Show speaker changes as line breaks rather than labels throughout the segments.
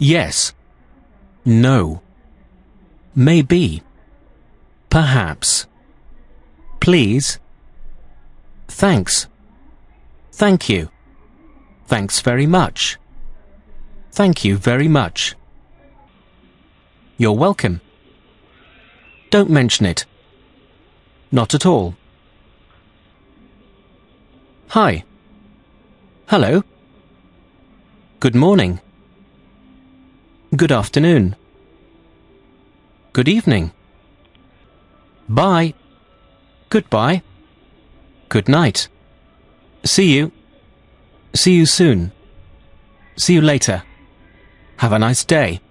Yes. No. Maybe. Perhaps. Please. Thanks. Thank you. Thanks very much. Thank you very much. You're welcome. Don't mention it. Not at all. Hi. Hello. Good morning. Good afternoon. Good evening. Bye. Goodbye. Good night. See you. See you soon. See you later. Have a nice day.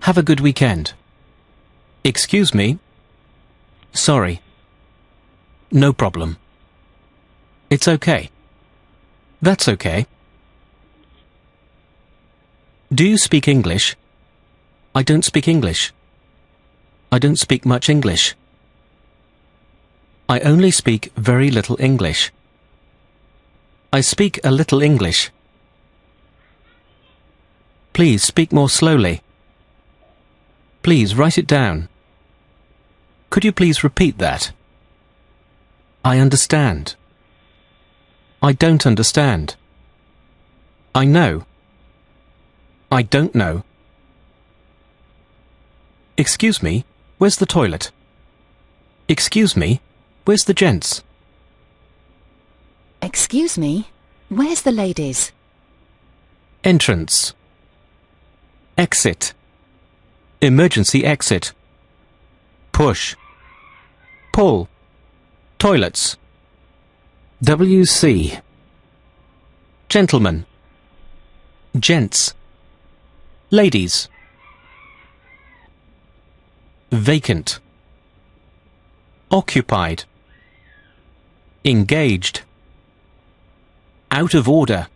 Have a good weekend. Excuse me. Sorry. No problem. It's okay. That's okay. Do you speak English? I don't speak English. I don't speak much English. I only speak very little English. I speak a little English. Please speak more slowly. Please write it down. Could you please repeat that? I understand. I don't understand. I know. I don't know. Excuse me, where's the toilet? Excuse me, where's the gents?
Excuse me, where's the ladies?
Entrance. Exit. Emergency exit. Push. Pull. Toilets. WC. Gentlemen. Gents. Ladies. Vacant. Occupied. Engaged. Out of order.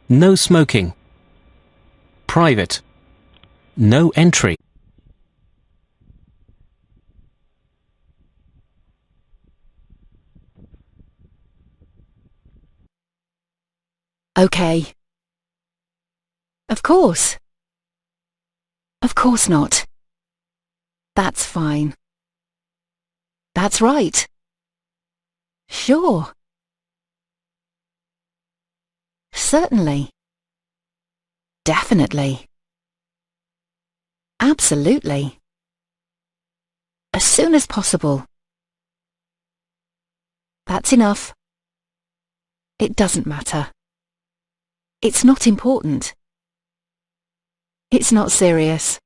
No smoking. Private. No entry.
Okay. Of course. Of course not. That's fine. That's right. Sure. Certainly. Definitely. Absolutely. As soon as possible. That's enough. It doesn't matter. It's not important. It's not serious.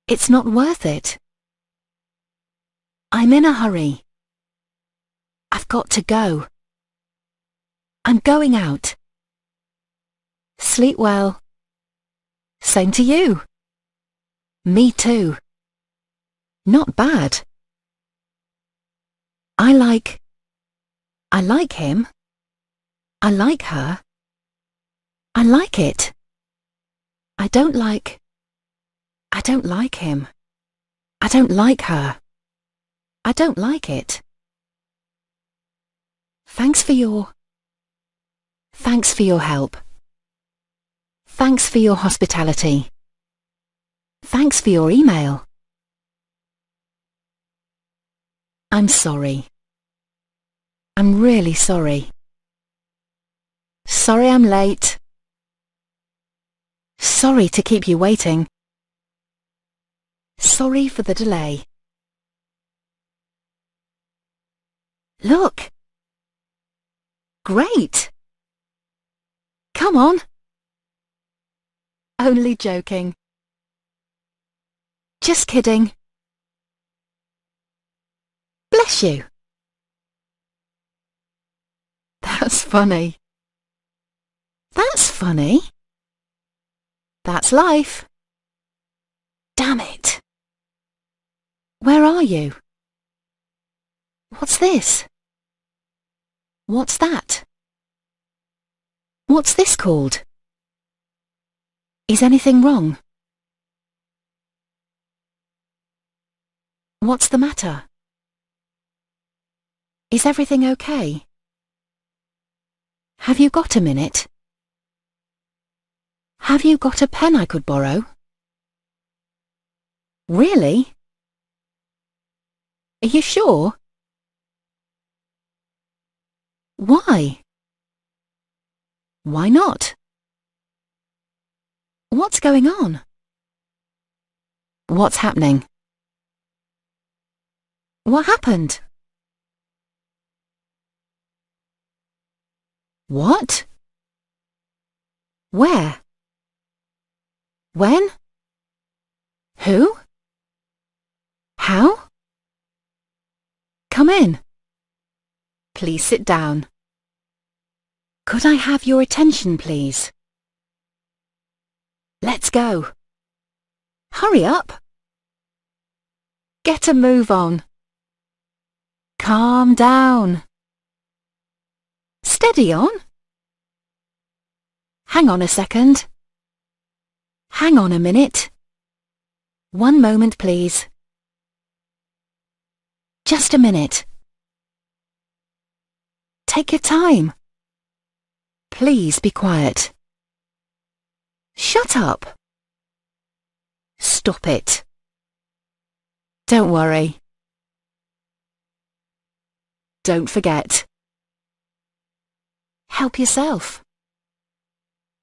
It's not worth it. I'm in a hurry. I've got to go. I'm going out. Sleep well. Same to you. Me too. Not bad. I like him. I like her. I like it. I don't like him. I don't like her. I don't like it. Thanks for your help. Thanks for your hospitality. Thanks for your email. I'm sorry. I'm really sorry. Sorry I'm late. Sorry to keep you waiting. Sorry for the delay. Look. Great. Come on. Only joking. Just kidding. Bless you. That's funny. That's funny. That's life. Damn it. Where are you? What's this? What's that? What's this called? Is anything wrong? What's the matter? Is everything okay? Have you got a minute? Have you got a pen I could borrow? Really? Are you sure? Why? Why not? What's going on? What's happening? What happened? What? Where? When? Who? How? Come in. Please sit down. Could I have your attention, please? Let's go. Hurry up. Get a move on. Calm down. Steady on. Hang on a second. Hang on a minute. One moment, please. Just a minute. Take your time. Please be quiet. Shut up. Stop it. Don't worry. Don't forget. Help yourself.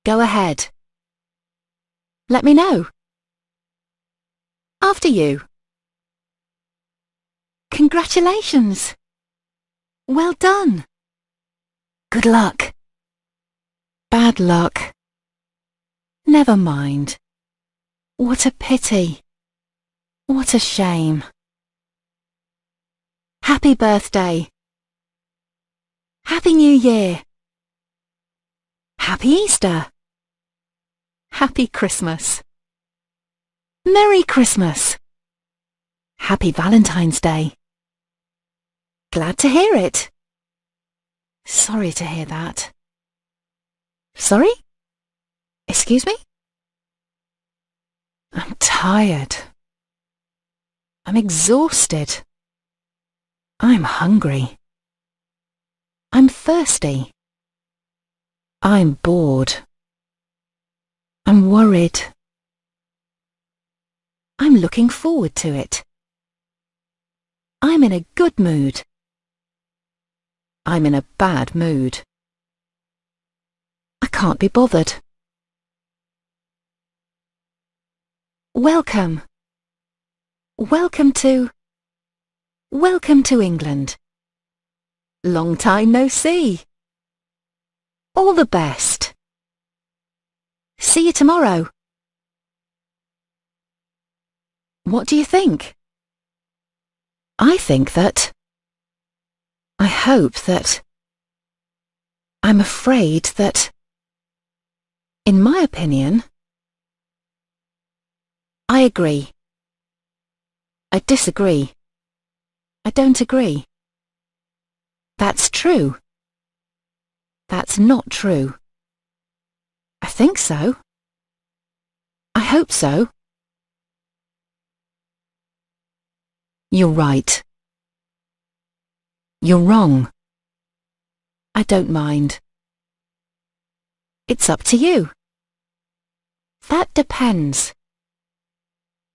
Go ahead. Let me know. After you. Congratulations. Well done. Good luck. Bad luck. Never mind. What a pity. What a shame. Happy birthday. Happy New Year. Happy Easter. Happy Christmas. Merry Christmas. Happy Valentine's Day. Glad to hear it. Sorry to hear that. Sorry? Excuse me? I'm tired. I'm exhausted. I'm hungry. I'm thirsty. I'm bored. I'm worried. I'm looking forward to it. I'm in a good mood. I'm in a bad mood. I can't be bothered. Welcome. Welcome to England. Long time no see. All the best. See you tomorrow. What do you think? I think that... I hope that... I'm afraid that... In my opinion... I agree. I disagree. I don't agree. That's true. That's not true. I think so. I hope so. You're right. You're wrong. I don't mind. It's up to you. That depends.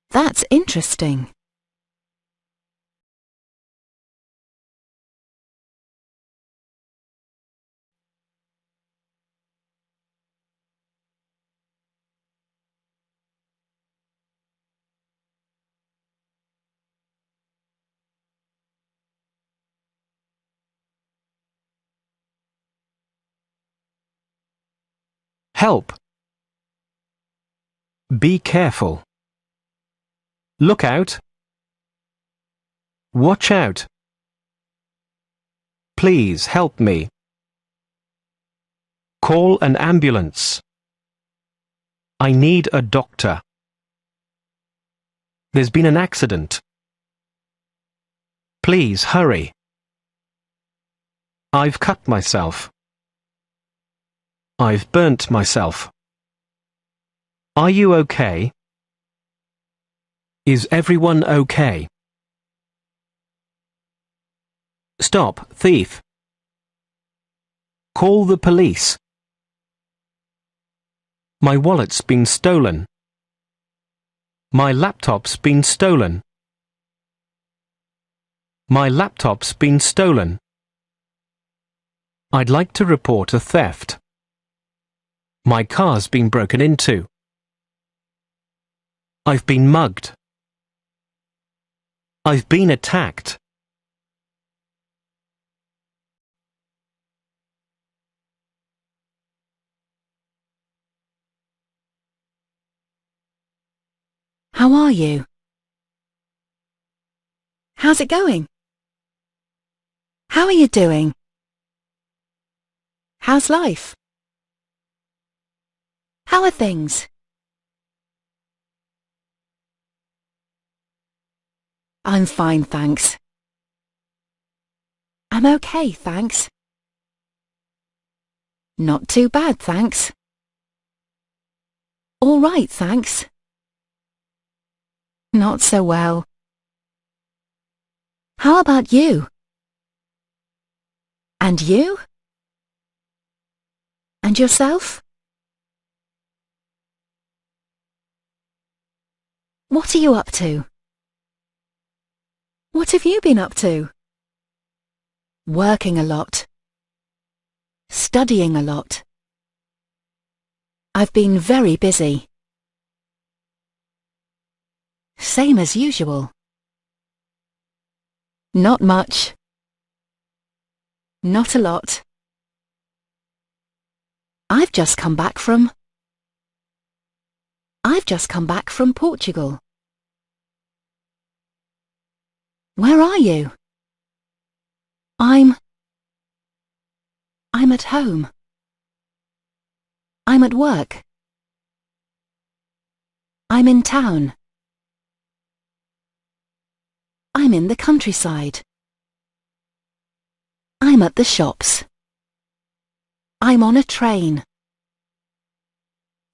That's interesting.
Help. Be careful. Look out. Watch out. Please help me. Call an ambulance. I need a doctor. There's been an accident. Please hurry. I've cut myself. I've burnt myself. Are you okay? Is everyone okay? Stop, thief. Call the police. My wallet's been stolen. My laptop's been stolen. My laptop's been stolen. I'd like to report a theft. My car's been broken into. I've been mugged. I've been attacked.
How are you? How's it going? How are you doing? How's life? How are things? I'm fine, thanks. I'm okay, thanks. Not too bad, thanks. All right, thanks. Not so well. How about you? And you? And yourself? What are you up to? What have you been up to? Working a lot. Studying a lot. I've been very busy. Same as usual. Not much. Not a lot. I've just come back from Portugal. Where are you? I'm at home. I'm at work. I'm in town. I'm in the countryside. I'm at the shops. I'm on a train.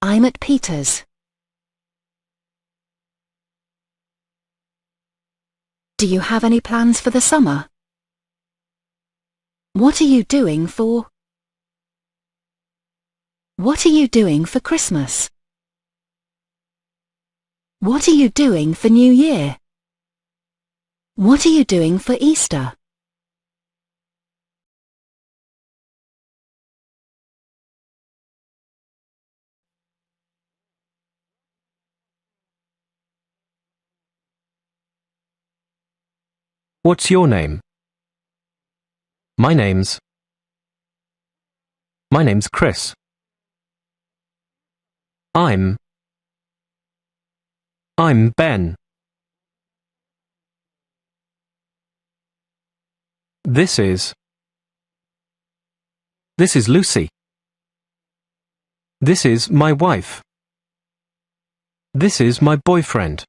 I'm at Peter's. Do you have any plans for the summer? What are you doing for Christmas? What are you doing for New Year? What are you doing for Easter?
What's your name? My name's Chris. I'm Ben. This is Lucy. This is my wife. This is my boyfriend.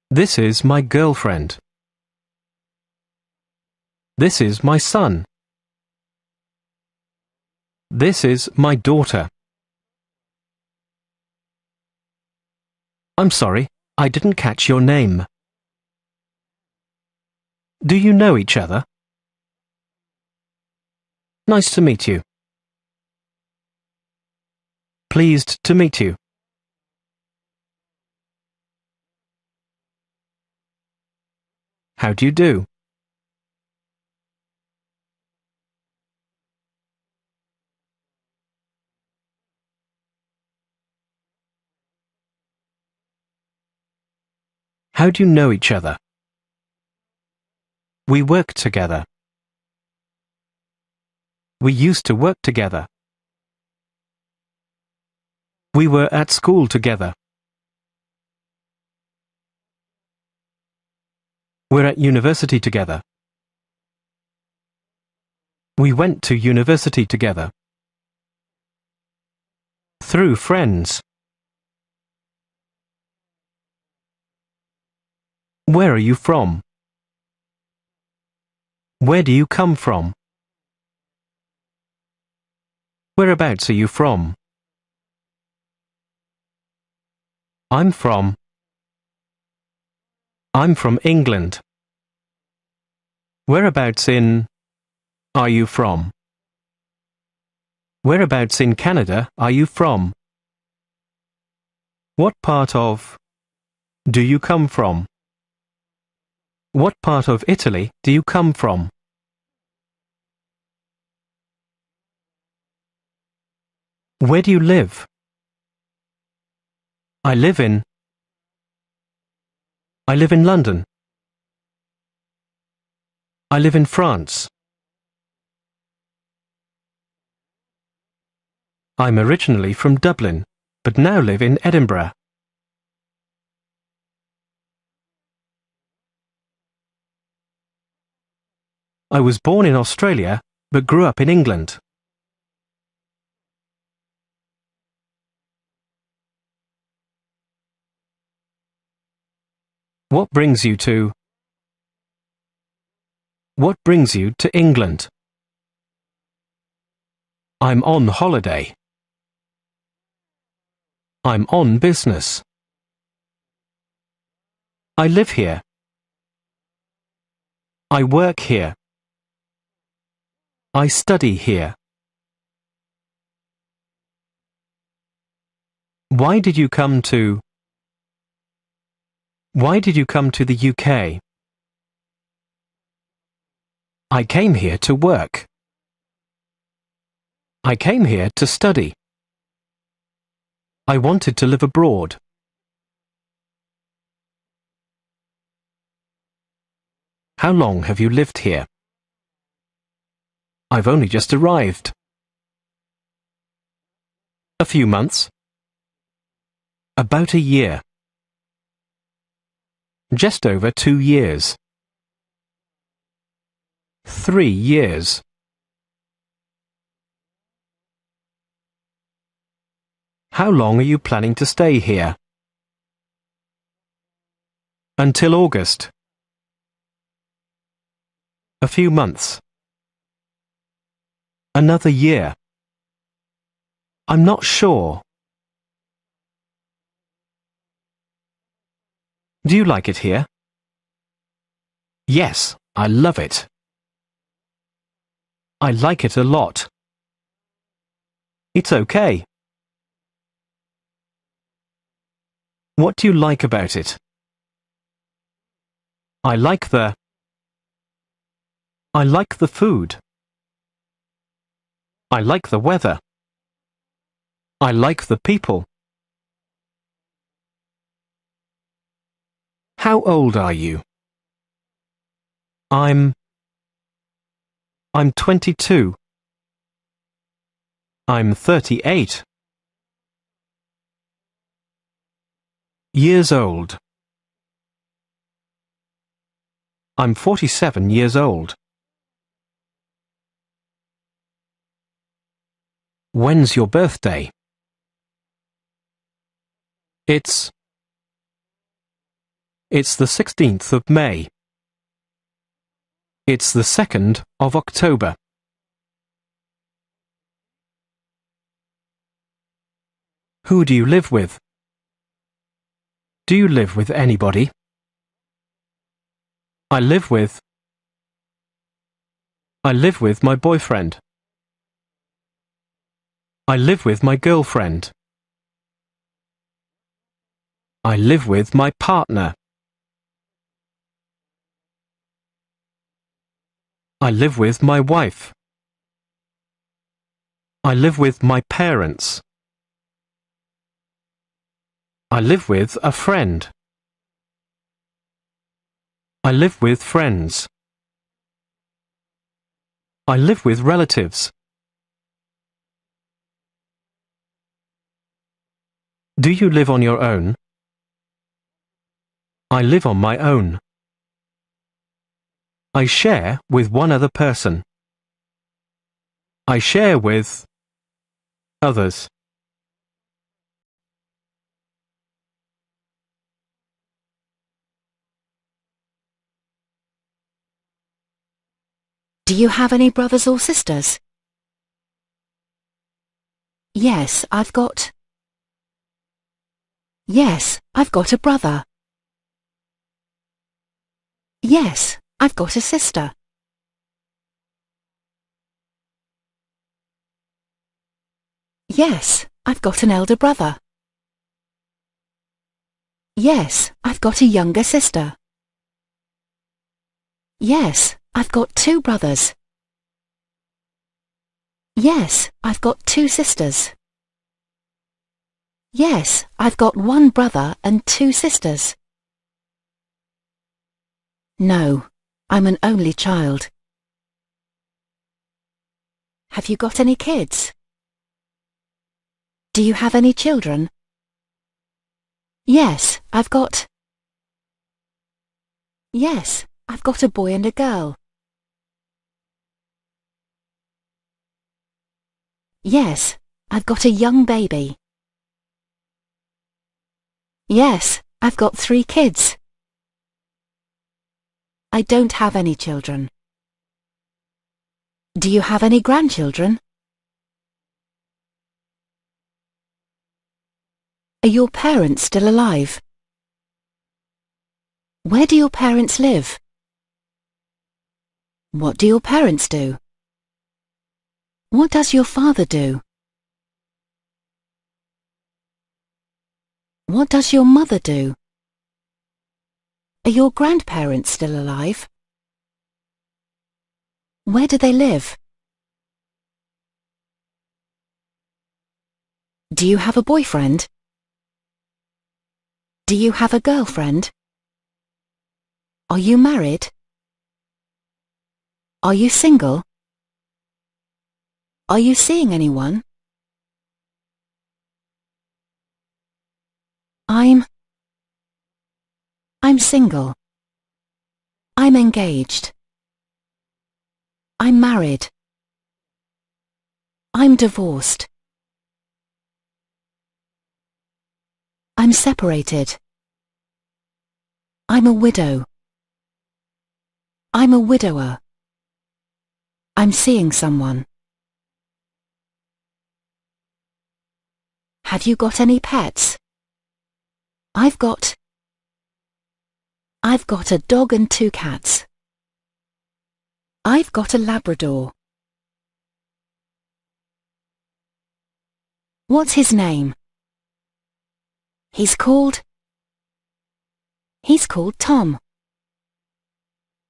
This is my girlfriend. This is my son. This is my daughter. I'm sorry, I didn't catch your name. Do you know each other? Nice to meet you. Pleased to meet you. How do you do? How do you know each other? We work together. We used to work together. We were at school together. We're at university together. We went to university together. Through friends. Where are you from? Where do you come from? Whereabouts are you from? I'm from England. Whereabouts in are you from? Whereabouts in Canada are you from? What part of do you come from? What part of Italy do you come from? Where do you live? I live in London. I live in France. I'm originally from Dublin, but now live in Edinburgh. I was born in Australia, but grew up in England. What brings you to England? I'm on holiday. I'm on business. I live here. I work here. I study here. Why did you come to the UK? I came here to work. I came here to study. I wanted to live abroad. How long have you lived here? I've only just arrived. A few months. About a year. Just over 2 years. 3 years. How long are you planning to stay here? Until August. A few months. Another year. I'm not sure. Do you like it here? Yes, I love it. I like it a lot. It's okay. What do you like about it? I like the food. I like the weather. I like the people. How old are you? I'm 22. I'm 38. Years old. I'm 47 years old. When's your birthday? It's the 16th of May. It's the 2nd of October. Who do you live with? Do you live with anybody? I live with my boyfriend. I live with my girlfriend. I live with my partner. I live with my wife. I live with my parents. I live with a friend. I live with friends. I live with relatives. Do you live on your own? I live on my own. I share with one other person. I share with others.
Do you have any brothers or sisters? Yes, I've got a brother. Yes, I've got a sister. Yes, I've got an elder brother. Yes, I've got a younger sister. Yes, I've got 2 brothers. Yes, I've got 2 sisters. Yes, I've got 1 brother and 2 sisters. No, I'm an only child. Have you got any kids? Do you have any children? Yes, I've got a boy and a girl. Yes, I've got a young baby. Yes, I've got 3 kids. I don't have any children. Do you have any grandchildren? Are your parents still alive? Where do your parents live? What do your parents do? What does your father do? What does your mother do? Are your grandparents still alive? Where do they live? Do you have a boyfriend? Do you have a girlfriend? Are you married? Are you single? Are you seeing anyone? I'm single. I'm engaged. I'm married. I'm divorced. I'm separated. I'm a widow. I'm a widower. I'm seeing someone. Have you got any pets? I've got a dog and 2 cats. I've got a Labrador. What's his name? He's called Tom.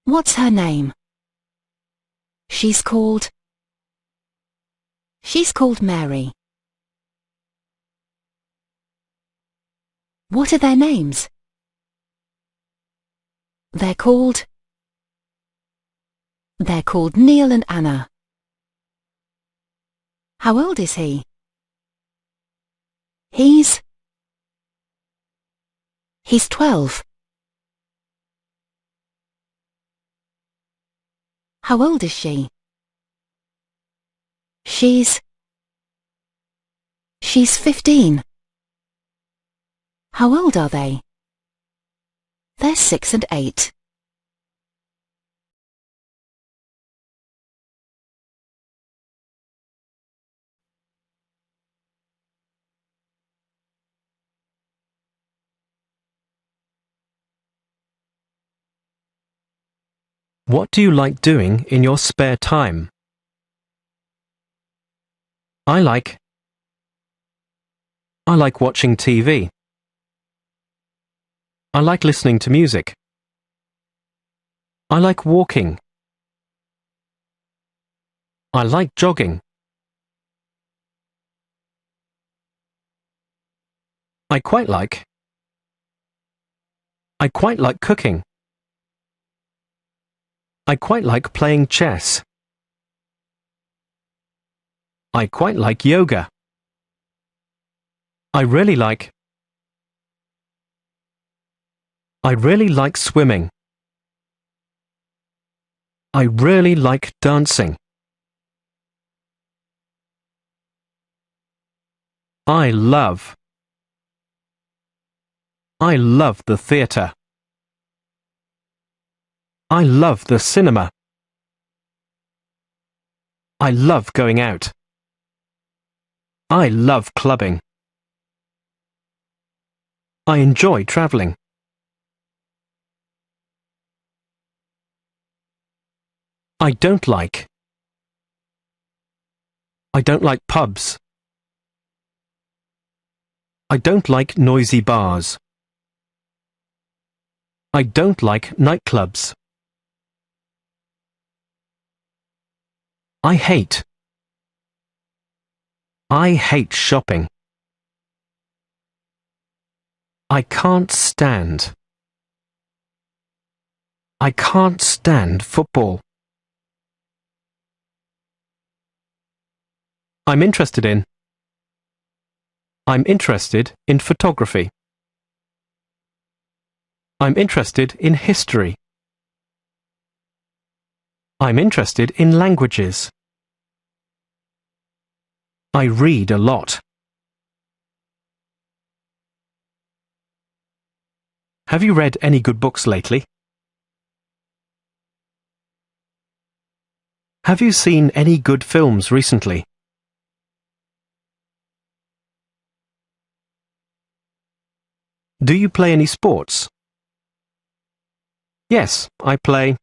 What's her name? She's called Mary. What are their names? They're called Neil and Anna. How old is he? He's 12. How old is she? She's 15. How old are they? They're 6 and 8.
What do you like doing in your spare time? I like watching TV. I like listening to music. I like walking. I like jogging. I quite like cooking. I quite like playing chess. I quite like yoga. I really like swimming. I really like dancing. I love the theatre. I love the cinema. I love going out. I love clubbing. I enjoy travelling. I don't like pubs. I don't like noisy bars. I don't like nightclubs. I hate shopping. I can't stand football. I'm interested in photography. I'm interested in history. I'm interested in languages. I read a lot. Have you read any good books lately? Have you seen any good films recently? Do you play any sports? Yes, I play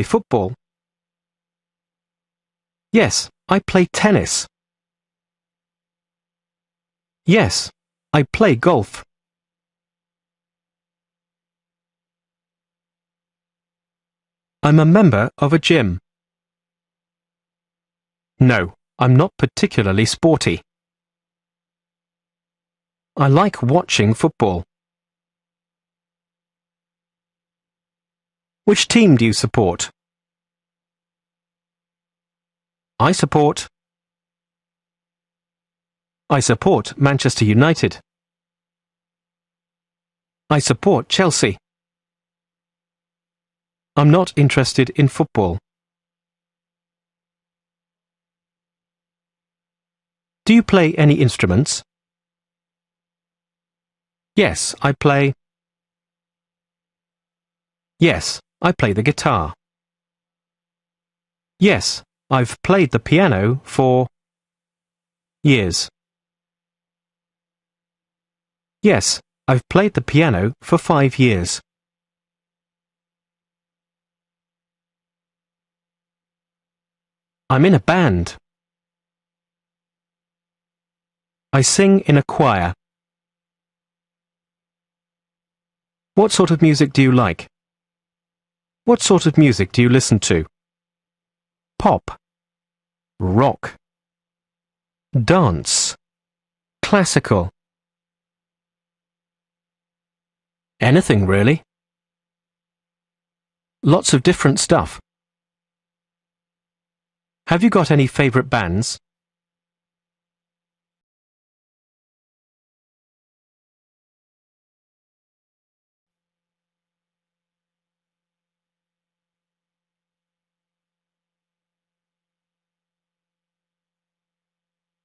football. Yes, I play tennis. Yes, I play golf. I'm a member of a gym. No, I'm not particularly sporty. I like watching football. Which team do you support? I support Manchester United. I support Chelsea. I'm not interested in football. Do you play any instruments? Yes, I play the guitar. Yes, I've played the piano for years. Yes, I've played the piano for 5 years. I'm in a band. I sing in a choir. What sort of music do you like? What sort of music do you listen to? Pop, rock, dance, classical. Anything really. Lots of different stuff. Have you got any favourite bands?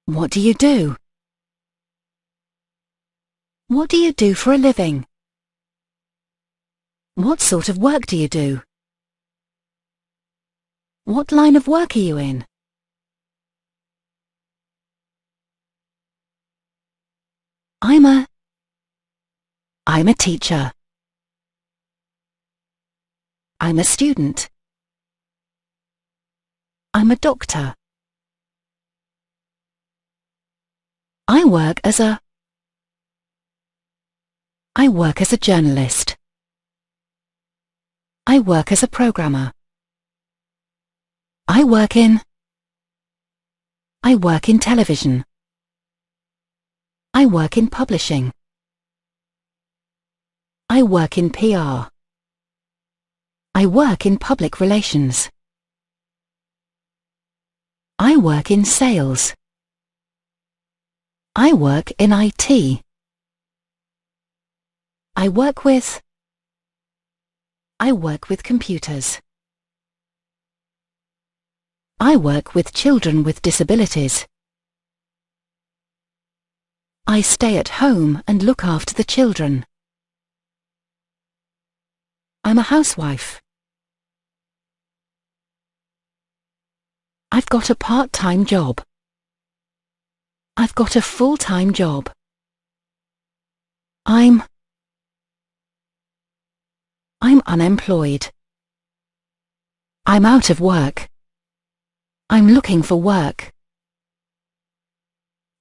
What do you do? What do you do for a living? What sort of work do you do? What line of work are you in? I'm a teacher. I'm a student. I'm a doctor. I work as a journalist. I work as a programmer. I work in television. I work in publishing. I work in PR. I work in public relations. I work in sales. I work in IT. I work with computers. I work with children with disabilities. I stay at home and look after the children. I'm a housewife. I've got a part-time job. I've got a full-time job. I'm unemployed. I'm out of work. I'm looking for work.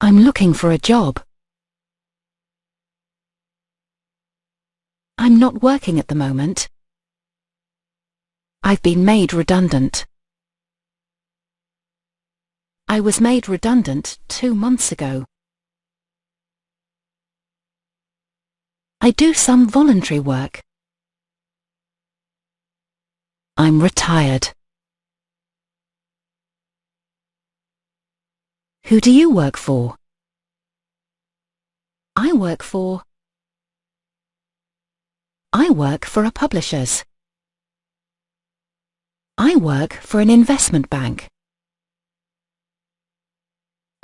I'm looking for a job. I'm not working at the moment. I've been made redundant. I was made redundant 2 months ago. I do some voluntary work. I'm retired. Who do you work for? I work for a publisher's. I work for an investment bank.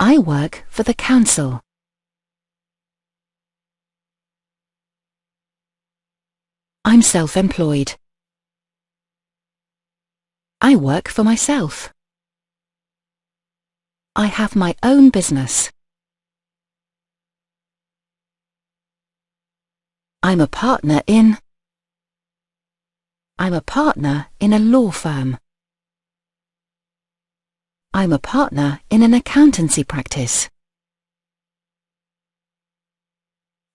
I work for the council. I'm self-employed. I work for myself. I have my own business. I'm a partner in a law firm. I'm a partner in an accountancy practice.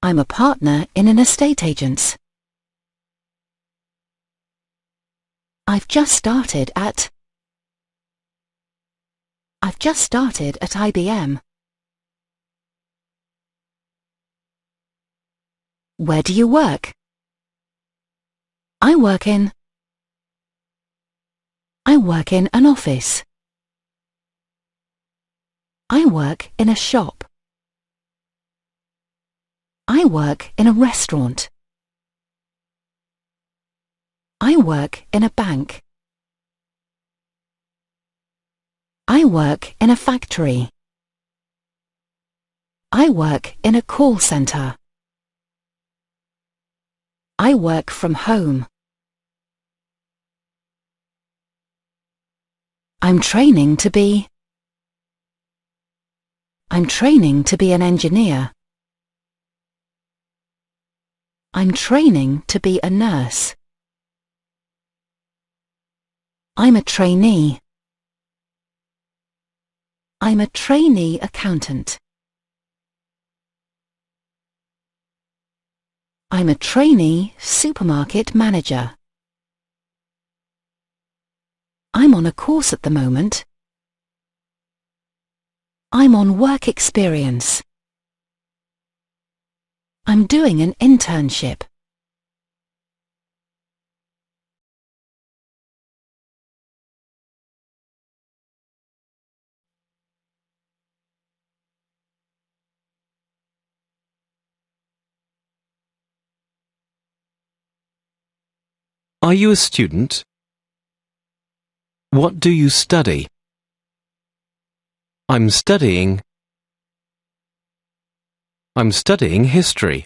I'm a partner in an estate agent's. I've just started at IBM. Where do you work? I work in an office. I work in a shop. I work in a restaurant. I work in a bank. I work in a factory. I work in a call center. I work from home. I'm training to be an engineer. I'm training to be a nurse. I'm a trainee. I'm a trainee accountant. I'm a trainee supermarket manager. I'm on a course at the moment. I'm on work experience. I'm doing an internship.
Are you a student? What do you study? I'm studying history.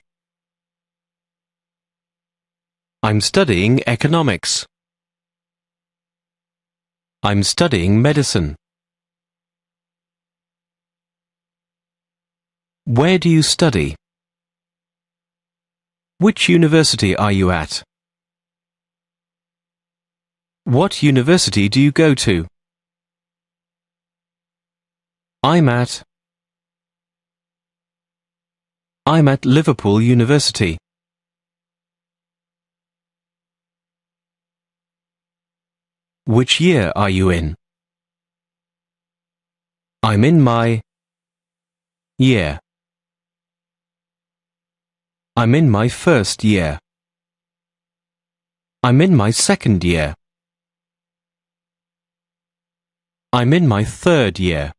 I'm studying economics. I'm studying medicine. Where do you study? Which university are you at? What university do you go to? I'm at Liverpool University. Which year are you in? I'm in my year. I'm in my first year. I'm in my second year. I'm in my third year.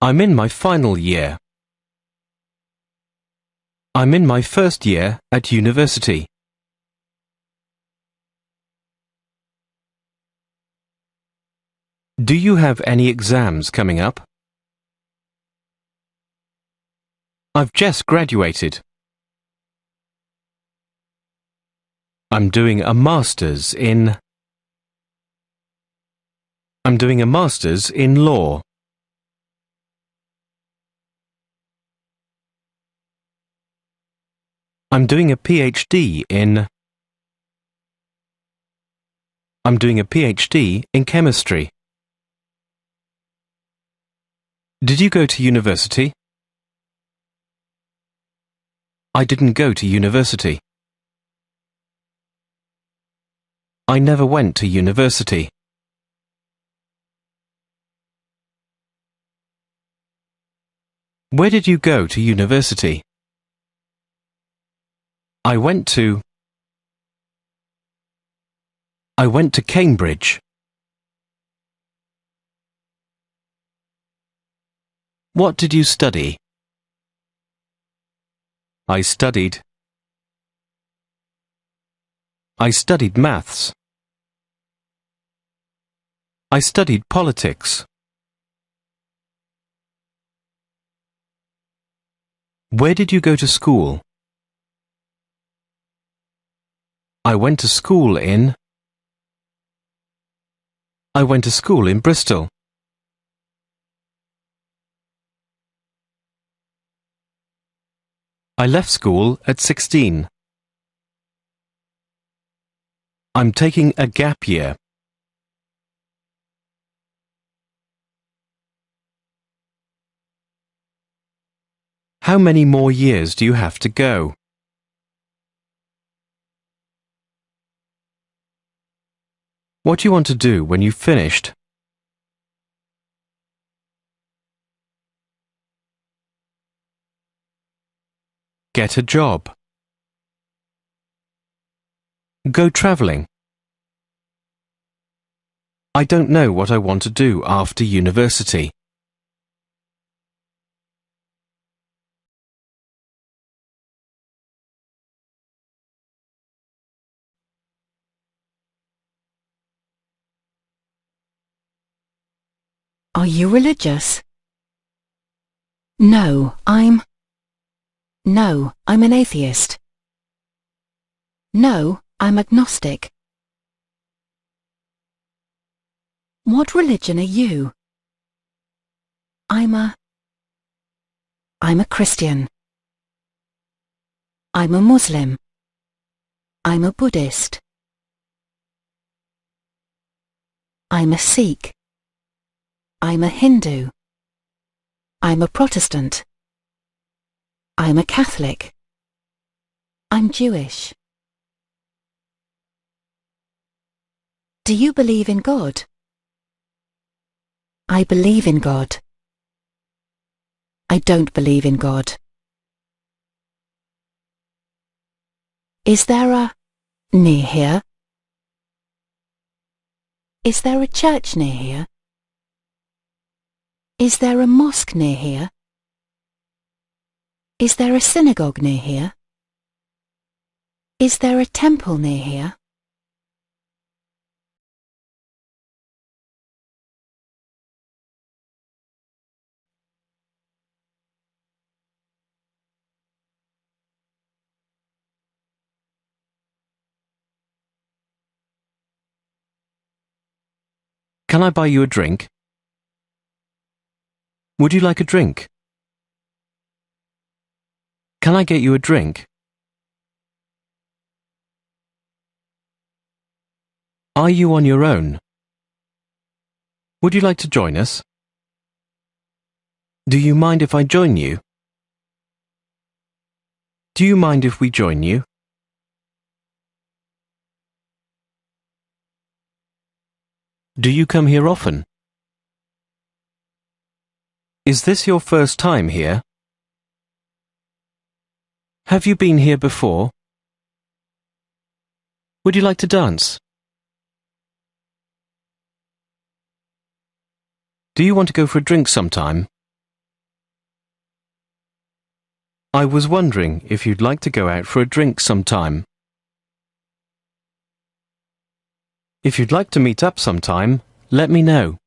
I'm in my final year. I'm in my first year at university. Do you have any exams coming up? I've just graduated. I'm doing a master's in law. I'm doing a PhD in chemistry. Did you go to university? I didn't go to university. I never went to university. Where did you go to university? I went to Cambridge. What did you study? I studied maths. I studied politics. Where did you go to school? I went to school in Bristol. I left school at 16. I'm taking a gap year. How many more years do you have to go? What do you want to do when you've finished? Get a job. Go travelling. I don't know what I want to do after university.
Are you religious? No, I'm an atheist. No, I'm agnostic. What religion are you? I'm a Christian. I'm a Muslim. I'm a Buddhist. I'm a Sikh. I'm a Hindu. I'm a Protestant. I'm a Catholic. I'm Jewish. Do you believe in God? I believe in God. I don't believe in God. Is there a near here? Is there a church near here? Is there a mosque near here? Is there a synagogue near here? Is there a temple near here?
Can I buy you a drink? Would you like a drink? Can I get you a drink? Are you on your own? Would you like to join us? Do you mind if I join you? Do you mind if we join you? Do you come here often? Is this your first time here? Have you been here before? Would you like to dance? Do you want to go for a drink sometime? I was wondering if you'd like to go out for a drink sometime. If you'd like to meet up sometime, let me know.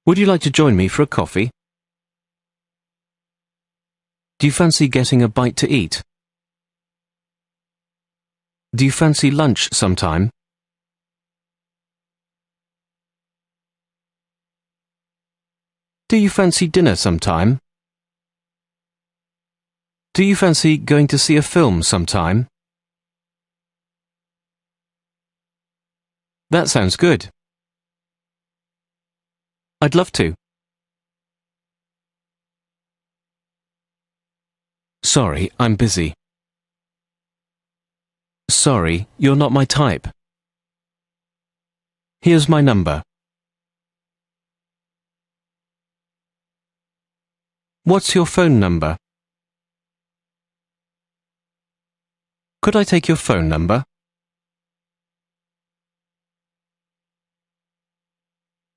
Would you like to join me for a coffee? Do you fancy getting a bite to eat? Do you fancy lunch sometime? Do you fancy dinner sometime? Do you fancy going to see a film sometime? That sounds good. I'd love to. Sorry, I'm busy. Sorry, you're not my type. Here's my number. What's your phone number? Could I take your phone number?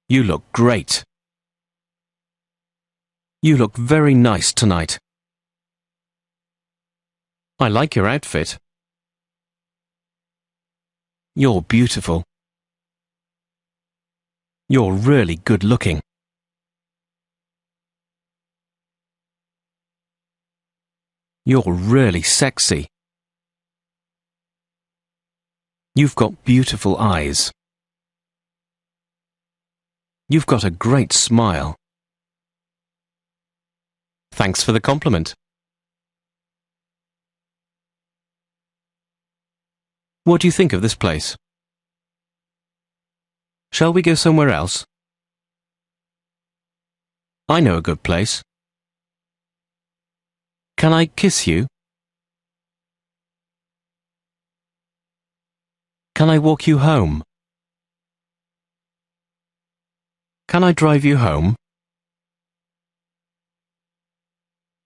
You look great. You look very nice tonight. I like your outfit. You're beautiful. You're really good looking. You're really sexy. You've got beautiful eyes. You've got a great smile. Thanks for the compliment. What do you think of this place? Shall we go somewhere else? I know a good place. Can I kiss you? Can I walk you home? Can I drive you home?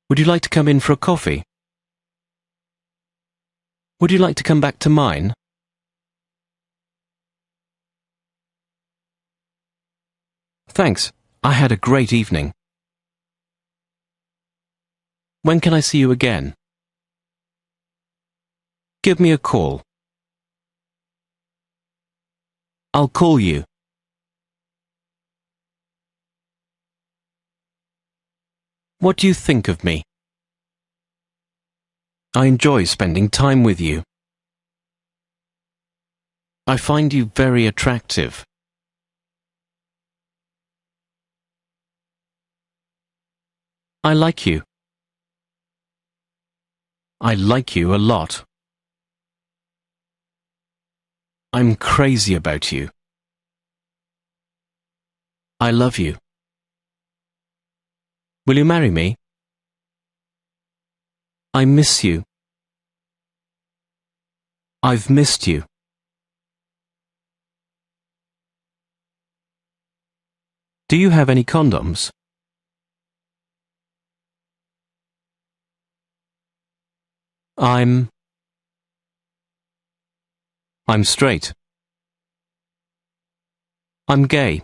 Would you like to come in for a coffee? Would you like to come back to mine? Thanks. I had a great evening. When can I see you again? Give me a call. I'll call you. What do you think of me? I enjoy spending time with you. I find you very attractive. I like you. I like you a lot. I'm crazy about you. I love you. Will you marry me? I miss you. I've missed you. Do you have any condoms? I'm straight. I'm gay.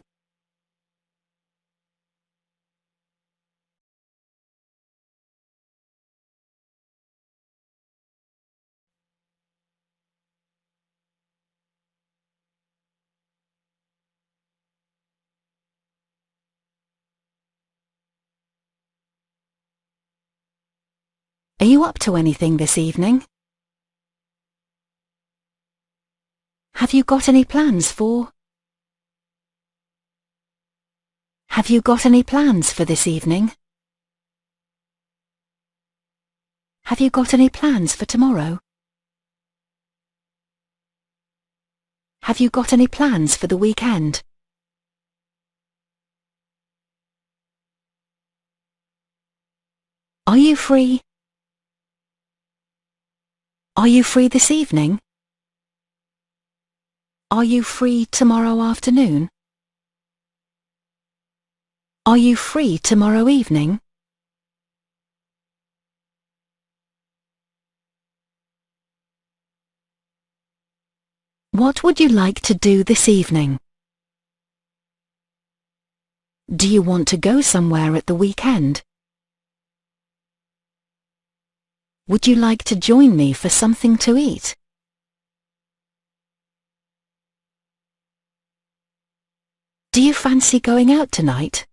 Are you up to anything this evening? Have you got any plans for? Have you got any plans for this evening? Have you got any plans for tomorrow? Have you got any plans for the weekend? Are you free? Are you free this evening? Are you free tomorrow afternoon? Are you free tomorrow evening? What would you like to do this evening? Do you want to go somewhere at the weekend? Would you like to join me for something to eat? Do you fancy going out tonight?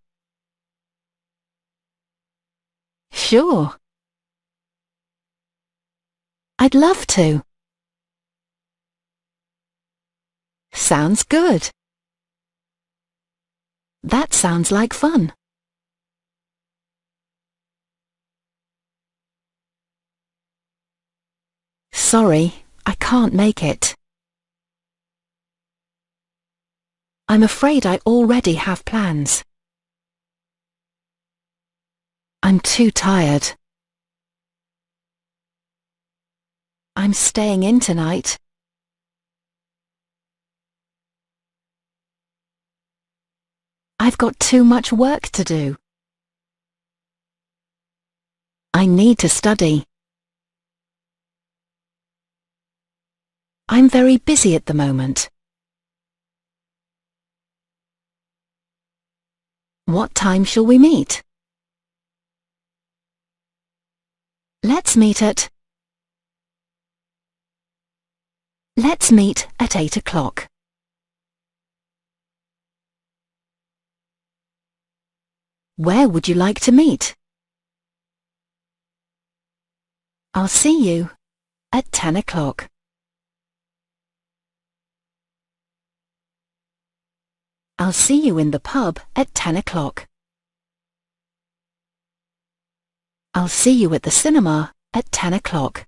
Sure. I'd love to. Sounds good. That sounds like fun. Sorry, I can't make it. I'm afraid I already have plans. I'm too tired. I'm staying in tonight. I've got too much work to do. I need to study. I'm very busy at the moment. What time shall we meet? Let's meet at 8 o'clock. Where would you like to meet? I'll see you at 10 o'clock. I'll see you in the pub at 10 o'clock. I'll see you at the cinema at 10 o'clock.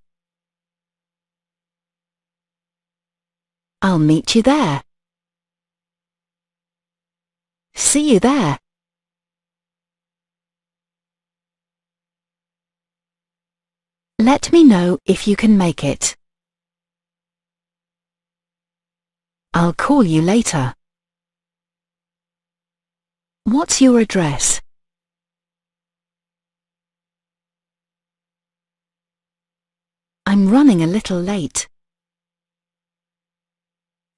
I'll meet you there. See you there. Let me know if you can make it. I'll call you later. What's your address? I'm running a little late.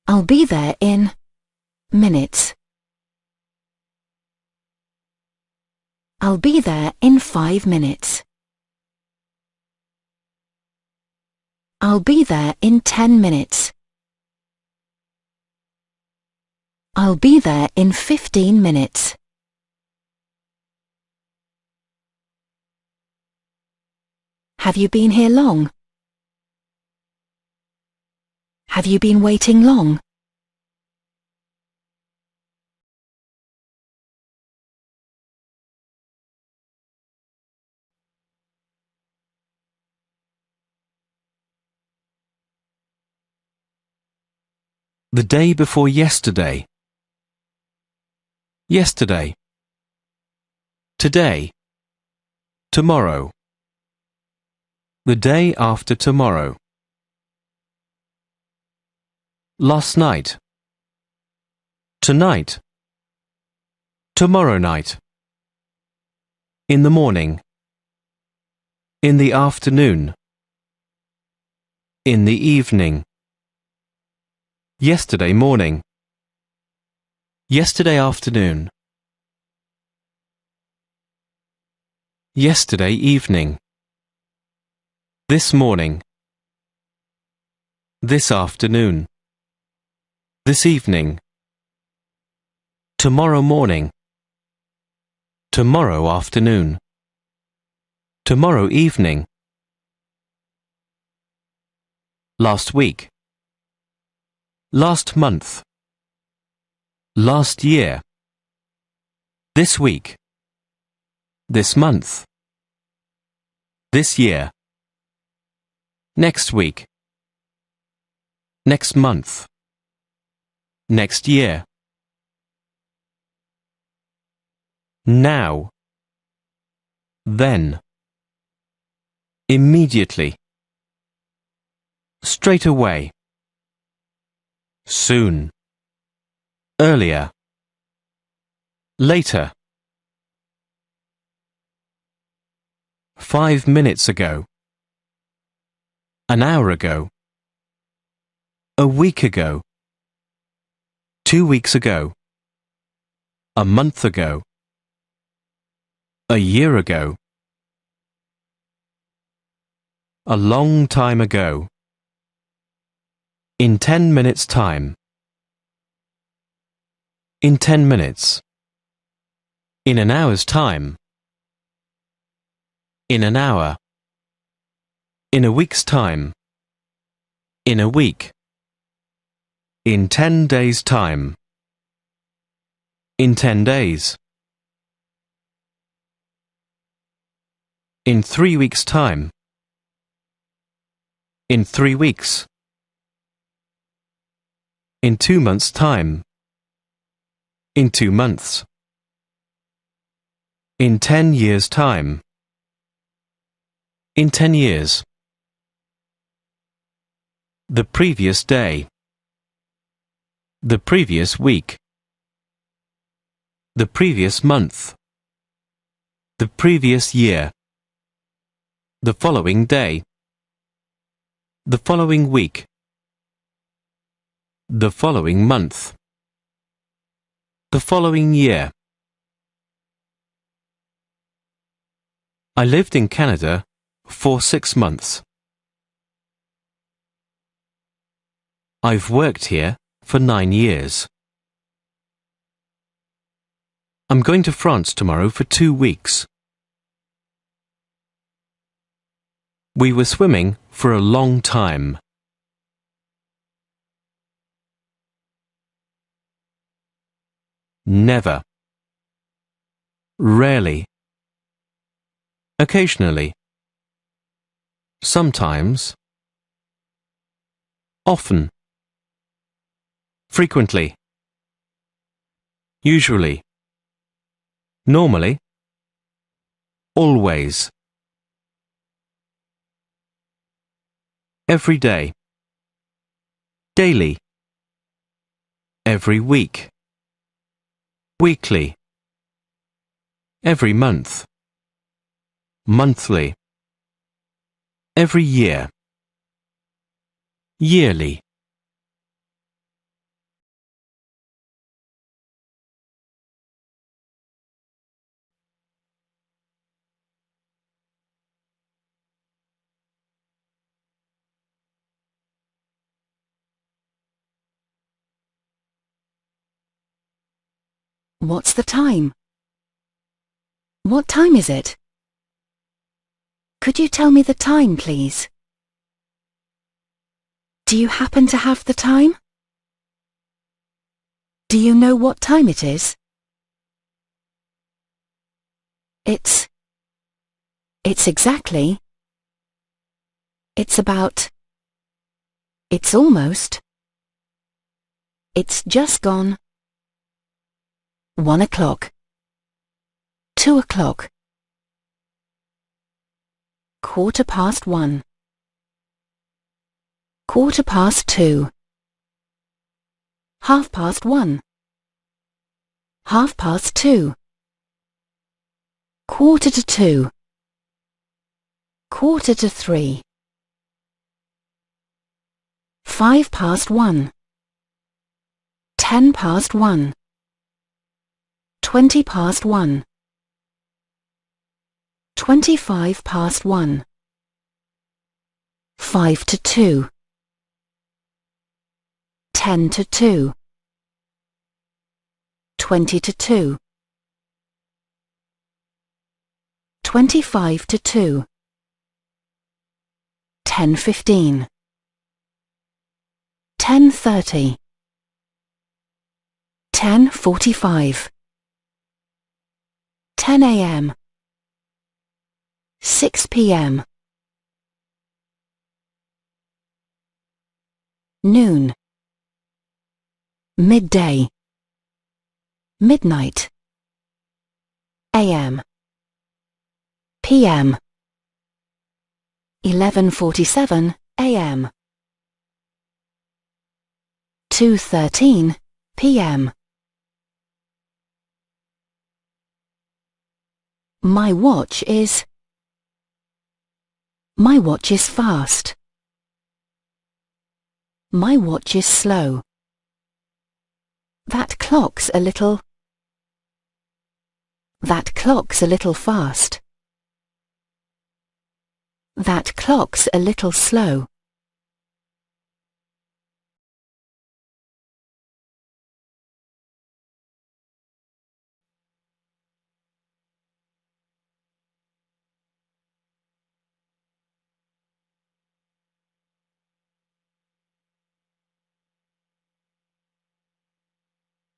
I'll be there in minutes. I'll be there in 5 minutes. I'll be there in 10 minutes. I'll be there in 15 minutes. Have you been here long? Have you been waiting long?
The day before yesterday. Yesterday. Today. Tomorrow. The day after tomorrow. Last night. Tonight. Tomorrow night. In the morning. In the afternoon. In the evening. Yesterday morning. Yesterday afternoon. Yesterday evening. This morning. This afternoon. This evening. Tomorrow morning. Tomorrow afternoon. Tomorrow evening. Last week. Last month. Last year. This week. This month. This year. Next week. Next month. Next year. Now. Then. Immediately. Straight away. Soon. Earlier. Later. 5 minutes ago. An hour ago. A week ago. 2 weeks ago. A month ago. A year ago. A long time ago. In 10 minutes' time. In 10 minutes. In an hour's time. In an hour. In a week's time. In a week. In 10 days' time. In 10 days. In 3 weeks' time. In 3 weeks. In 2 months' time. In 2 months. In 10 years' time. In 10 years. The previous day. The previous week. The previous month. The previous year. The following day. The following week. The following month. The following year. I lived in Canada for 6 months. I've worked here for 9 years. I'm going to France tomorrow for 2 weeks. We were swimming for a long time. Never. Rarely. Occasionally. Sometimes. Often. Frequently. Usually. Normally. Always. Every day. Daily. Every week. Weekly. Every month. Monthly. Every year. Yearly.
What's the time? What time is it? Could you tell me the time, please? Do you happen to have the time? Do you know what time it is? It's exactly. It's about. It's almost. It's just gone. 1 o'clock. 2 o'clock. 1:15. 2:15. 1:30. 1:30. 1:45. 2:45. 3:45. 1:10. 1:10. 1:20. 1:25. 1:55. 2:50. 2:10. 2:20. 2:25. 10:15. 10:30. 10:45. 10 a.m. 6 p.m. Noon. Midday. Midnight. a.m. p.m. 11:47 a.m. 2:13 p.m. My watch is fast. My watch is slow. That clock's a little fast. That clock's a little slow.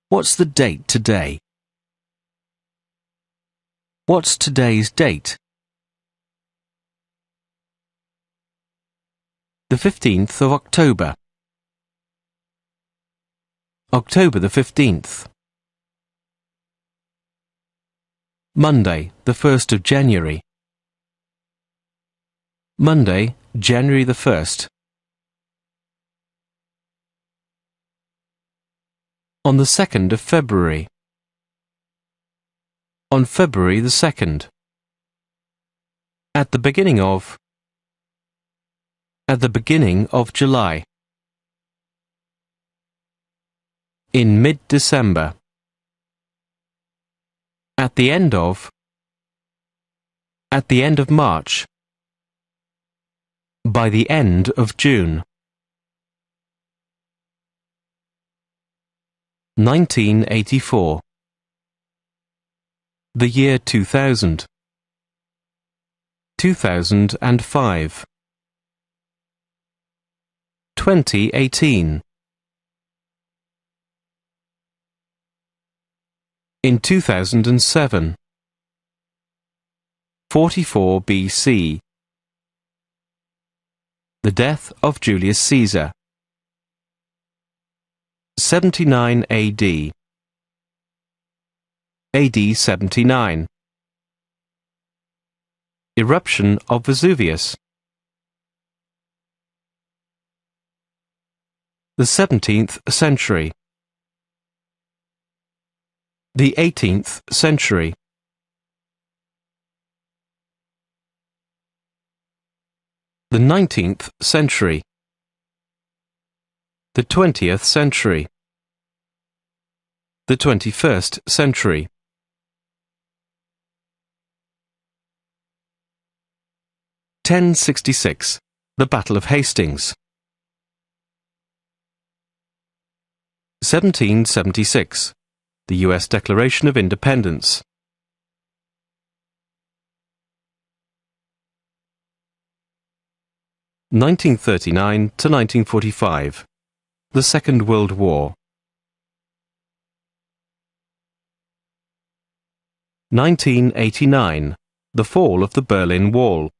What's the date today? What's today's date? The 15th of October. October the 15th. Monday, the 1st of January. Monday, January the 1st. On the 2nd of February. On February the 2nd. At the beginning of. At the beginning of July. In mid-December. At the end of. At the end of March. By the end of June. 1984. The year 2000. 2005. 2018. In 2007. 44 BC. The death of Julius Caesar. 79 AD. AD 79. Eruption of Vesuvius. The 17th century. The 18th century. The 19th century. The 20th century. The 21st century. (1066) The Battle of Hastings. 1776. The U.S. Declaration of Independence. 1939 to 1945. The Second World War. 1989. The fall of the Berlin Wall.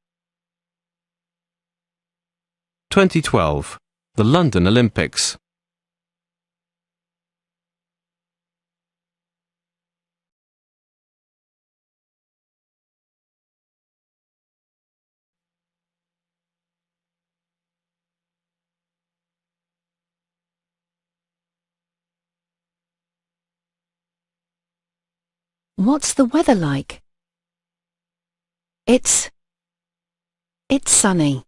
2012. The London Olympics.
What's the weather like? It's sunny.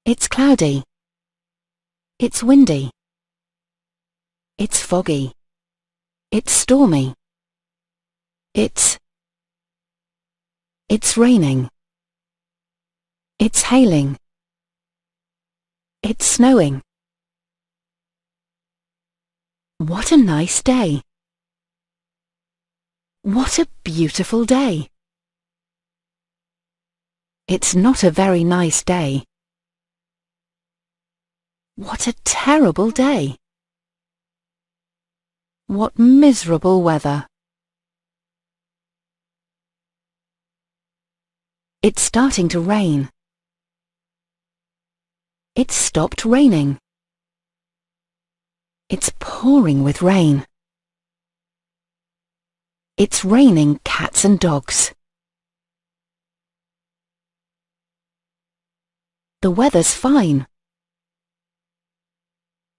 It's cloudy. It's windy. It's foggy. It's stormy. It's raining. It's hailing. It's snowing. What a nice day. What a beautiful day. It's not a very nice day. What a terrible day. What miserable weather. It's starting to rain. It's stopped raining. It's pouring with rain. It's raining cats and dogs. The weather's fine.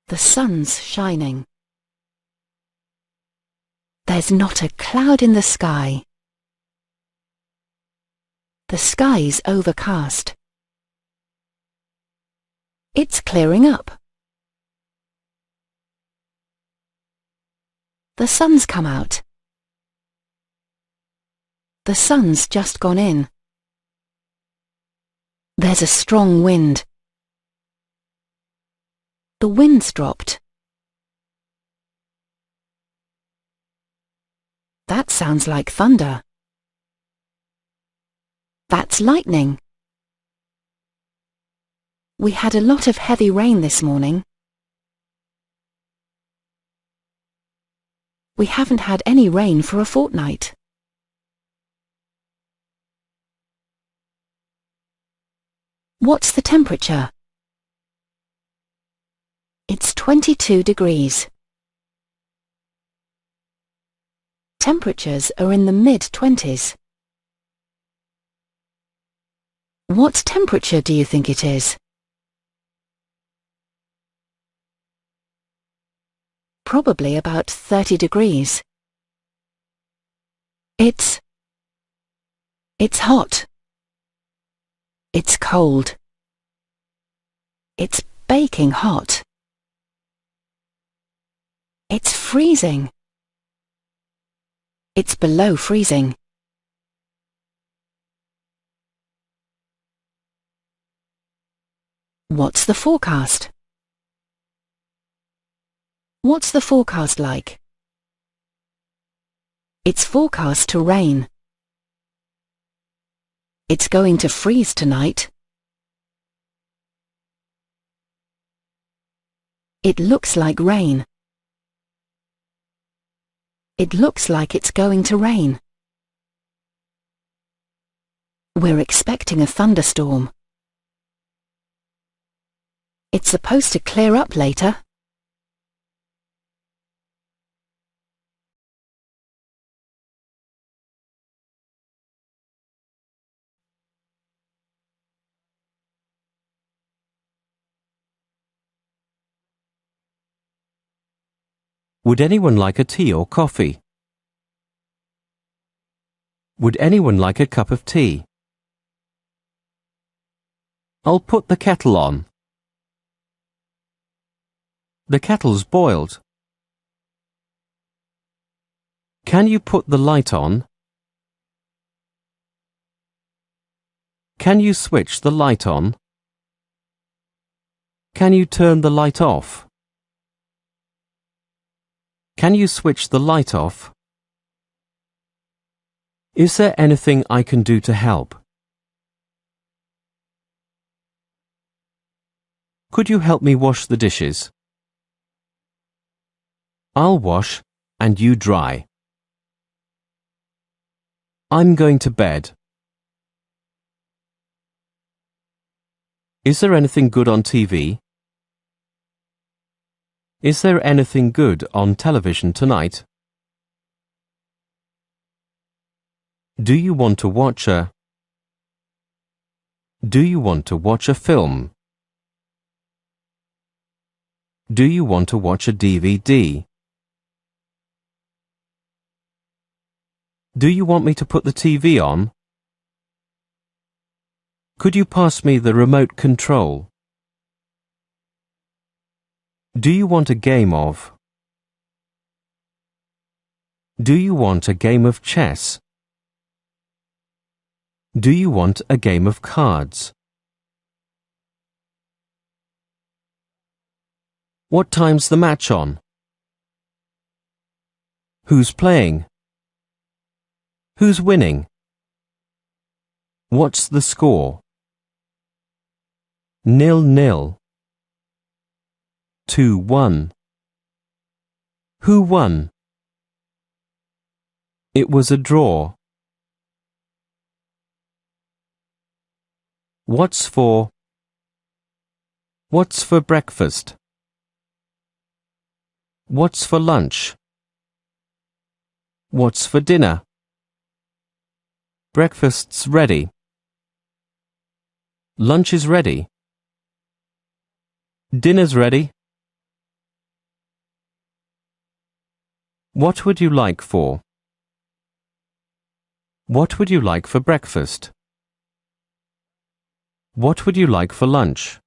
The sun's shining. There's not a cloud in the sky. The sky's overcast. It's clearing up. The sun's come out. The sun's just gone in. There's a strong wind. The wind's dropped. That sounds like thunder. That's lightning. We had a lot of heavy rain this morning. We haven't had any rain for a fortnight. What's the temperature? It's 22 degrees. Temperatures are in the mid-20s. What temperature do you think it is? Probably about 30 degrees. It's hot. It's cold. It's baking hot. It's freezing. It's below freezing. What's the forecast? What's the forecast like? It's forecast to rain. It's going to freeze tonight. It looks like rain. It looks like it's going to rain. We're expecting a thunderstorm. It's supposed to clear up later.
Would anyone like a tea or coffee? Would anyone like a cup of tea? I'll put the kettle on. The kettle's boiled. Can you put the light on? Can you switch the light on? Can you turn the light off? Can you switch the light off? Is there anything I can do to help? Could you help me wash the dishes? I'll wash and you dry. I'm going to bed. Is there anything good on TV? Is there anything good on television tonight? Do you want to watch a film? Do you want to watch a DVD? Do you want me to put the TV on? Could you pass me the remote control? Do you want a game of? Do you want a game of chess? Do you want a game of cards? What time's the match on? Who's playing? Who's winning? What's the score? 0-0. 2-1. Who won? It was a draw. What's for? What's for breakfast? What's for lunch? What's for dinner? Breakfast's ready. Lunch is ready. Dinner's ready. What would you like for? What would you like for breakfast? What would you like for lunch?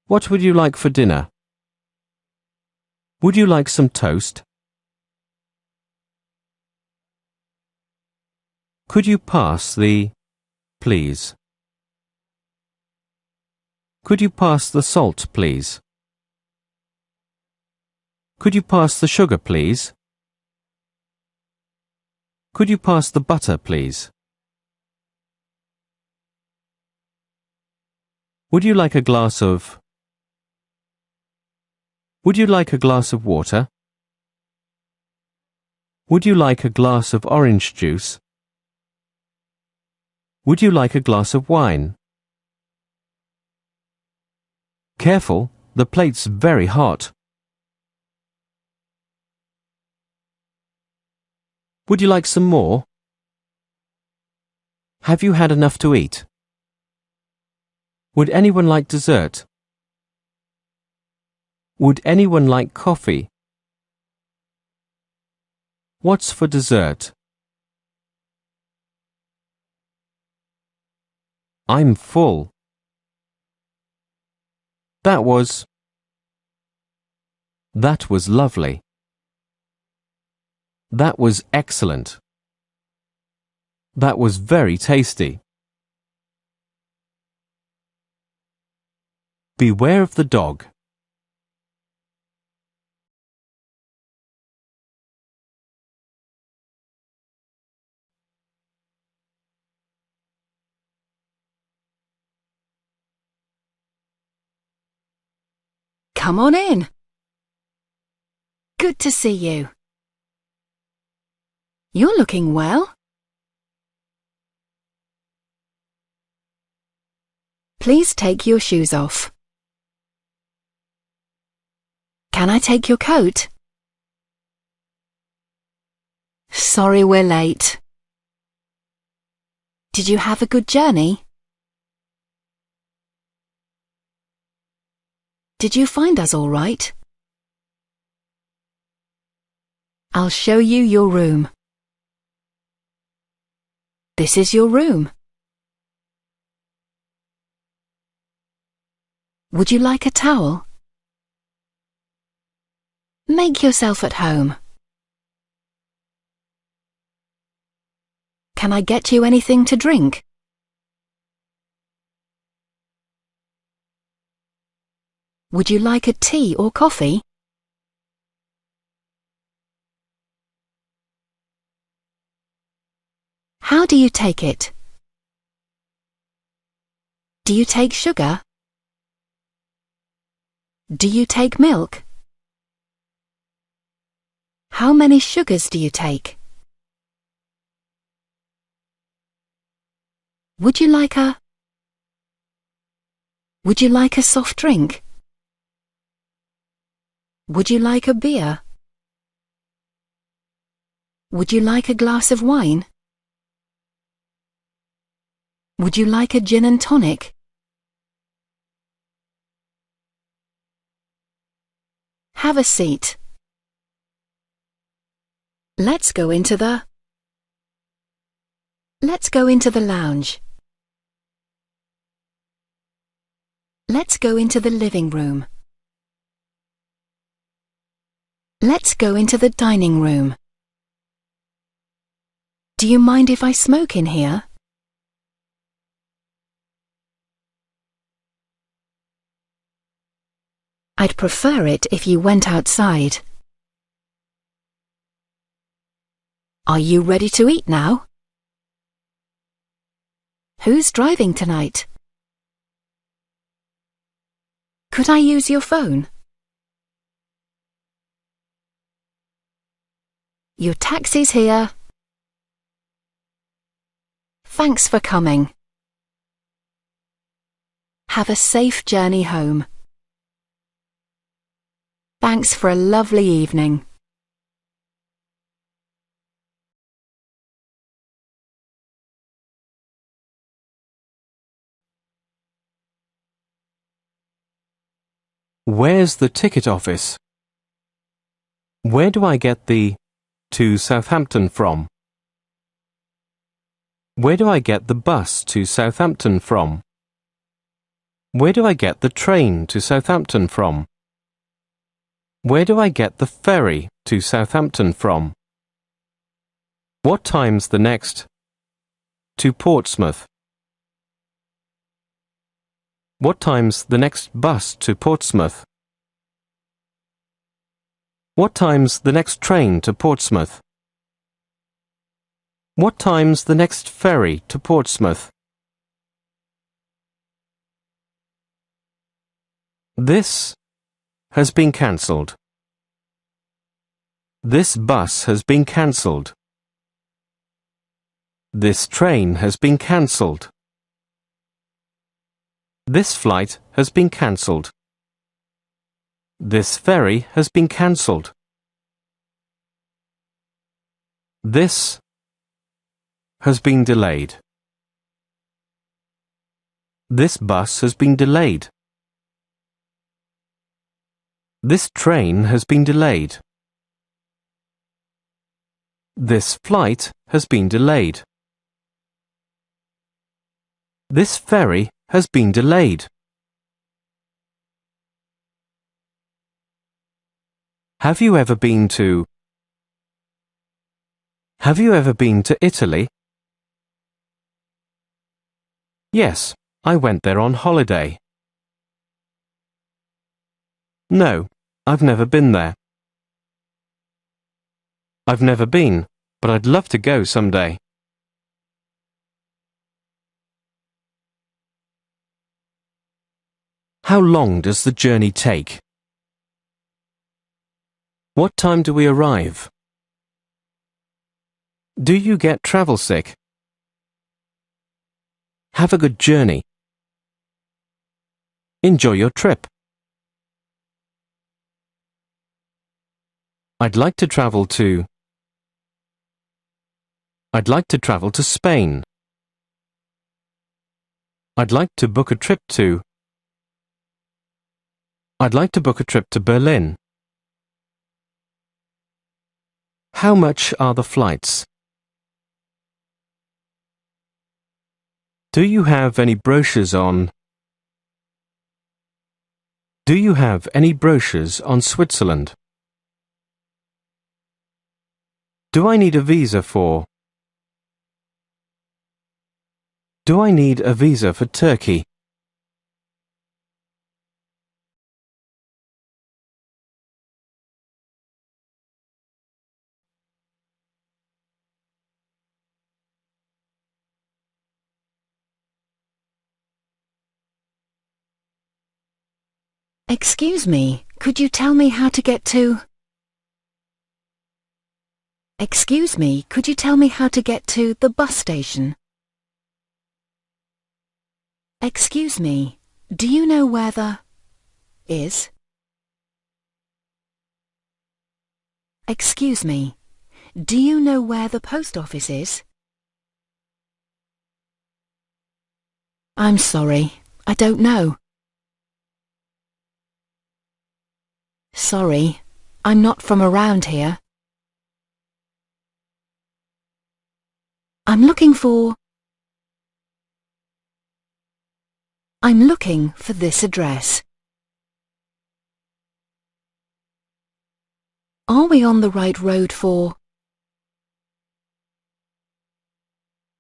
What would you like for dinner? Would you like some toast? Could you pass the, please? Could you pass the salt, please? Could you pass the sugar, please? Could you pass the butter, please? Would you like a glass of? Would you like a glass of water? Would you like a glass of orange juice? Would you like a glass of wine? Careful, the plate's very hot. Would you like some more? Have you had enough to eat? Would anyone like dessert? Would anyone like coffee? What's for dessert? I'm full. That was lovely. That was excellent. That was very tasty. Beware of the dog.
Come on in. Good to see you. You're looking well. Please take your shoes off. Can I take your coat? Sorry we're late. Did you have a good journey? Did you find us all right? I'll show you your room. This is your room. Would you like a towel? Make yourself at home. Can I get you anything to drink? Would you like a tea or coffee? How do you take it? Do you take sugar? Do you take milk? How many sugars do you take? Would you like a soft drink? Would you like a beer? Would you like a glass of wine? Would you like a gin and tonic? Have a seat. Let's go into the lounge. Let's go into the living room. Let's go into the dining room. Do you mind if I smoke in here? I'd prefer it if you went outside. Are you ready to eat now? Who's driving tonight? Could I use your phone? Your taxi's here. Thanks for coming. Have a safe journey home. Thanks for a lovely evening.
Where's the ticket office? Where do I get the to Southampton from? Where do I get the bus to Southampton from? Where do I get the train to Southampton from? Where do I get the ferry to Southampton from? What time's the next to Portsmouth? What time's the next bus to Portsmouth? What time's the next train to Portsmouth? What time's the next ferry to Portsmouth? This has been cancelled. This bus has been cancelled. This train has been cancelled. This flight has been cancelled. This ferry has been cancelled. This has been delayed. This bus has been delayed. This train has been delayed. This flight has been delayed. This ferry has been delayed. Have you ever been to? Have you ever been to Italy? Yes, I went there on holiday. No, I've never been there. I've never been, but I'd love to go someday. How long does the journey take? What time do we arrive? Do you get travel sick? Have a good journey. Enjoy your trip. I'd like to travel to. I'd like to travel to Spain. I'd like to book a trip to. I'd like to book a trip to Berlin. How much are the flights? Do you have any brochures on? Do you have any brochures on Switzerland? Do I need a visa for? Do I need a visa for Turkey?
Excuse me, could you tell me how to get to? Excuse me, could you tell me how to get to the bus station? Excuse me, do you know where the is? Excuse me, do you know where the post office is? I'm sorry, I don't know. Sorry, I'm not from around here. I'm looking for this address. Are we on the right road for?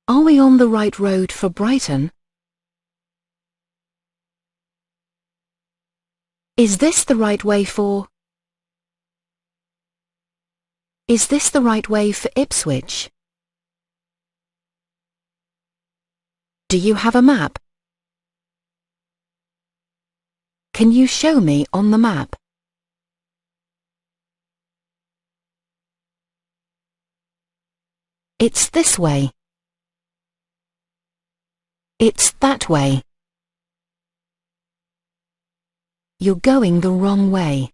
Are we on the right road for Brighton? Is this the right way for? Is this the right way for Ipswich? Do you have a map? Can you show me on the map? It's this way. It's that way. You're going the wrong way.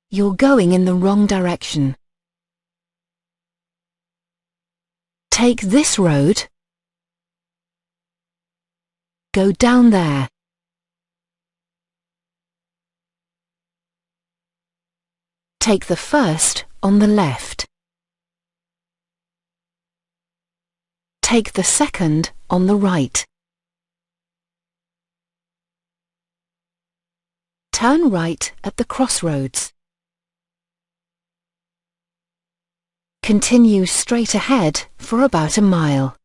You're going in the wrong direction. Take this road. Go down there. Take the first on the left. Take the second on the right. Turn right at the crossroads. Continue straight ahead for about a mile.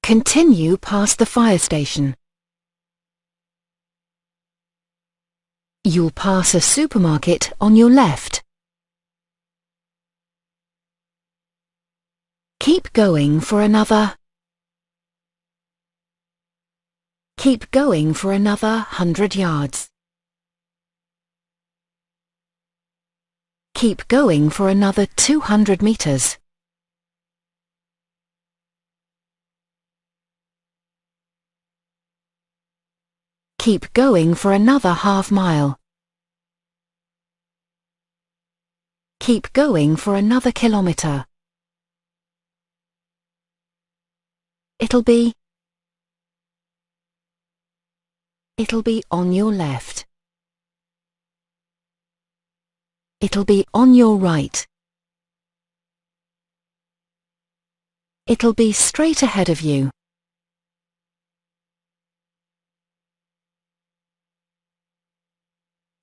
Continue past the fire station. You'll pass a supermarket on your left. Keep going for another 100 yards. Keep going for another 200 meters. Keep going for another half-mile. Keep going for another kilometre. It'll be on your left. It'll be on your right. It'll be straight ahead of you.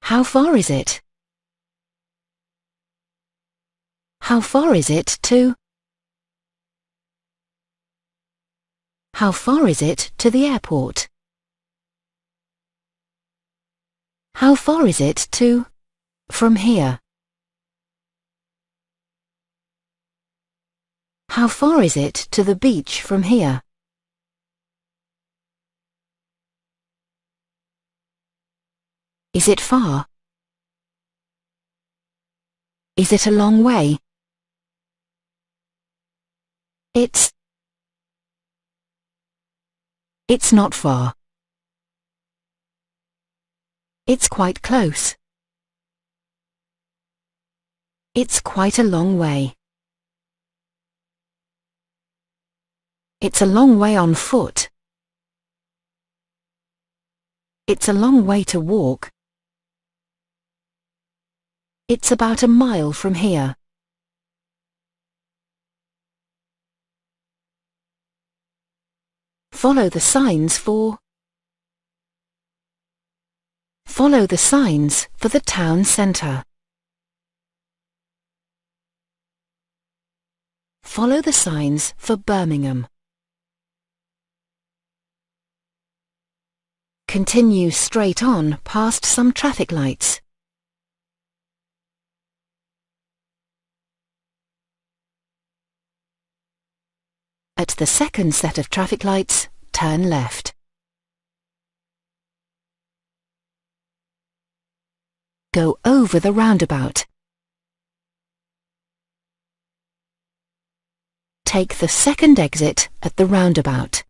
How far is it? How far is it to? How far is it to the airport? How far is it to? From here. How far is it to the beach from here? Is it far? Is it a long way? It's not far. It's quite close. It's quite a long way. It's a long way on foot. It's a long way to walk. It's about a mile from here. Follow the signs for the town centre. Follow the signs for Birmingham. Continue straight on past some traffic lights. At the second set of traffic lights, turn left. Go over the roundabout. Take the second exit at the roundabout.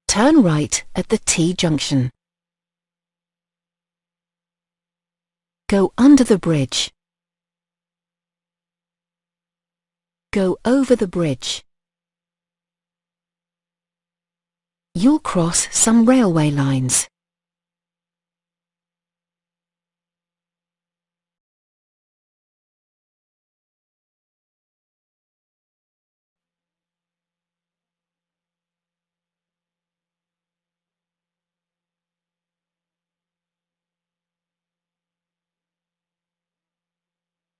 Turn right at the T-junction. Go under the bridge. Go over the bridge. You'll cross some railway lines.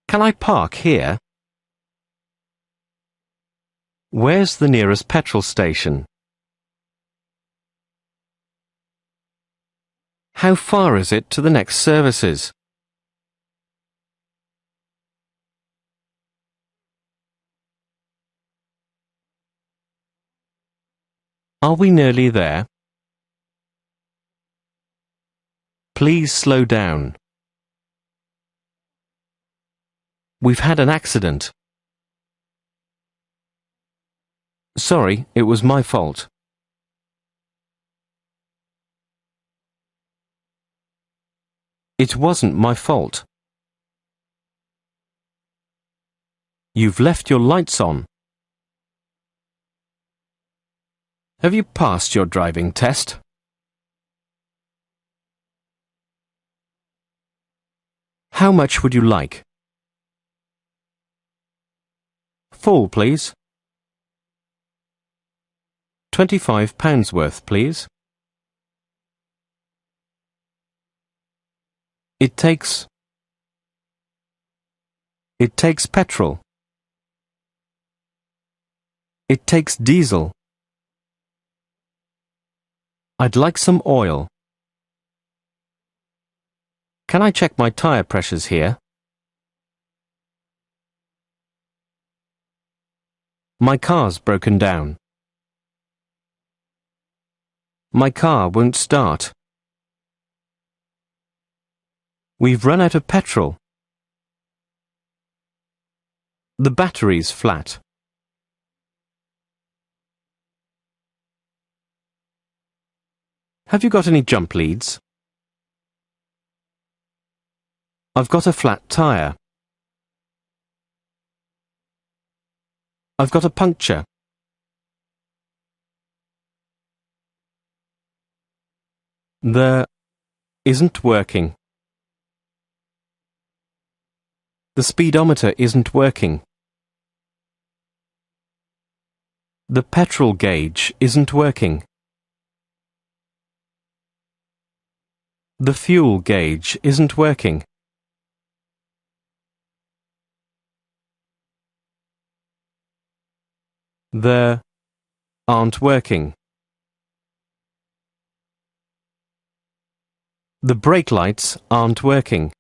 Can I park here? Where's the nearest petrol station? How far is it to the next services? Are we nearly there? Please slow down. We've had an accident. Sorry, it was my fault. It wasn't my fault. You've left your lights on. Have you passed your driving test? How much would you like? Full, please. £25 worth, please. It takes petrol. It takes diesel. I'd like some oil. Can I check my tyre pressures here? My car's broken down. My car won't start. We've run out of petrol. The battery's flat. Have you got any jump leads? I've got a flat tyre. I've got a puncture. The isn't working. The speedometer isn't working. The petrol gauge isn't working. The fuel gauge isn't working. They aren't working. The brake lights aren't working.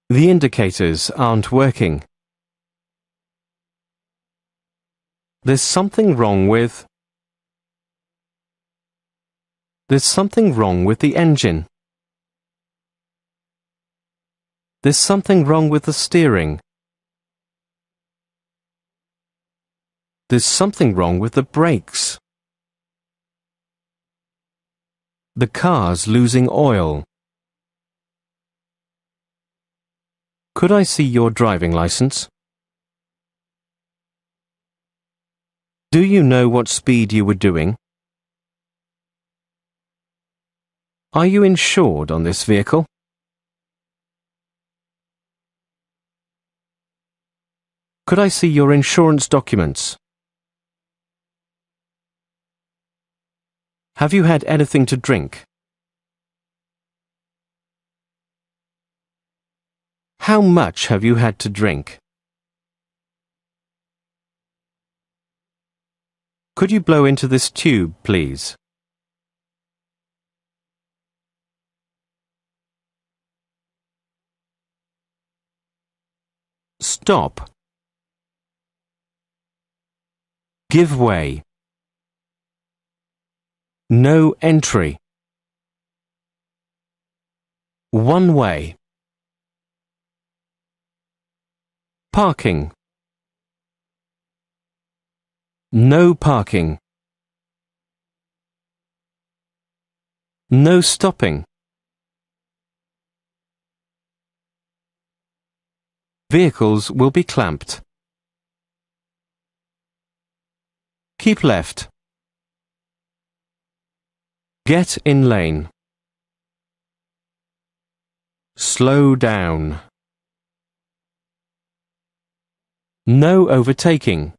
The indicators aren't working. There's something wrong with... There's something wrong with the engine. There's something wrong with the steering. There's something wrong with the brakes. The car's losing oil. Could I see your driving license? Do you know what speed you were doing? Are you insured on this vehicle? Could I see your insurance documents? Have you had anything to drink? How much have you had to drink? Could you blow into this tube, please? Stop. Give way. No entry. One way. Parking. No parking. No stopping. Vehicles will be clamped. Keep left. Get in lane. Slow down. No overtaking.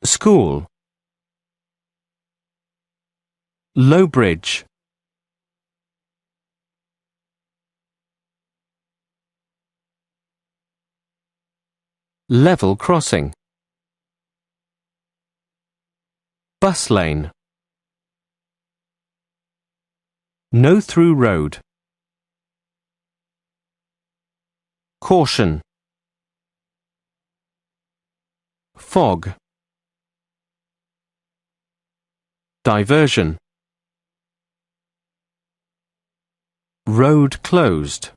School. Low bridge. Level crossing. Bus lane. No through road. Caution. Fog. Diversion. Road closed.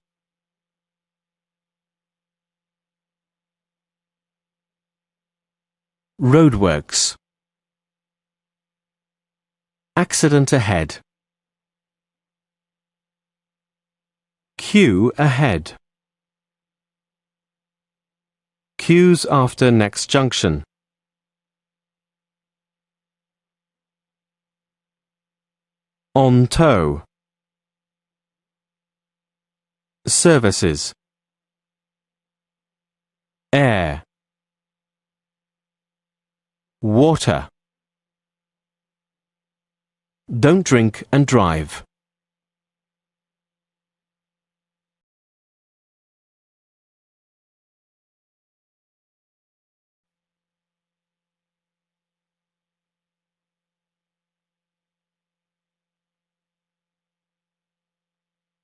Roadworks. Accident ahead. Queue ahead. Queues after next junction. On tow. Services. Air. Water. Don't drink and drive.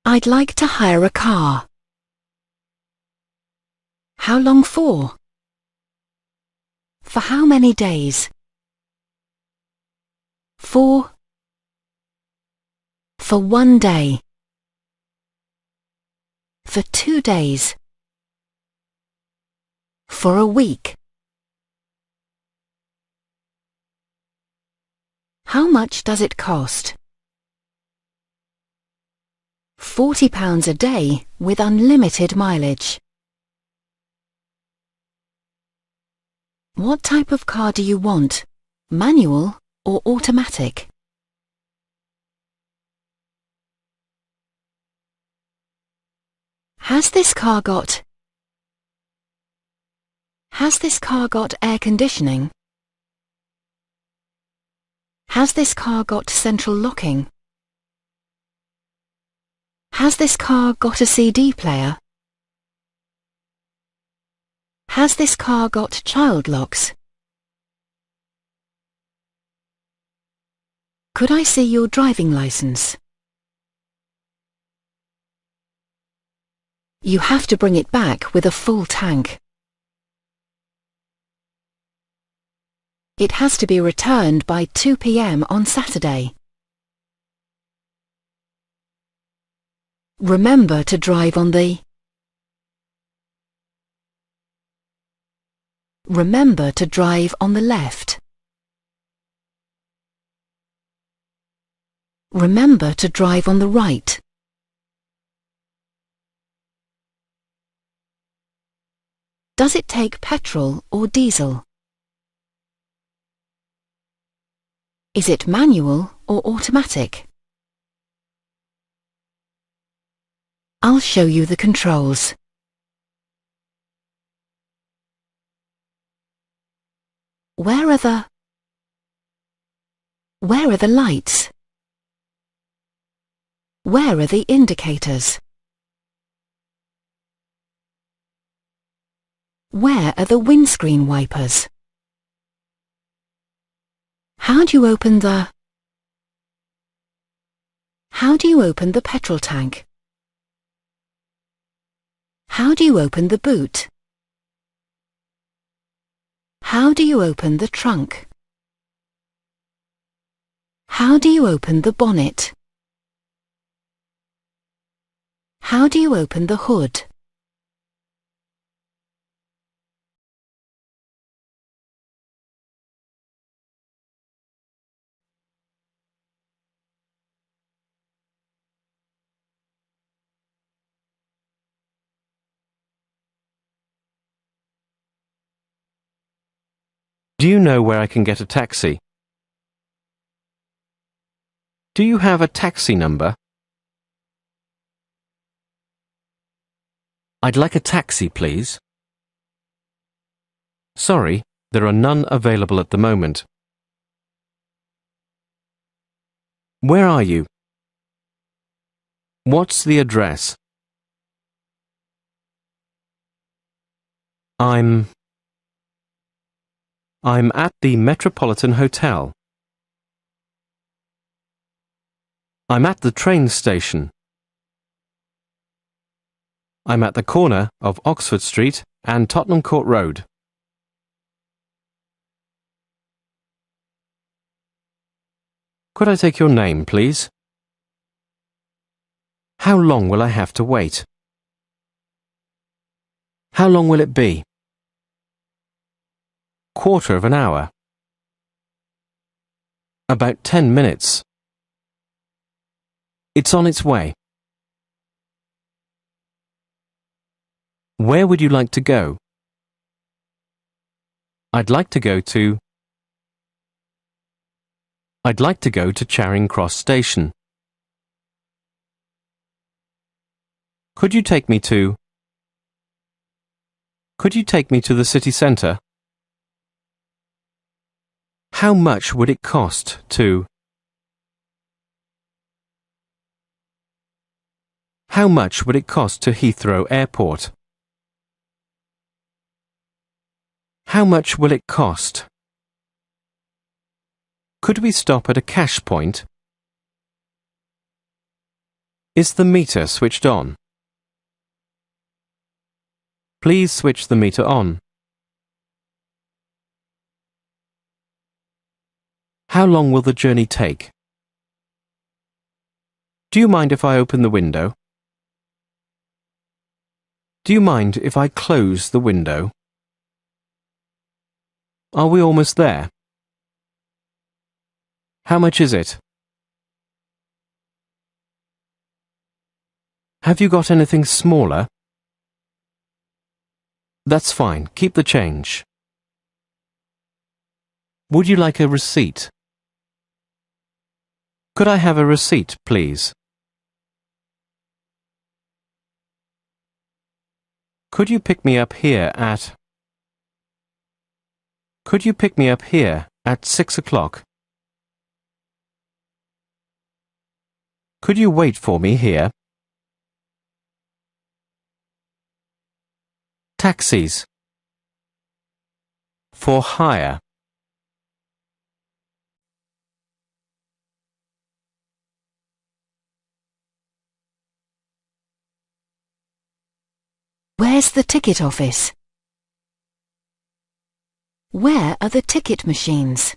I'd like to hire a car. How long for? For how many days? For 1 day. For 2 days. For a week. How much does it cost? £40 a day with unlimited mileage. What type of car do you want? Manual or automatic? Has this car got air conditioning? Has this car got central locking? Has this car got a CD player? Has this car got child locks? Could I see your driving license? You have to bring it back with a full tank. It has to be returned by 2 p.m. on Saturday. Remember to drive on the left. Remember to drive on the right. Does it take petrol or diesel? Is it manual or automatic? I'll show you the controls. Where are the lights? Where are the indicators? Where are the windscreen wipers? How do you open the petrol tank? How do you open the boot? How do you open the trunk? How do you open the bonnet? How do you open the hood?
Do you know where I can get a taxi? Do you have a taxi number? I'd like a taxi, please. Sorry, there are none available at the moment. Where are you? What's the address? I'm at the Metropolitan Hotel. I'm at the train station. I'm at the corner of Oxford Street and Tottenham Court Road. Could I take your name, please? How long will I have to wait? How long will it be? Quarter of an hour. About 10 minutes. It's on its way. Where would you like to go? I'd like to go to Charing Cross Station. Could you take me to the city centre? How much would it cost to Heathrow Airport? How much will it cost? Could we stop at a cash point? Is the meter switched on? Please switch the meter on. How long will the journey take? Do you mind if I open the window? Do you mind if I close the window? Are we almost there? How much is it? Have you got anything smaller? That's fine. Keep the change. Would you like a receipt? Could I have a receipt, please? Could you pick me up here at... Could you pick me up here at 6 o'clock? Could you wait for me here? Taxis. For hire.
Where's the ticket office? Where are the ticket machines?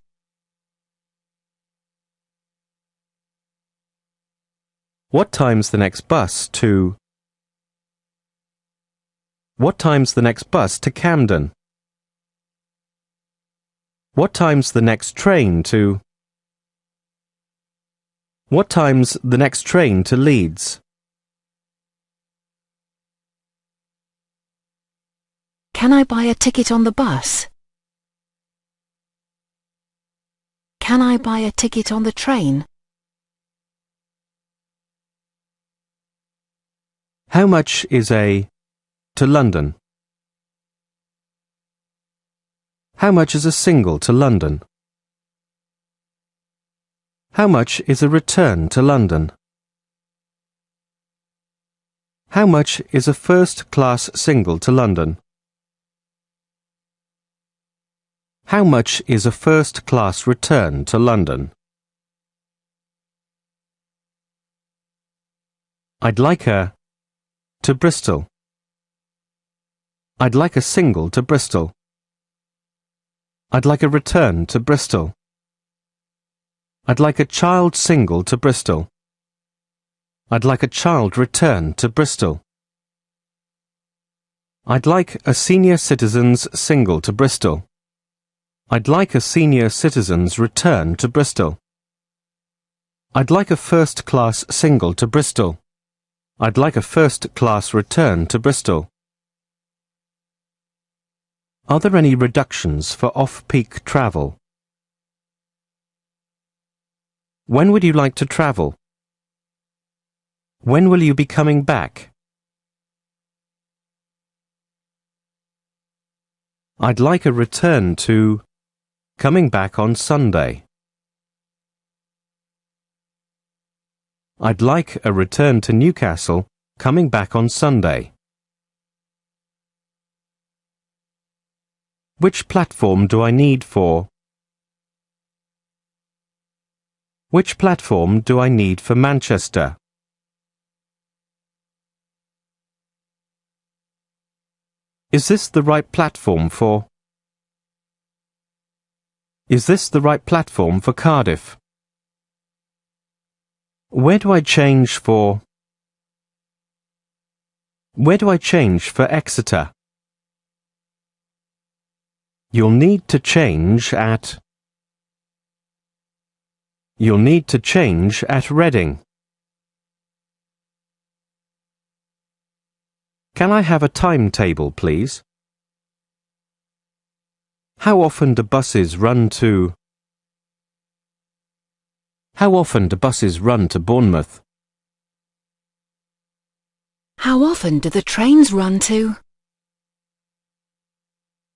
What time's the next bus to... What time's the next bus to Camden? What time's the next train to... What time's the next train to Leeds?
Can I buy a ticket on the bus? Can I buy a ticket on the train?
How much is a... to London? How much is a single to London? How much is a return to London? How much is a first-class single to London? How much is a first-class return to London? I'd like a... to Bristol. I'd like a single to Bristol. I'd like a return to Bristol. I'd like a child single to Bristol. I'd like a child return to Bristol. I'd like a senior citizen's single to Bristol. I'd like a senior citizen's return to Bristol. I'd like a first-class single to Bristol. I'd like a first-class return to Bristol. Are there any reductions for off-peak travel? When would you like to travel? When will you be coming back? I'd like a return to... coming back on Sunday. I'd like a return to Newcastle, coming back on Sunday. Which platform do I need for? Which platform do I need for Manchester? Is this the right platform for? Is this the right platform for Cardiff? Where do I change for? Where do I change for Exeter? You'll need to change at... You'll need to change at Reading. Can I have a timetable, please? How often do buses run to... How often do buses run to Bournemouth?
How often do the trains run to?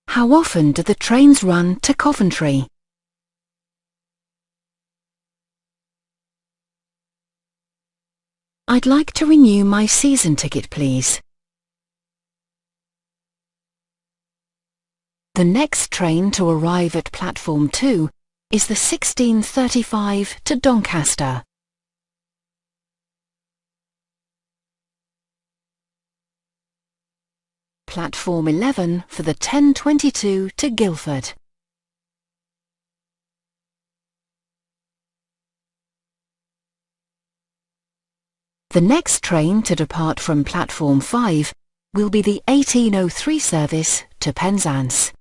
How often do the trains run to Coventry? I'd like to renew my season ticket, please. The next train to arrive at platform 2 is the 16:35 to Doncaster. Platform 11 for the 10:22 to Guildford. The next train to depart from platform 5 will be the 18:03 service to Penzance.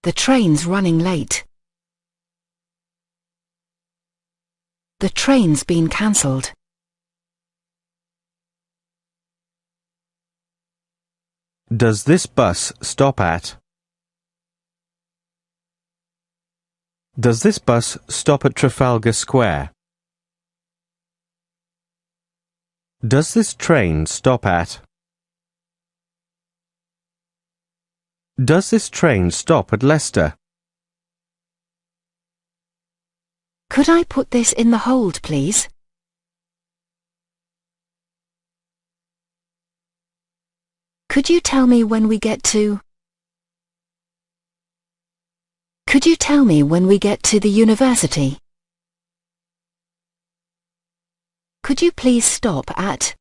The train's running late. The train's been cancelled.
Does this bus stop at? Does this bus stop at Trafalgar Square? Does this train stop at? Does this train stop at Leicester?
Could I put this in the hold, please? Could you tell me when we get to... Could you tell me when we get to the university? Could you please stop at...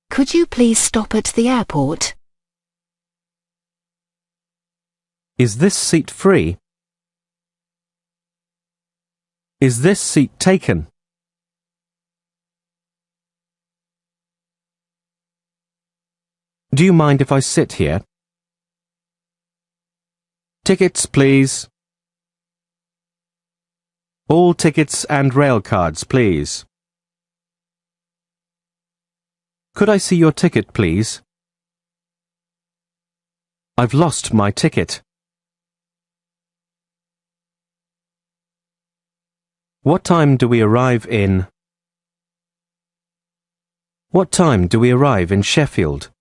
Could you please stop at the airport?
Is this seat free? Is this seat taken? Do you mind if I sit here? Tickets, please. All tickets and rail cards, please. Could I see your ticket, please? I've lost my ticket. What time do we arrive in? What time do we arrive in Sheffield?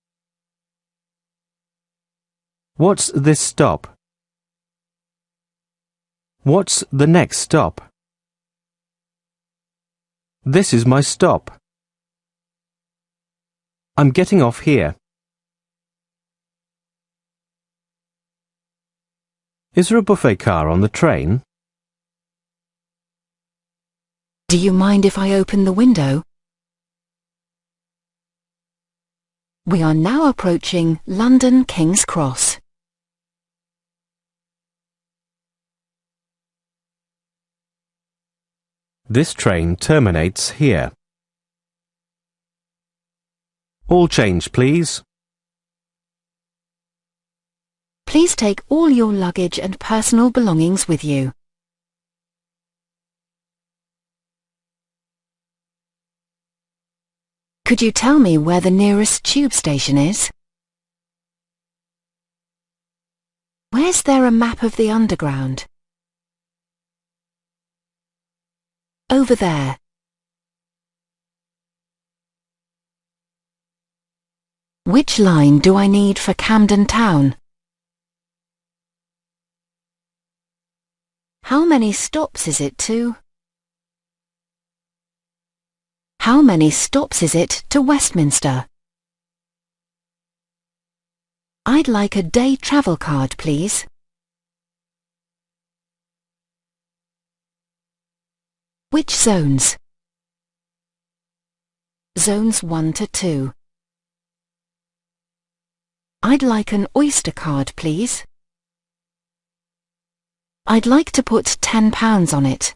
What's this stop? What's the next stop? This is my stop. I'm getting off here. Is there a buffet car on the train?
Do you mind if I open the window? We are now approaching London King's Cross.
This train terminates here. All change, please.
Please take all your luggage and personal belongings with you. Could you tell me where the nearest tube station is? Where's there a map of the Underground? Over there. Which line do I need for Camden Town? How many stops is it to? How many stops is it to Westminster? I'd like a day travel card, please. Which zones? Zones 1 to 2. I'd like an Oyster card, please. I'd like to put £10 on it.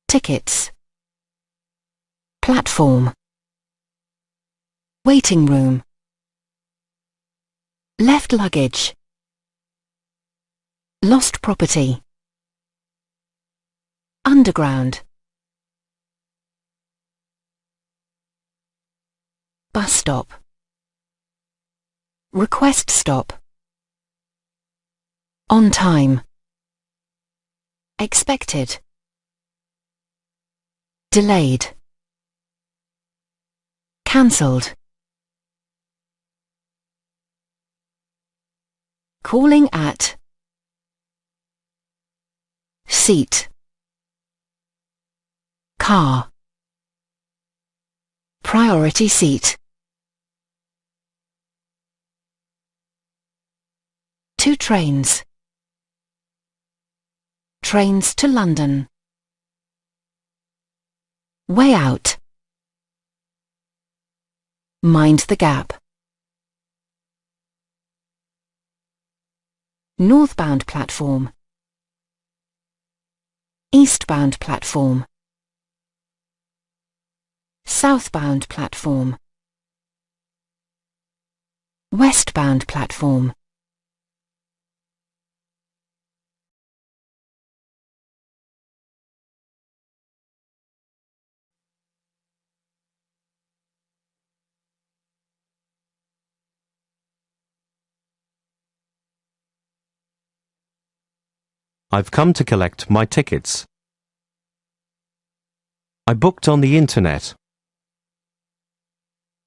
Tickets. Platform. Waiting room. Left luggage. Lost property. Underground. Bus stop. Request stop. On time. Expected. Delayed. Cancelled. Calling at. Seat. Car. Priority seat. 2 trains. Trains to London. Way out. Mind the gap. Northbound platform. Eastbound platform. Southbound platform. Westbound platform.
I've come to collect my tickets. I booked on the internet.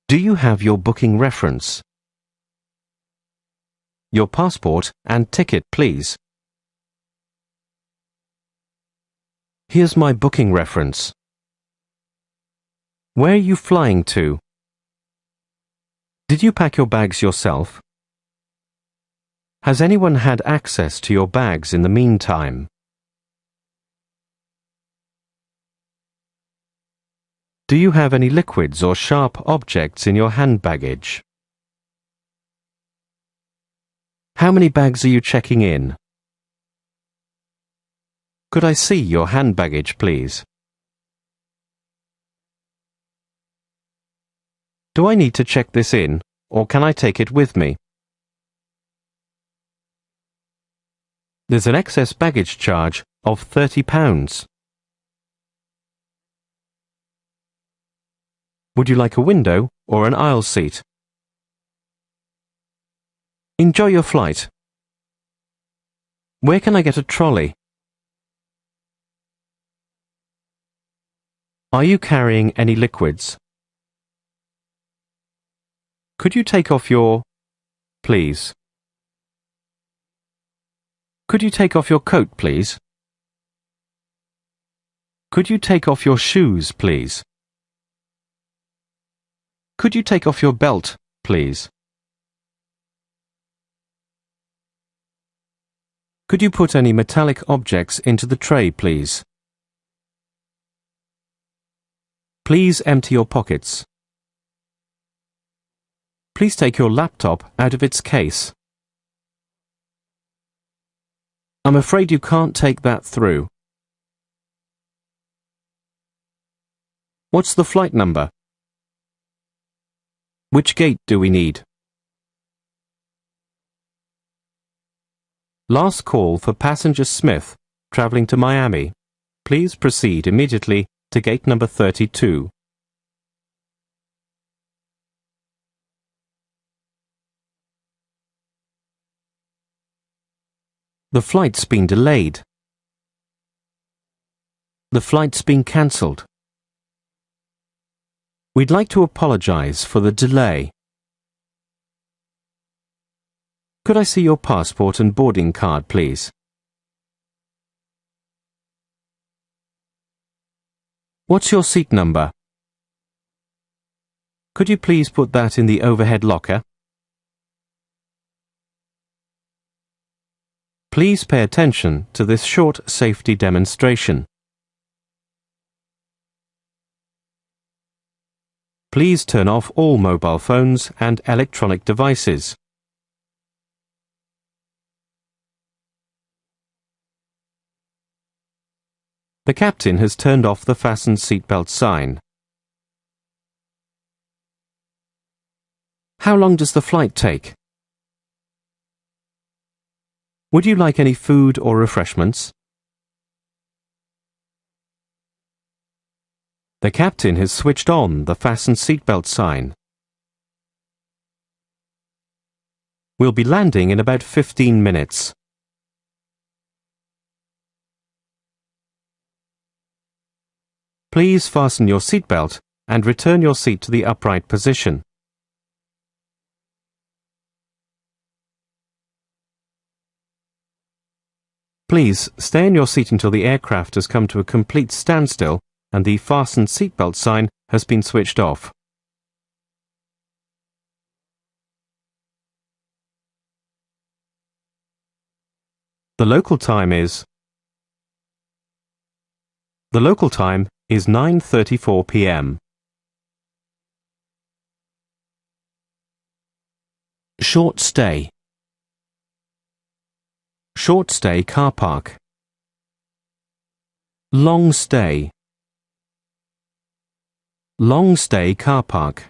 Do you have your booking reference? Your passport and ticket, please. Here's my booking reference. Where are you flying to? Did you pack your bags yourself? Has anyone had access to your bags in the meantime? Do you have any liquids or sharp objects in your hand baggage? How many bags are you checking in? Could I see your hand baggage, please? Do I need to check this in, or can I take it with me? There's an excess baggage charge of £30. Would you like a window or an aisle seat? Enjoy your flight. Where can I get a trolley? Are you carrying any liquids? Could you take off your... please? Could you take off your coat, please? Could you take off your shoes, please? Could you take off your belt, please? Could you put any metallic objects into the tray, please? Please empty your pockets. Please take your laptop out of its case. I'm afraid you can't take that through. What's the flight number? Which gate do we need? Last call for passenger Smith travelling to Miami. Please proceed immediately to gate number 32. The flight's been delayed. The flight's been cancelled. We'd like to apologise for the delay. Could I see your passport and boarding card, please? What's your seat number? Could you please put that in the overhead locker? Please pay attention to this short safety demonstration. Please turn off all mobile phones and electronic devices. The captain has turned off the fasten seatbelt sign. How long does the flight take? Would you like any food or refreshments? The captain has switched on the fasten seatbelt sign. We'll be landing in about 15 minutes. Please fasten your seatbelt and return your seat to the upright position. Please stay in your seat until the aircraft has come to a complete standstill and the fasten seatbelt sign has been switched off. The local time is 9:34 p.m. Short stay. Short stay car park. Long stay. Long stay car park.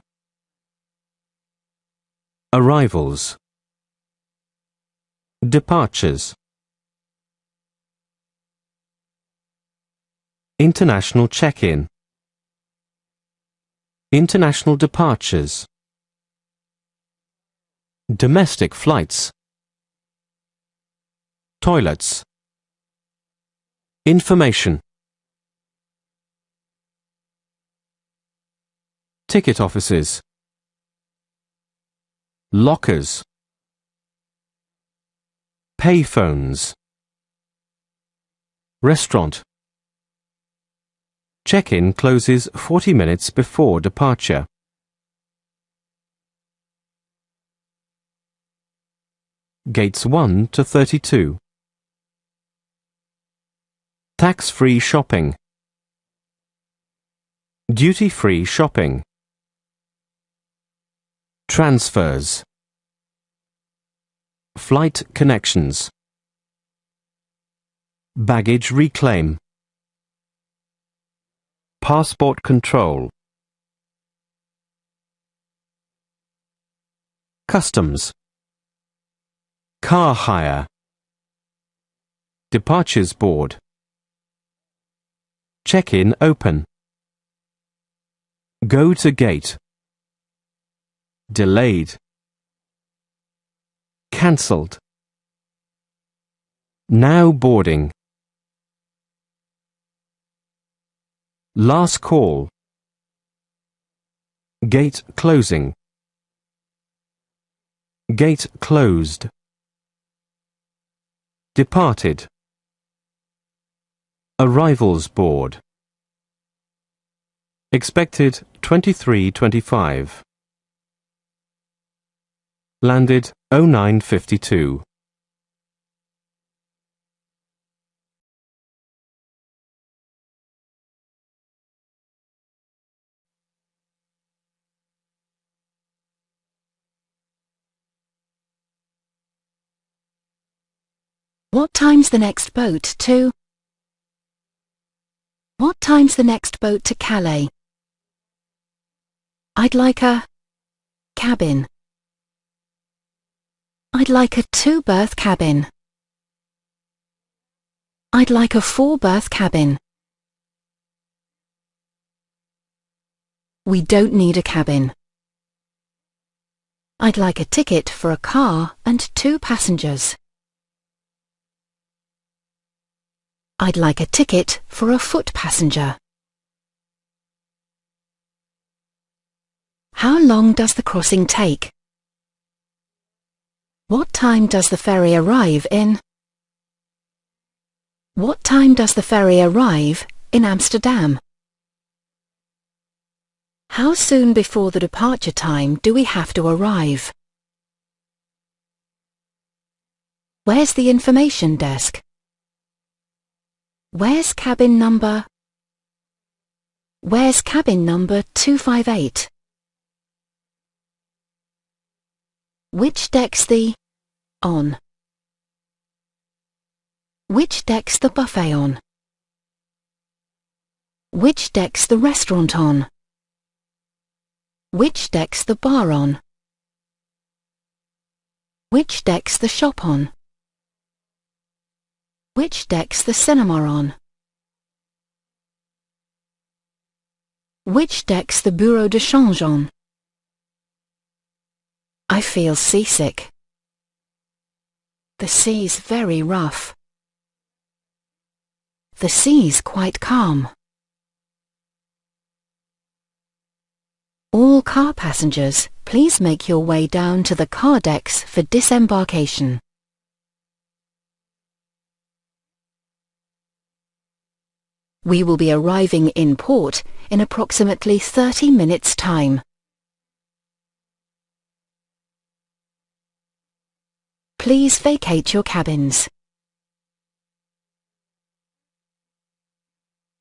Arrivals. Departures. International check-in. International departures. Domestic flights. Toilets. Information. Ticket offices. Lockers. Payphones. Restaurant. Check-in closes 40 minutes before departure. Gates 1 to 32. Tax-free shopping. Duty-free shopping. Transfers. Flight connections. Baggage reclaim. Passport control. Customs. Car hire. Departures board. Check-in open. Go to gate. Delayed. Cancelled. Now boarding. Last call. Gate closing. Gate closed. Departed. Arrivals board. Expected 23:25. Landed 09:52.
What time's the next boat to? What time's the next boat to Calais? I'd like a cabin. I'd like a 2-berth cabin. I'd like a 4-berth cabin. We don't need a cabin. I'd like a ticket for a car and 2 passengers. I'd like a ticket for a foot passenger. How long does the crossing take? What time does the ferry arrive in? What time does the ferry arrive in Amsterdam? How soon before the departure time do we have to arrive? Where's the information desk? Where's cabin number? Where's cabin number 258? Which deck's the on? Which deck's the buffet on? Which deck's the restaurant on? Which deck's the bar on? Which deck's the shop on? Which deck's the cinema on? Which deck's the bureau de change on? I feel seasick. The sea's very rough. The sea's quite calm. All car passengers, please make your way down to the car decks for disembarkation. We will be arriving in port in approximately 30 minutes' time. Please vacate your cabins.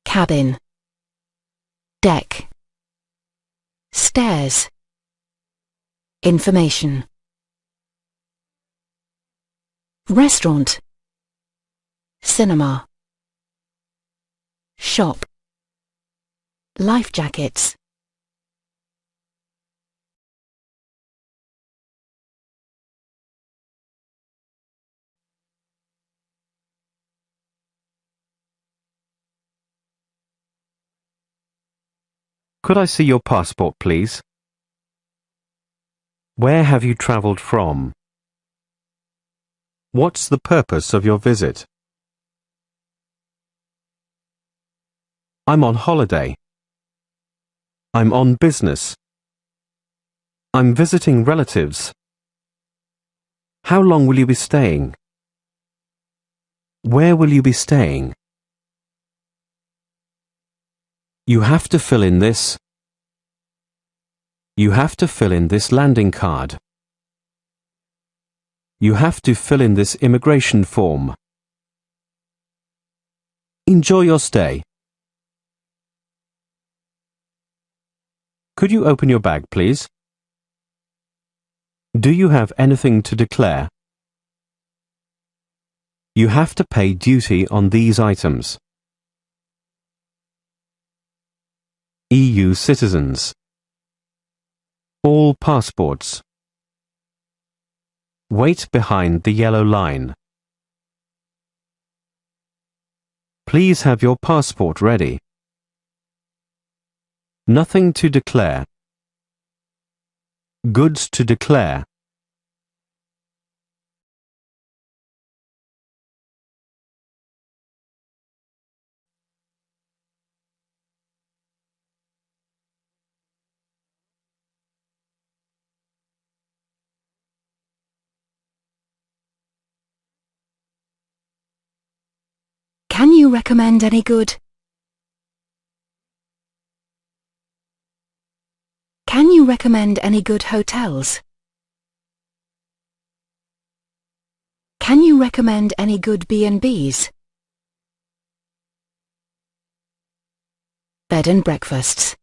Cabin. Deck. Stairs. Information. Restaurant. Cinema. Shop. Life jackets.
Could I see your passport, please? Where have you travelled from? What's the purpose of your visit? I'm on holiday. I'm on business. I'm visiting relatives. How long will you be staying? Where will you be staying? You have to fill in this. You have to fill in this landing card. You have to fill in this immigration form. Enjoy your stay. Could you open your bag, please? Do you have anything to declare? You have to pay duty on these items. EU citizens. All passports. Wait behind the yellow line. Please have your passport ready. Nothing to declare. Goods to declare.
Can you recommend any good? Can you recommend any good hotels? Can you recommend any good B&Bs? Bed and breakfasts.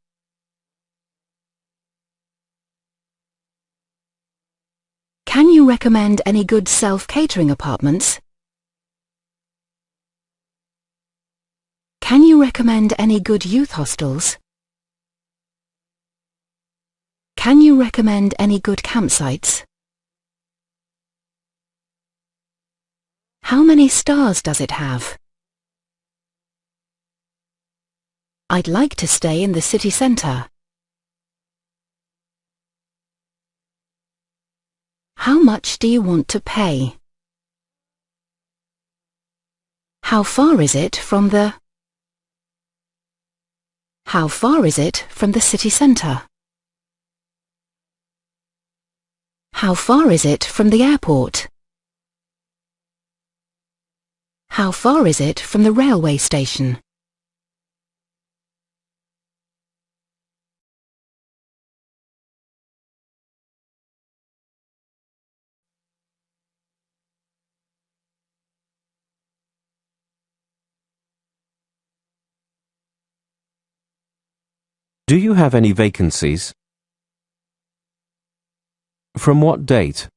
Can you recommend any good self-catering apartments? Can you recommend any good youth hostels? Can you recommend any good campsites? How many stars does it have? I'd like to stay in the city centre. How much do you want to pay? How far is it from the... How far is it from the city centre? How far is it from the airport? How far is it from the railway station?
Do you have any vacancies? From what date?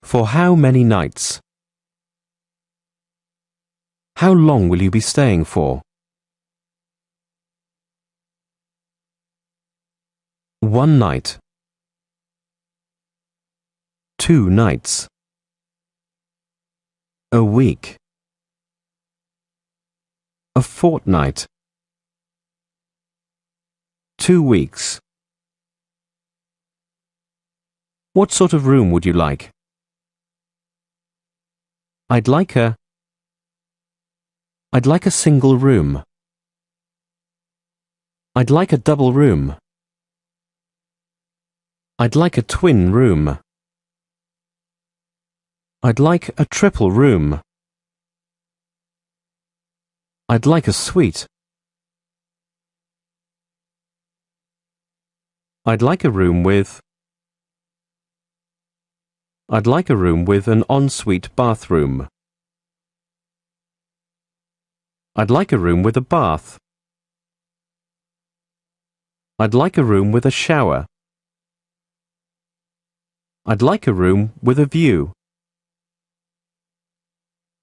For how many nights? How long will you be staying for? One night. 2 nights. A week. A fortnight. 2 weeks. What sort of room would you like? I'd like a single room. I'd like a double room. I'd like a twin room. I'd like a triple room. I'd like a suite. I'd like a room with an ensuite bathroom. I'd like a room with a bath. I'd like a room with a shower. I'd like a room with a view.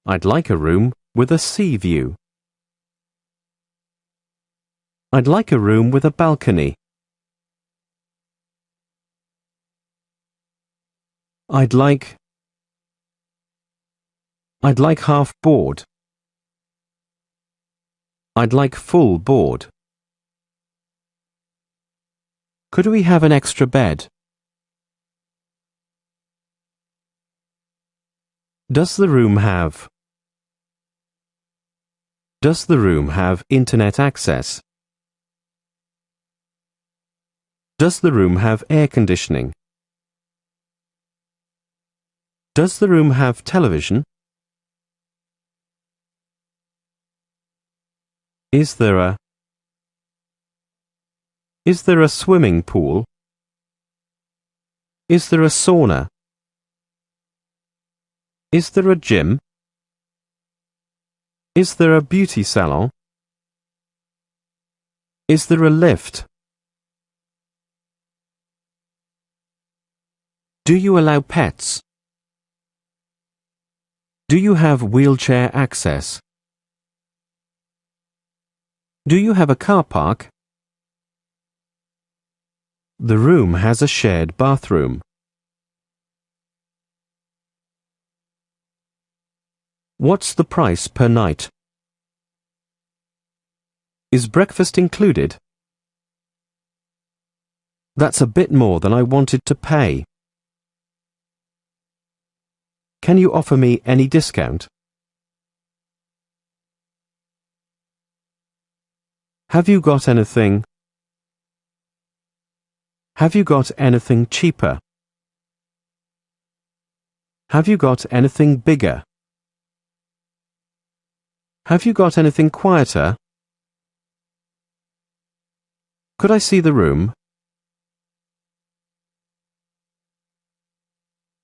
I'd like a room with a sea view. I'd like a room with a balcony. I'd like half board. I'd like full board. Could we have an extra bed? Does the room have internet access? Does the room have air conditioning? Does the room have television? Is there a swimming pool? Is there a sauna? Is there a gym? Is there a beauty salon? Is there a lift? Do you allow pets? Do you have wheelchair access? Do you have a car park? The room has a shared bathroom. What's the price per night? Is breakfast included? That's a bit more than I wanted to pay. Can you offer me any discount? Have you got anything cheaper? Have you got anything bigger? Have you got anything quieter? Could I see the room?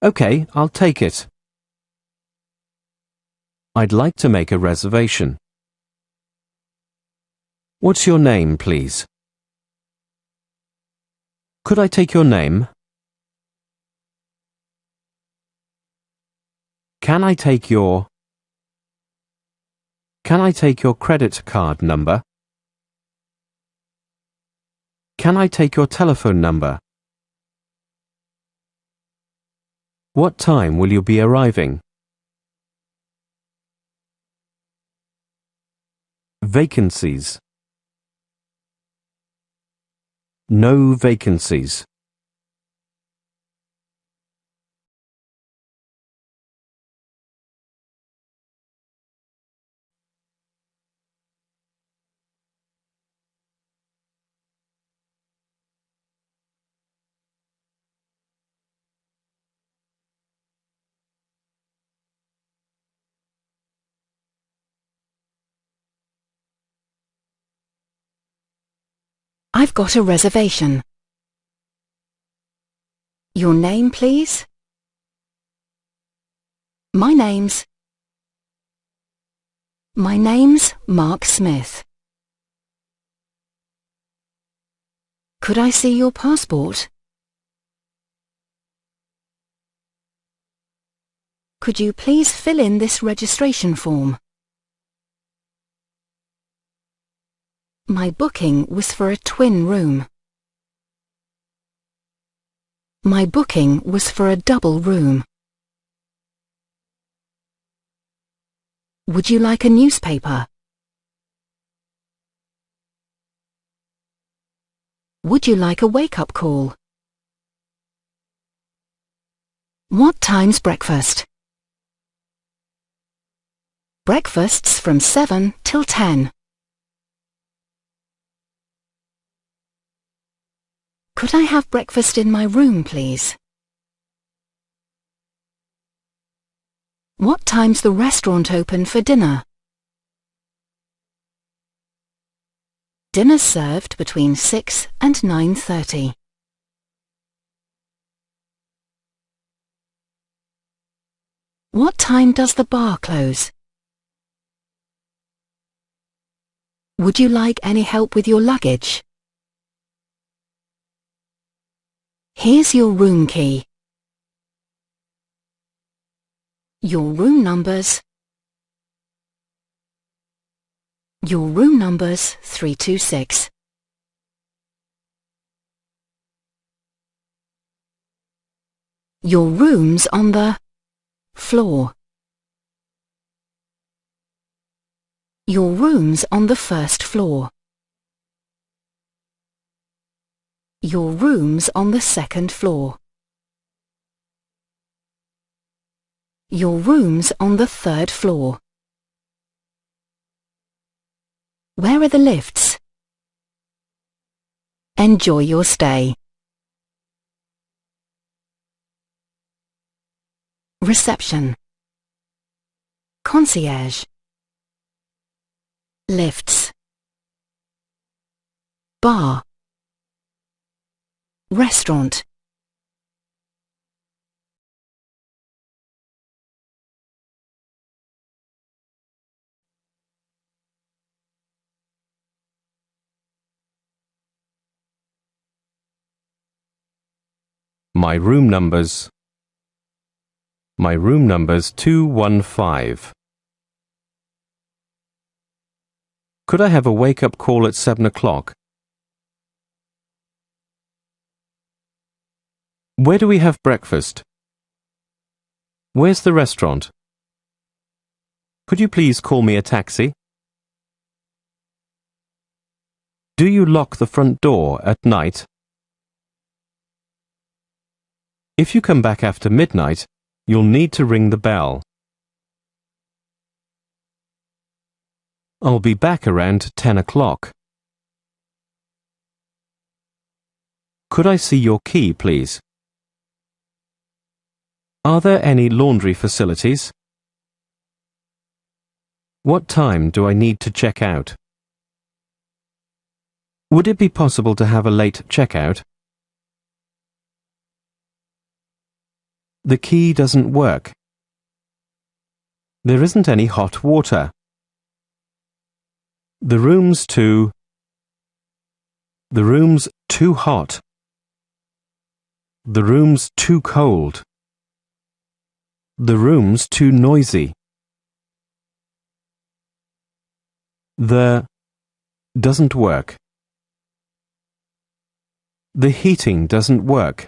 Okay, I'll take it. I'd like to make a reservation. What's your name, please? Could I take your name? Can I take your credit card number? Can I take your telephone number? What time will you be arriving? Vacancies. No vacancies.
I've got a reservation. Your name, please? My name's Mark Smith. Could I see your passport? Could you please fill in this registration form? My booking was for a twin room. My booking was for a double room. Would you like a newspaper? Would you like a wake-up call? What time's breakfast? Breakfast's from 7 till 10. Could I have breakfast in my room, please? What time's the restaurant open for dinner? Dinner's served between 6 and 9:30. What time does the bar close? Would you like any help with your luggage? Here's your room key. Your room numbers. Your room number's 326. Your room's on the floor. Your room's on the first floor. Your room's on the second floor. Your room's on the third floor. Where are the lifts? Enjoy your stay. Reception. Concierge. Lifts. Bar. Restaurant.
My room number's 215. Could I have a wake-up call at 7 o'clock? Where do we have breakfast? Where's the restaurant? Could you please call me a taxi? Do you lock the front door at night? If you come back after midnight, you'll need to ring the bell. I'll be back around 10 o'clock. Could I see your key, please? Are there any laundry facilities? What time do I need to check out? Would it be possible to have a late checkout? The key doesn't work. There isn't any hot water. The room's too hot. The room's too cold. The room's too noisy. The doesn't work. The heating doesn't work.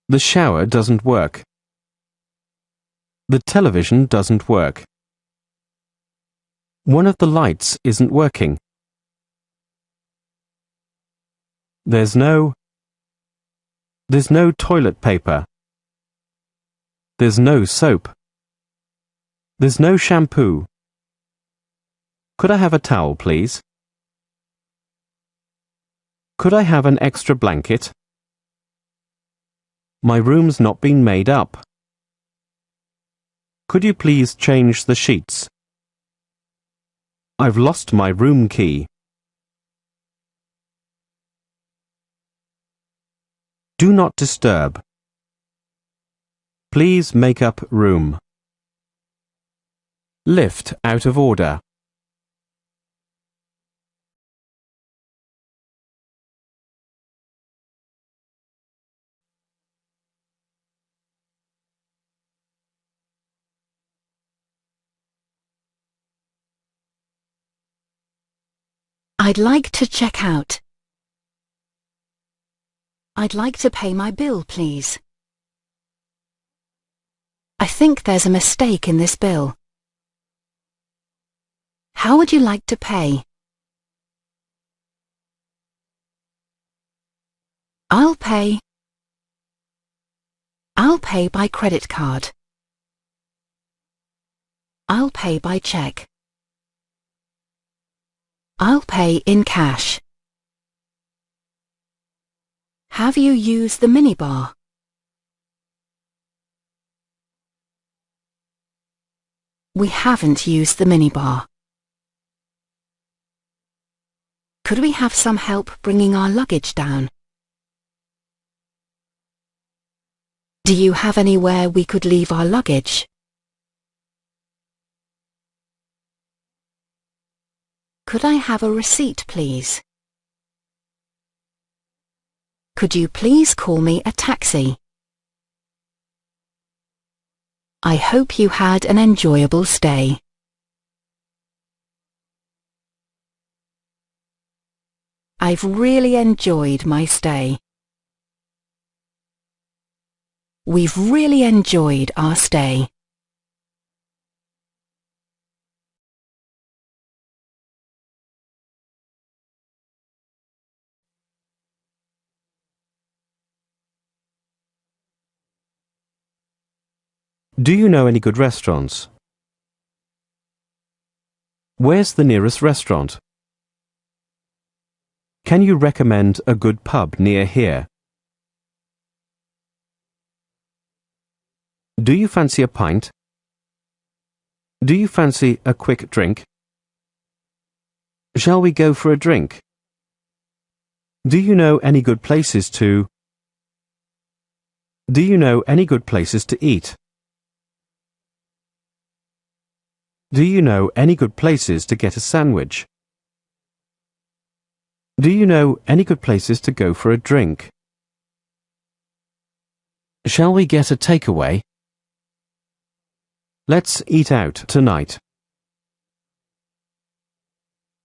The shower doesn't work. The television doesn't work. One of the lights isn't working. There's no toilet paper. There's no soap. There's no shampoo. Could I have a towel, please? Could I have an extra blanket? My room's not been made up. Could you please change the sheets? I've lost my room key. Do not disturb. Please make up room. Lift out of order.
I'd like to check out. I'd like to pay my bill, please. I think there's a mistake in this bill. How would you like to pay? I'll pay. I'll pay by credit card. I'll pay by check. I'll pay in cash. Have you used the minibar? We haven't used the minibar. Could we have some help bringing our luggage down? Do you have anywhere we could leave our luggage? Could I have a receipt, please? Could you please call me a taxi? I hope you had an enjoyable stay. I've really enjoyed my stay. We've really enjoyed our stay.
Do you know any good restaurants? Where's the nearest restaurant? Can you recommend a good pub near here? Do you fancy a pint? Do you fancy a quick drink? Shall we go for a drink? Do you know any good places to? Do you know any good places to eat? Do you know any good places to get a sandwich? Do you know any good places to go for a drink?
Shall we get a takeaway?
Let's eat out tonight.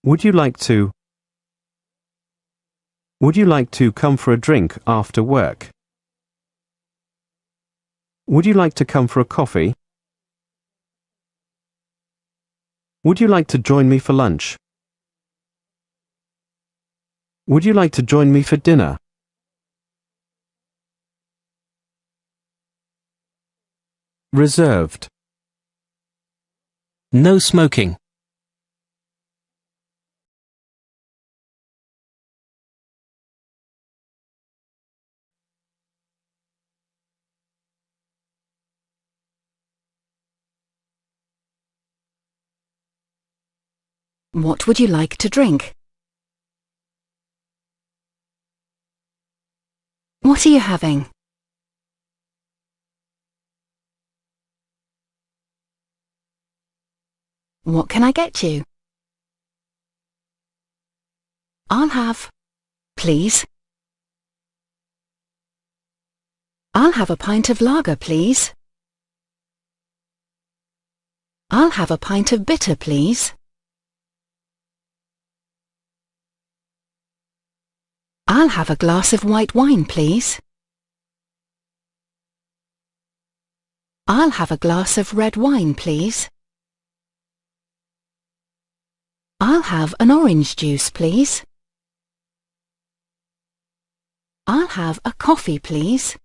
Would you like to? Would you like to come for a drink after work? Would you like to come for a coffee? Would you like to join me for lunch? Would you like to join me for dinner? Reserved.
No smoking.
What would you like to drink? What are you having? What can I get you? I'll have, please. I'll have a pint of lager, please. I'll have a pint of bitter, please. I'll have a glass of white wine, please. I'll have a glass of red wine, please. I'll have an orange juice, please. I'll have a coffee, please.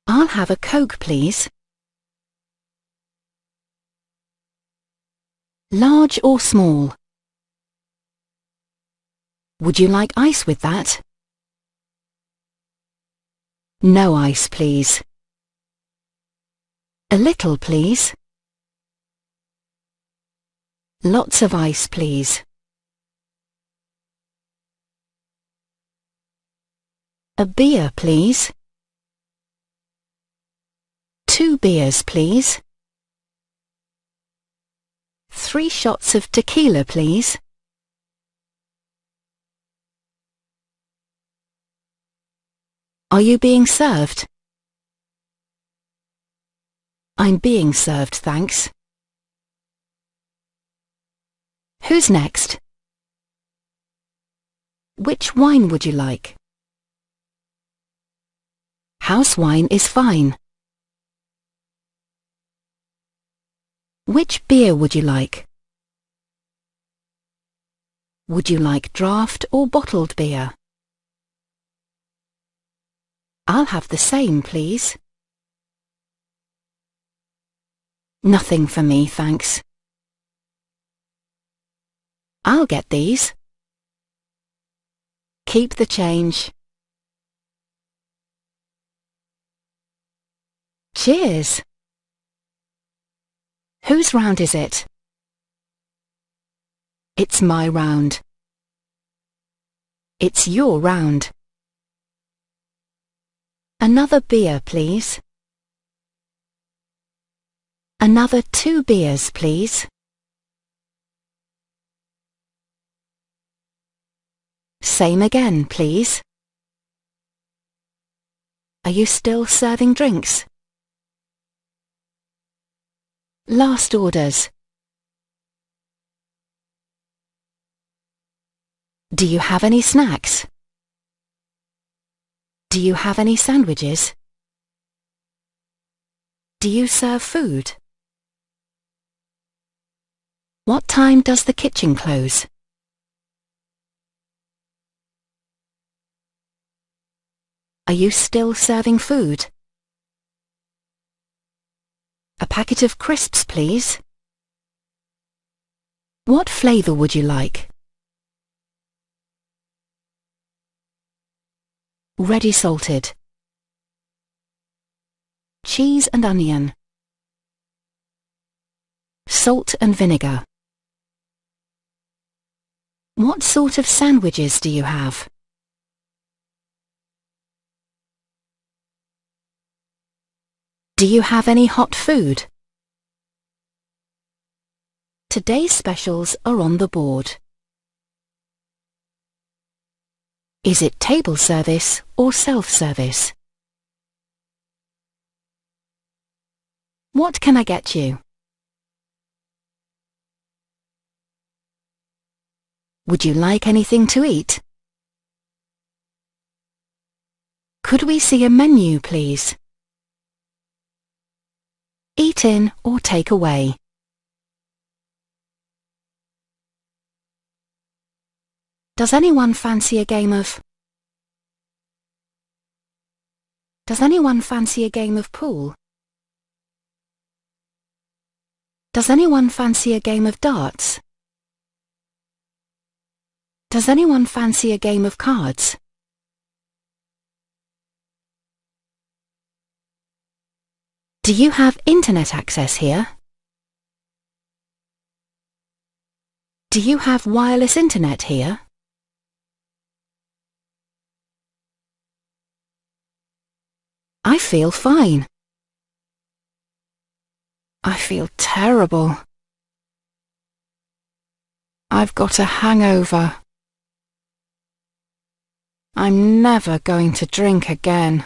I'll have a Coke, please. Large or small? Would you like ice with that? No ice, please. A little, please. Lots of ice, please. A beer, please. 2 beers, please. 3 shots of tequila, please. Are you being served? I'm being served, thanks. Who's next? Which wine would you like? House wine is fine. Which beer would you like? Would you like draft or bottled beer? I'll have the same, please. Nothing for me, thanks. I'll get these. Keep the change. Cheers. Whose round is it? It's my round. It's your round. Another beer, please. Another 2 beers, please. Same again, please. Are you still serving drinks? Last orders. Do you have any snacks? Do you have any sandwiches? Do you serve food? What time does the kitchen close? Are you still serving food? A packet of crisps, please. What flavour would you like? Ready salted. Cheese and onion. Salt and vinegar. What sort of sandwiches do you have? Do you have any hot food? Today's specials are on the board. Is it table service or self-service? What can I get you? Would you like anything to eat? Could we see a menu, please? Eat in or take away. Does anyone fancy a game of... Does anyone fancy a game of pool? Does anyone fancy a game of darts? Does anyone fancy a game of cards? Do you have internet access here? Do you have wireless internet here? I feel fine. I feel terrible. I've got a hangover. I'm never going to drink again.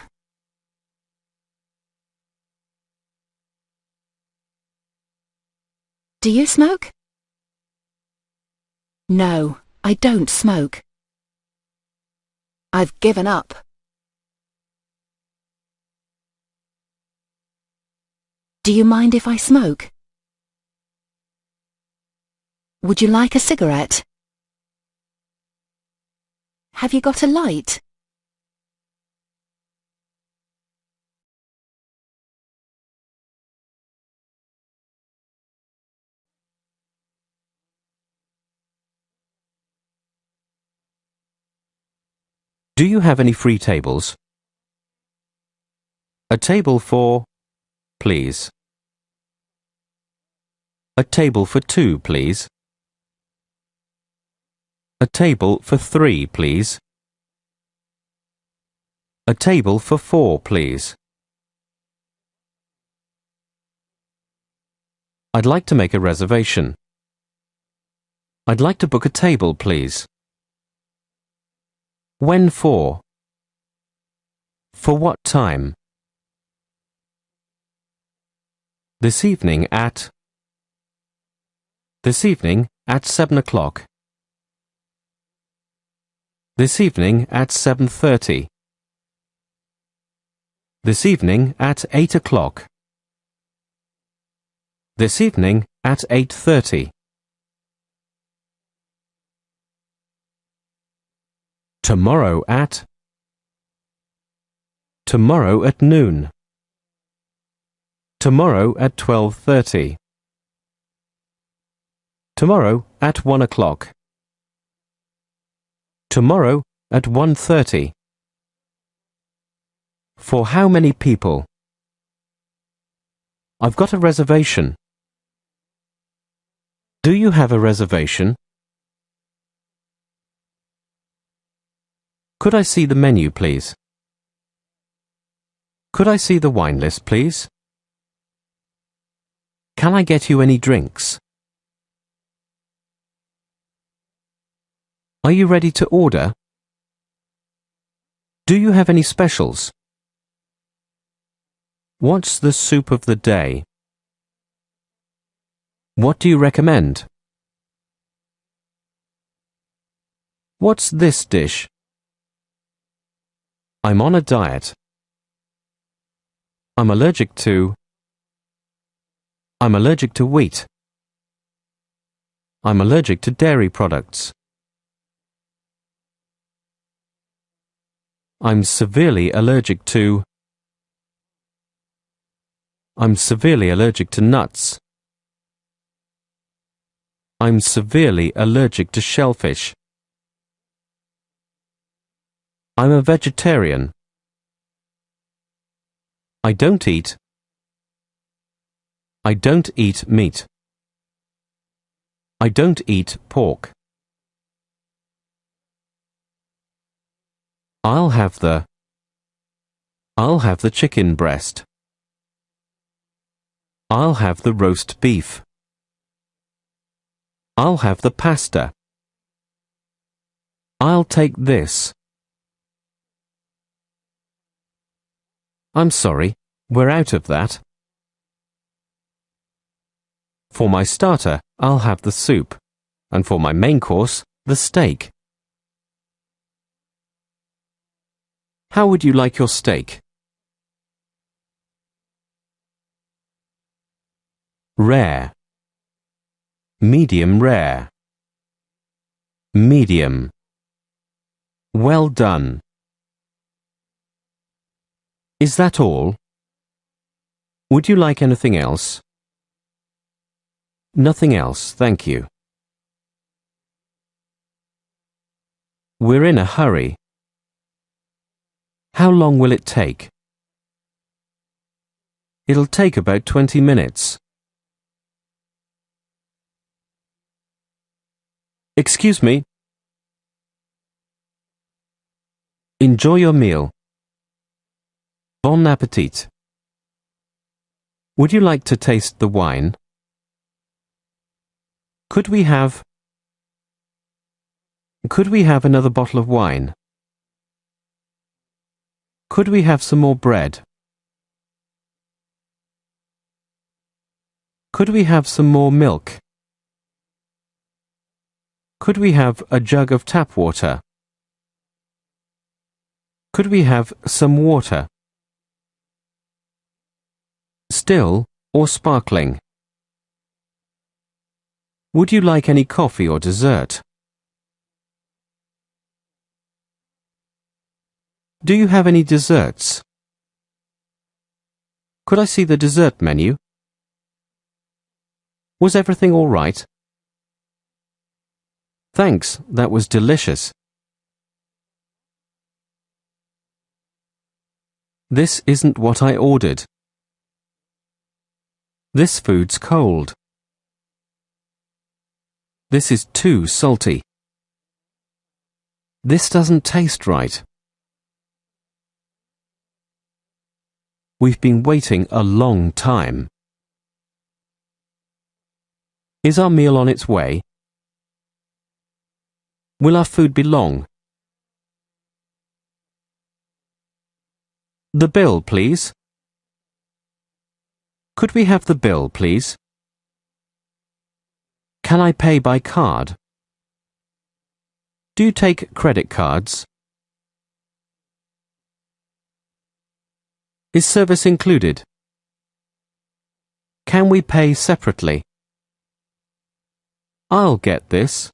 Do you smoke? No, I don't smoke. I've given up. Do you mind if I smoke? Would you like a cigarette? Have you got a light?
Do you have any free tables? A table for, please. A table for 2, please. A table for 3, please. A table for 4, please. I'd like to make a reservation. I'd like to book a table, please. When for? For what time? This evening at 7 o'clock. This evening at 7:30. This evening at 8 o'clock. This evening at 8:30. Tomorrow at noon. Tomorrow at 12:30. Tomorrow at 1 o'clock. Tomorrow at 1:30. For how many people? I've got a reservation. Do you have a reservation? Could I see the menu, please? Could I see the wine list, please? Can I get you any drinks? Are you ready to order? Do you have any specials? What's the soup of the day? What do you recommend? What's this dish? I'm on a diet. I'm allergic to wheat. I'm allergic to dairy products. I'm severely allergic to I'm severely allergic to nuts. I'm severely allergic to shellfish. I'm a vegetarian. I don't eat meat. I don't eat pork. I'll have the chicken breast. I'll have the roast beef. I'll have the pasta. I'll take this. I'm sorry, we're out of that. For my starter, I'll have the soup, and for my main course, the steak. How would you like your steak? Rare. Medium rare. Medium. Well done. Is that all? Would you like anything else? Nothing else, thank you. We're in a hurry. How long will it take? It'll take about 20 minutes. Excuse me. Enjoy your meal. Bon appetit. Would you like to taste the wine? Could we have another bottle of wine? Could we have some more bread? Could we have some more milk? Could we have a jug of tap water? Could we have some water? Still or sparkling? Would you like any coffee or dessert? Do you have any desserts? Could I see the dessert menu? Was everything all right? Thanks, that was delicious. This isn't what I ordered. This food's cold. This is too salty. This doesn't taste right. We've been waiting a long time. Is our meal on its way? Will our food be long? The bill, please. Could we have the bill, please? Can I pay by card? Do you take credit cards? Is service included? Can we pay separately? I'll get this.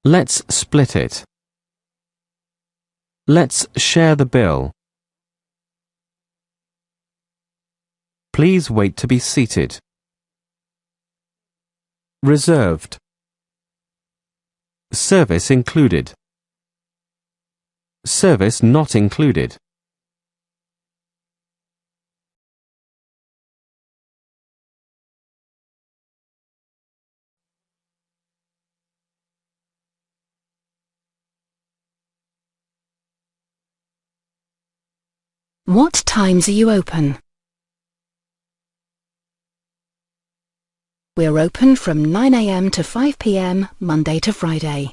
Let's split it. Let's share the bill. Please wait to be seated. Reserved. Service included. Service not included.
What times are you open? We're open from 9 a.m. to 5 p.m. Monday to Friday.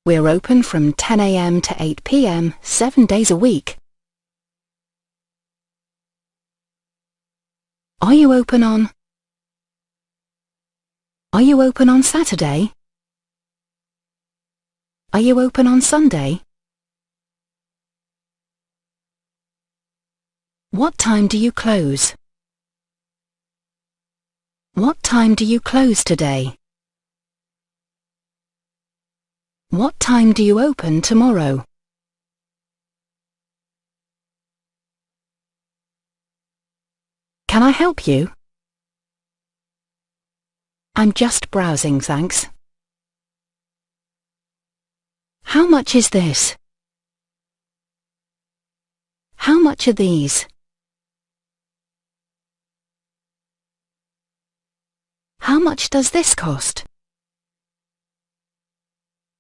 We're open from 10 a.m. to 8 p.m. 7 days a week. Are you open on Saturday? Are you open on Sunday? What time do you close? What time do you close today? What time do you open tomorrow? Can I help you? I'm just browsing, thanks. How much is this? How much are these? How much does this cost?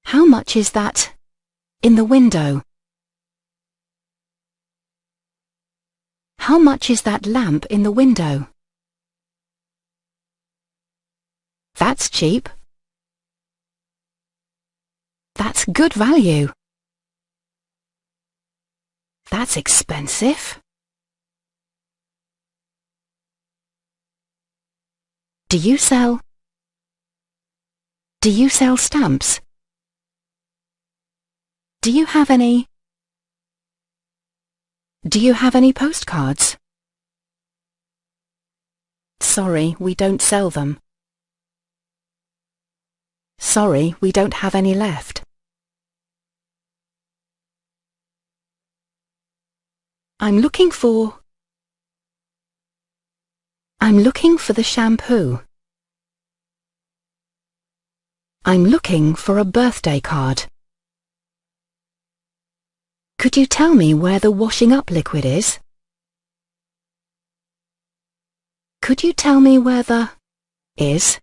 How much is that in the window? How much is that lamp in the window? That's cheap. That's good value. That's expensive. Do you sell stamps? Do you have any postcards? Sorry, we don't sell them. Sorry, we don't have any left. I'm looking for the shampoo. I'm looking for a birthday card. Could you tell me where the washing up liquid is? Could you tell me where the is?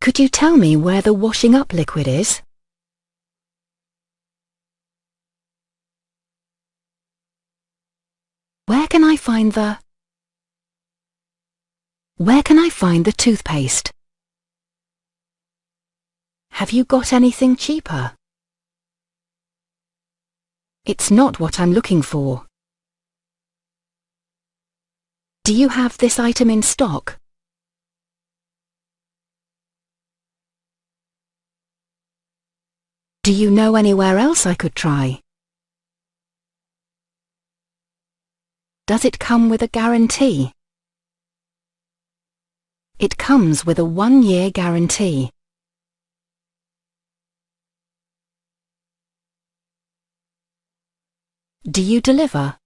Could you tell me where the washing up liquid is? Where can I find the toothpaste? Have you got anything cheaper? It's not what I'm looking for. Do you have this item in stock? Do you know anywhere else I could try? Does it come with a guarantee? It comes with a 1-year guarantee. Do you deliver?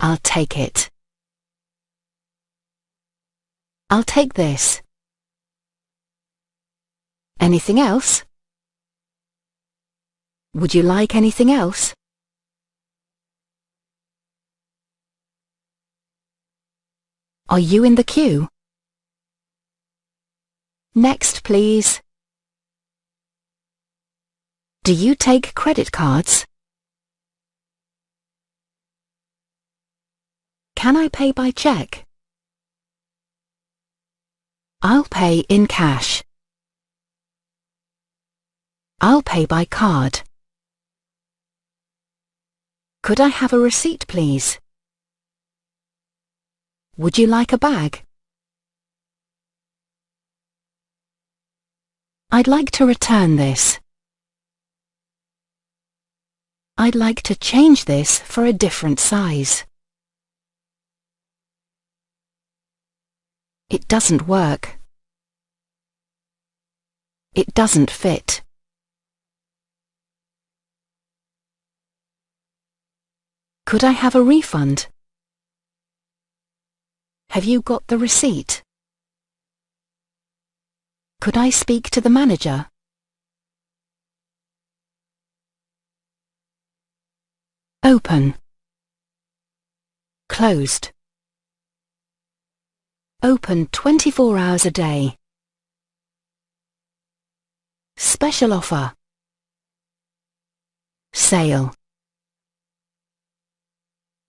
I'll take it. I'll take this. Anything else? Would you like anything else? Are you in the queue? Next, please. Do you take credit cards? Can I pay by cheque? I'll pay in cash. I'll pay by card. Could I have a receipt, please? Would you like a bag? I'd like to return this. I'd like to change this for a different size. It doesn't work. It doesn't fit. Could I have a refund? Have you got the receipt? Could I speak to the manager? Open. Closed. Open 24 hours a day. Special offer. Sale.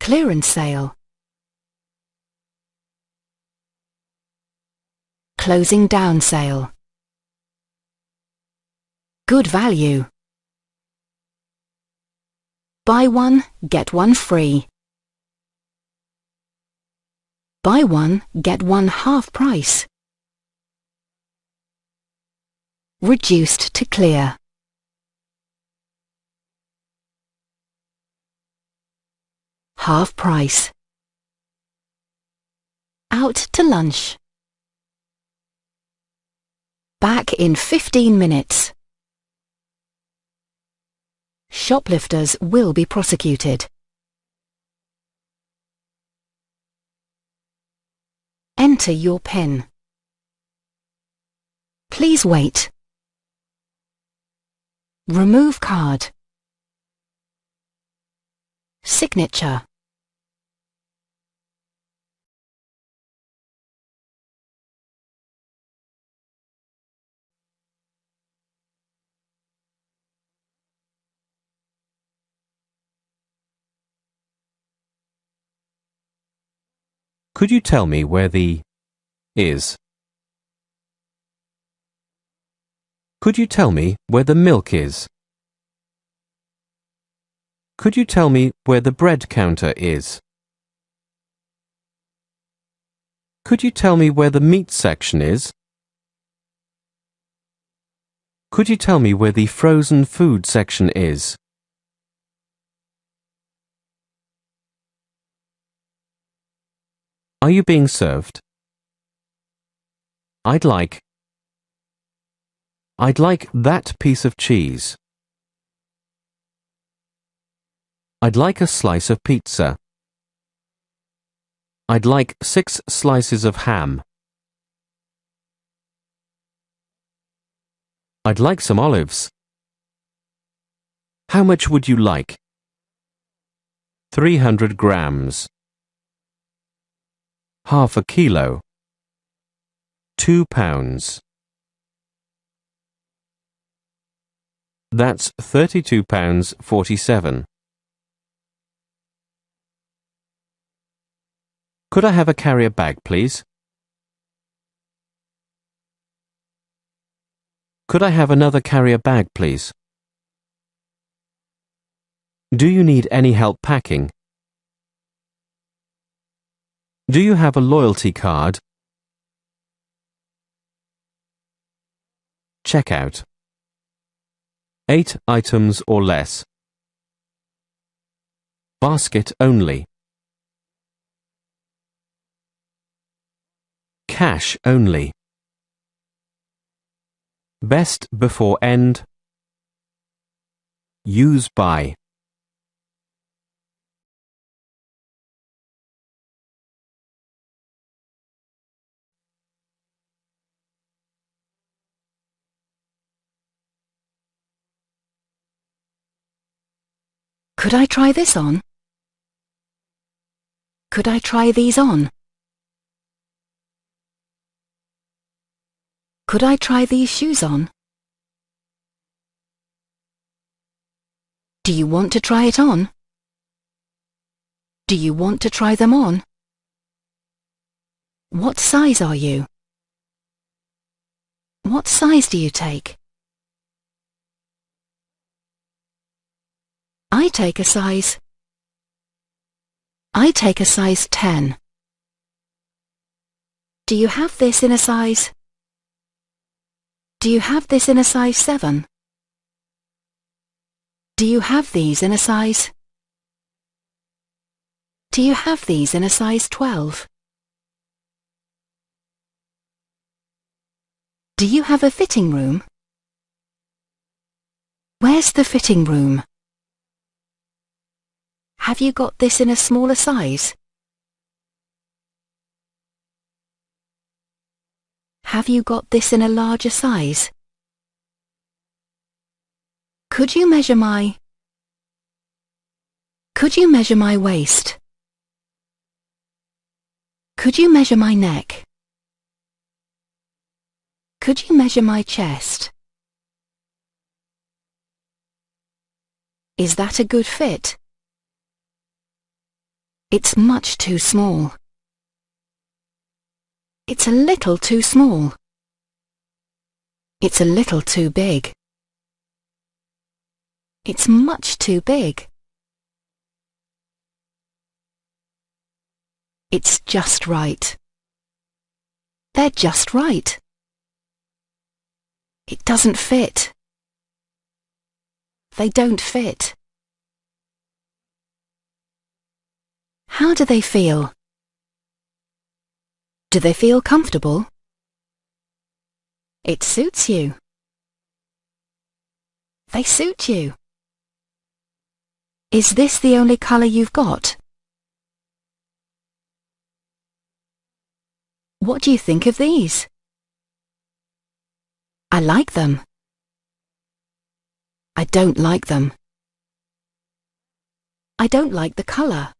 Clearance sale. Closing down sale. Good value. Buy one, get one free. Buy one, get one half price. Reduced to clear. Half price. Out to lunch. Back in 15 minutes. Shoplifters will be prosecuted. Enter your PIN. Please wait. Remove card. Signature.
Could you tell me where the is? Could you tell me where the milk is? Could you tell me where the bread counter is? Could you tell me where the meat section is? Could you tell me where the frozen food section is? Are you being served? I'd like that piece of cheese. I'd like a slice of pizza. I'd like 6 slices of ham. I'd like some olives. How much would you like? 300 grams. Half a kilo. 2 pounds. That's £32.47. Could I have a carrier bag, please? Could I have another carrier bag, please? Do you need any help packing? Do you have a loyalty card? Checkout. 8 items or less. Basket only. Cash only. Best before end. Use by.
Could I try this on? Could I try these on? Could I try these shoes on? Do you want to try it on? Do you want to try them on? What size are you? What size do you take? I take a size 10. Do you have this in a size? Do you have this in a size 7? Do you have these in a size? Do you have these in a size 12? Do you have a fitting room? Where's the fitting room? Have you got this in a smaller size? Have you got this in a larger size? Could you measure my waist? Could you measure my neck? Could you measure my chest? Is that a good fit? It's much too small. It's a little too small. It's a little too big. It's much too big. It's just right. They're just right. It doesn't fit. They don't fit. How do they feel? Do they feel comfortable? It suits you. They suit you. Is this the only colour you've got? What do you think of these? I like them. I don't like them. I don't like the colour.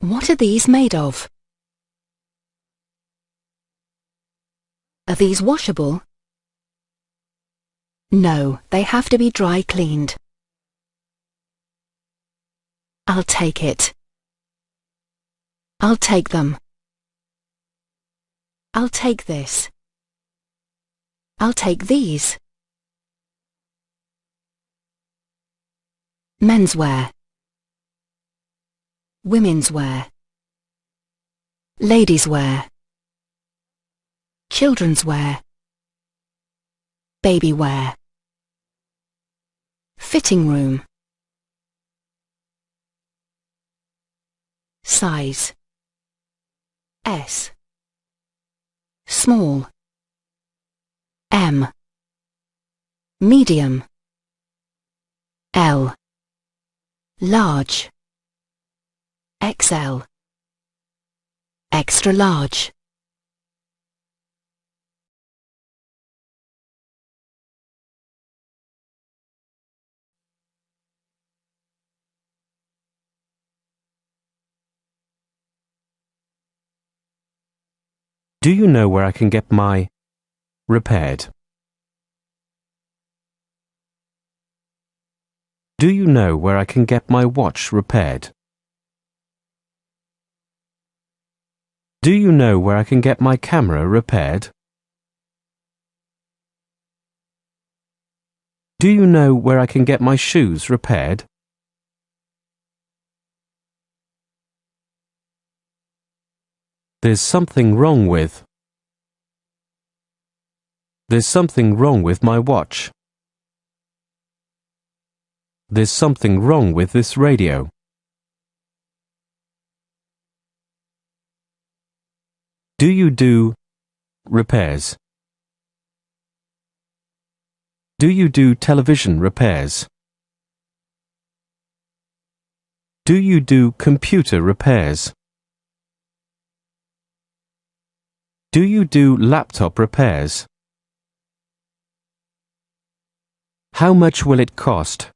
What are these made of? Are these washable? No, they have to be dry cleaned. I'll take it. I'll take them. I'll take this. I'll take these. Menswear. Women's wear. Ladies' wear. Children's wear. Baby wear. Fitting room. Size. S. Small. M. Medium. L. Large. XL. Extra large.
Do you know where I can get my repaired? Do you know where I can get my watch repaired? Do you know where I can get my camera repaired? Do you know where I can get my shoes repaired? There's something wrong with. There's something wrong with my watch. There's something wrong with this radio. Do you do repairs? Do you do television repairs? Do you do computer repairs? Do you do laptop repairs? How much will it cost?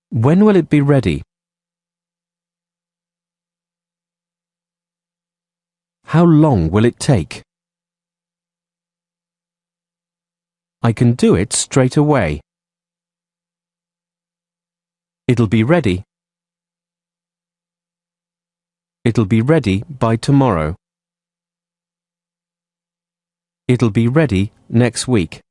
When will it be ready? How long will it take? I can do it straight away. It'll be ready. It'll be ready by tomorrow. It'll be ready next week.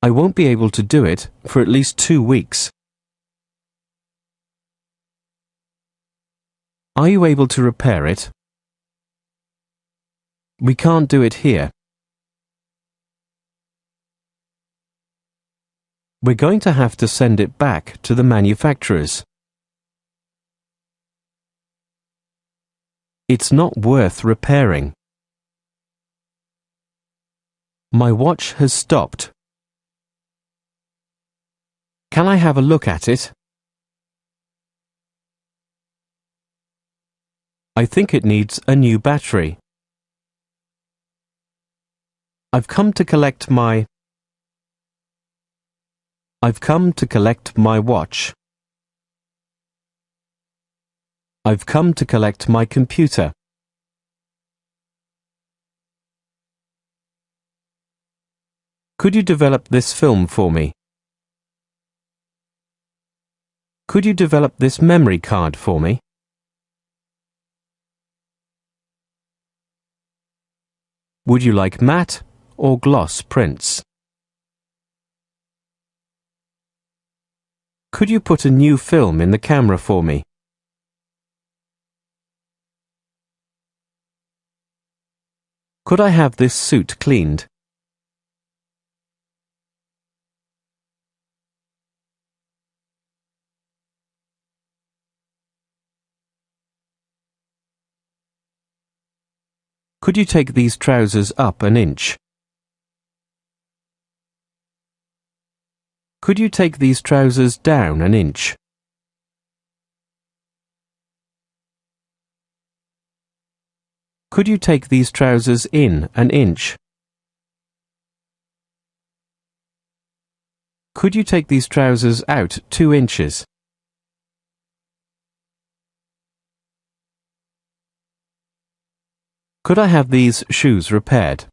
I won't be able to do it for at least 2 weeks. Are you able to repair it? We can't do it here. We're going to have to send it back to the manufacturers. It's not worth repairing. My watch has stopped. Can I have a look at it? I think it needs a new battery. I've come to collect my watch. I've come to collect my computer. Could you develop this film for me? Could you develop this memory card for me? Would you like matte or gloss prints? Could you put a new film in the camera for me? Could I have this suit cleaned? Could you take these trousers up an inch? Could you take these trousers down an inch? Could you take these trousers in an inch? Could you take these trousers out 2 inches? Could I have these shoes repaired?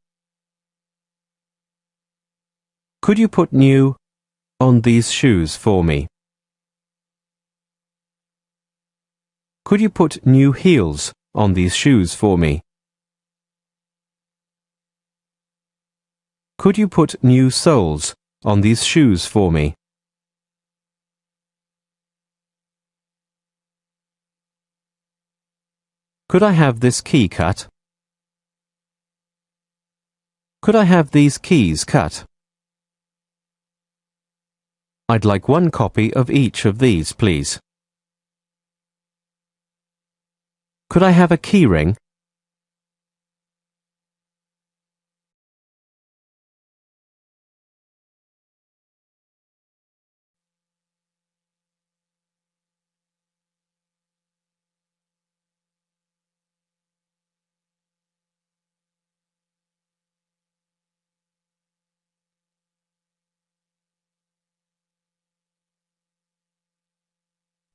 Could you put new on these shoes for me? Could you put new heels on these shoes for me? Could you put new soles on these shoes for me? Could I have this key cut? Could I have these keys cut? I'd like 1 copy of each of these, please. Could I have a key ring?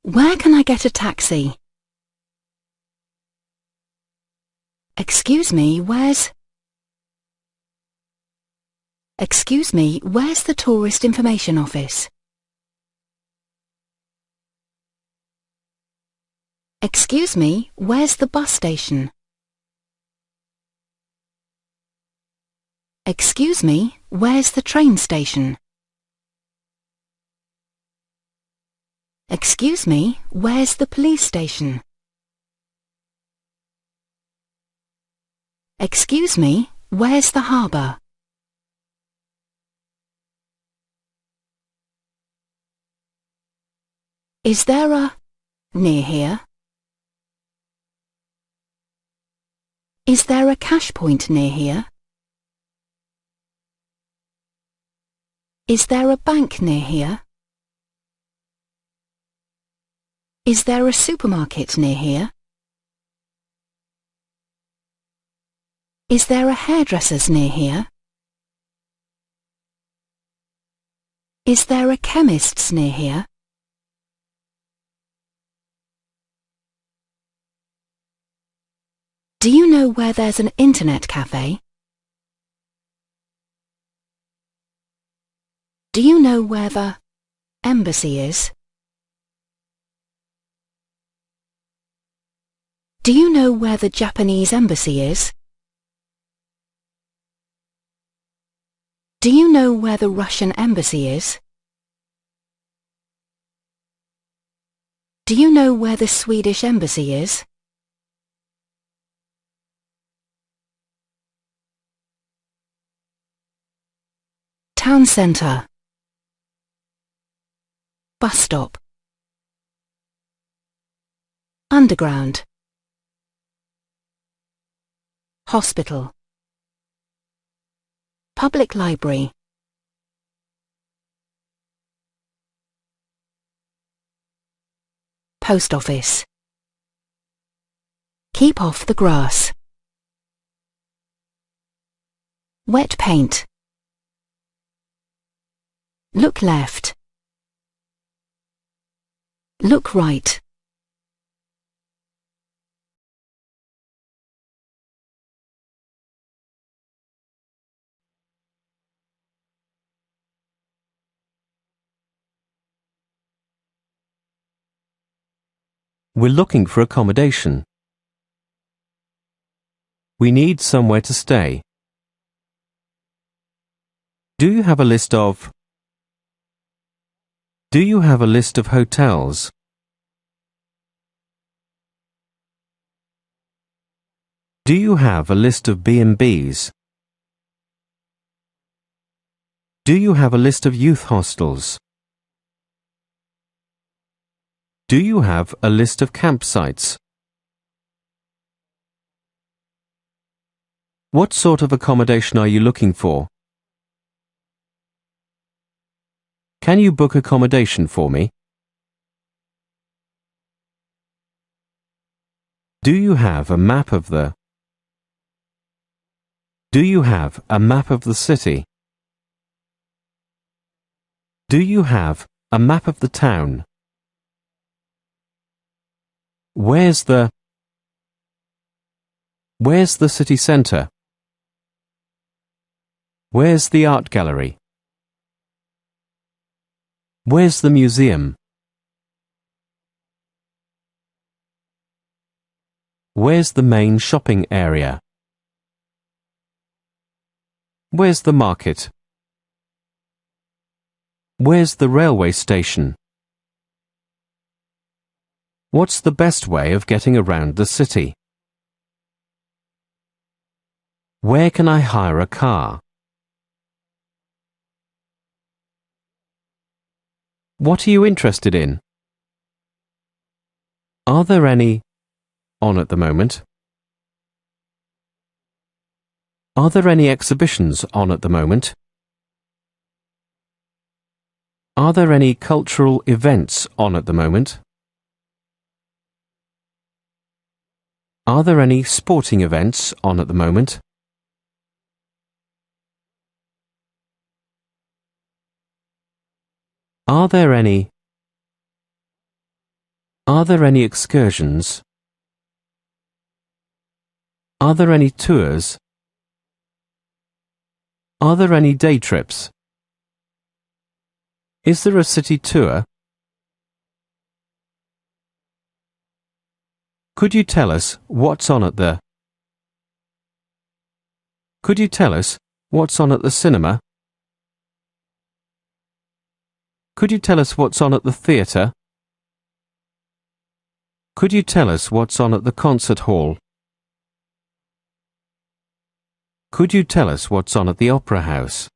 Where can I get a taxi? Excuse me, where's... Excuse me, where's the tourist information office? Excuse me, where's the bus station? Excuse me, where's the train station? Excuse me, where's the police station? Excuse me, where's the harbour? Is there a near here? Is there a cash point near here? Is there a bank near here? Is there a supermarket near here? Is there a hairdresser's near here? Is there a chemist's near here? Do you know where there's an internet cafe? Do you know where the embassy is? Do you know where the Japanese embassy is? Do you know where the Russian embassy is? Do you know where the Swedish embassy is? Town centre. Bus stop. Underground. Hospital. Public library. Post office. Keep off the grass. Wet paint. Look left. Look right.
We're looking for accommodation. We need somewhere to stay. Do you have a list of? Do you have a list of hotels? Do you have a list of B&Bs? Do you have a list of youth hostels? Do you have a list of campsites? What sort of accommodation are you looking for? Can you book accommodation for me? Do you have a map of the Do you have a map of the city? Do you have a map of the town? Where's the city centre? Where's the art gallery? Where's the museum? Where's the main shopping area? Where's the market? Where's the railway station? What's the best way of getting around the city? Where can I hire a car? What are you interested in? Are there any on at the moment? Are there any exhibitions on at the moment? Are there any cultural events on at the moment? Are there any sporting events on at the moment? Are there any excursions? Are there any tours? Are there any day trips? Is there a city tour? Could you tell us what's on at the cinema? Could you tell us what's on at the theatre? Could you tell us what's on at the concert hall? Could you tell us what's on at the opera house?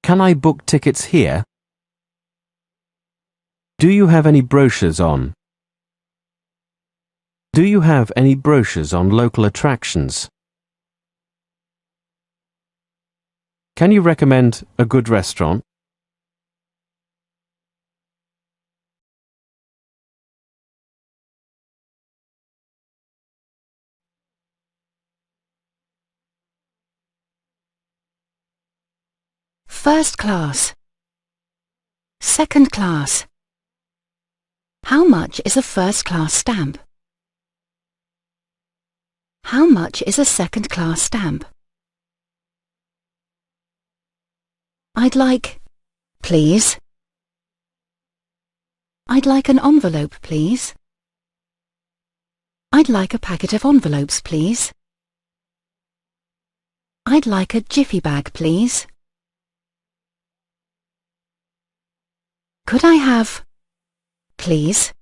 Can I book tickets here? Do you have any brochures on? Do you have any brochures on local attractions? Can you recommend a good restaurant?
First class. Second class. How much is a first class stamp? How much is a second class stamp? I'd like, please. I'd like an envelope, please. I'd like a packet of envelopes, please. I'd like a jiffy bag, please. Could I have, please?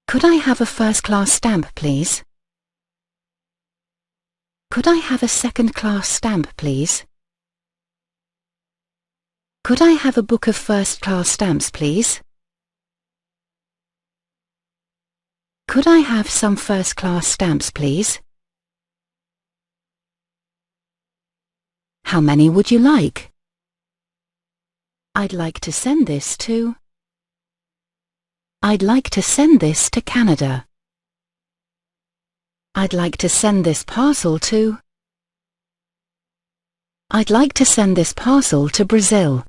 Could I have a first-class stamp, please? Could I have a second-class stamp, please? Could I have a book of first-class stamps, please? Could I have some first-class stamps, please? How many would you like? I'd like to send this to... I'd like to send this to Canada. I'd like to send this parcel to... I'd like to send this parcel to Brazil.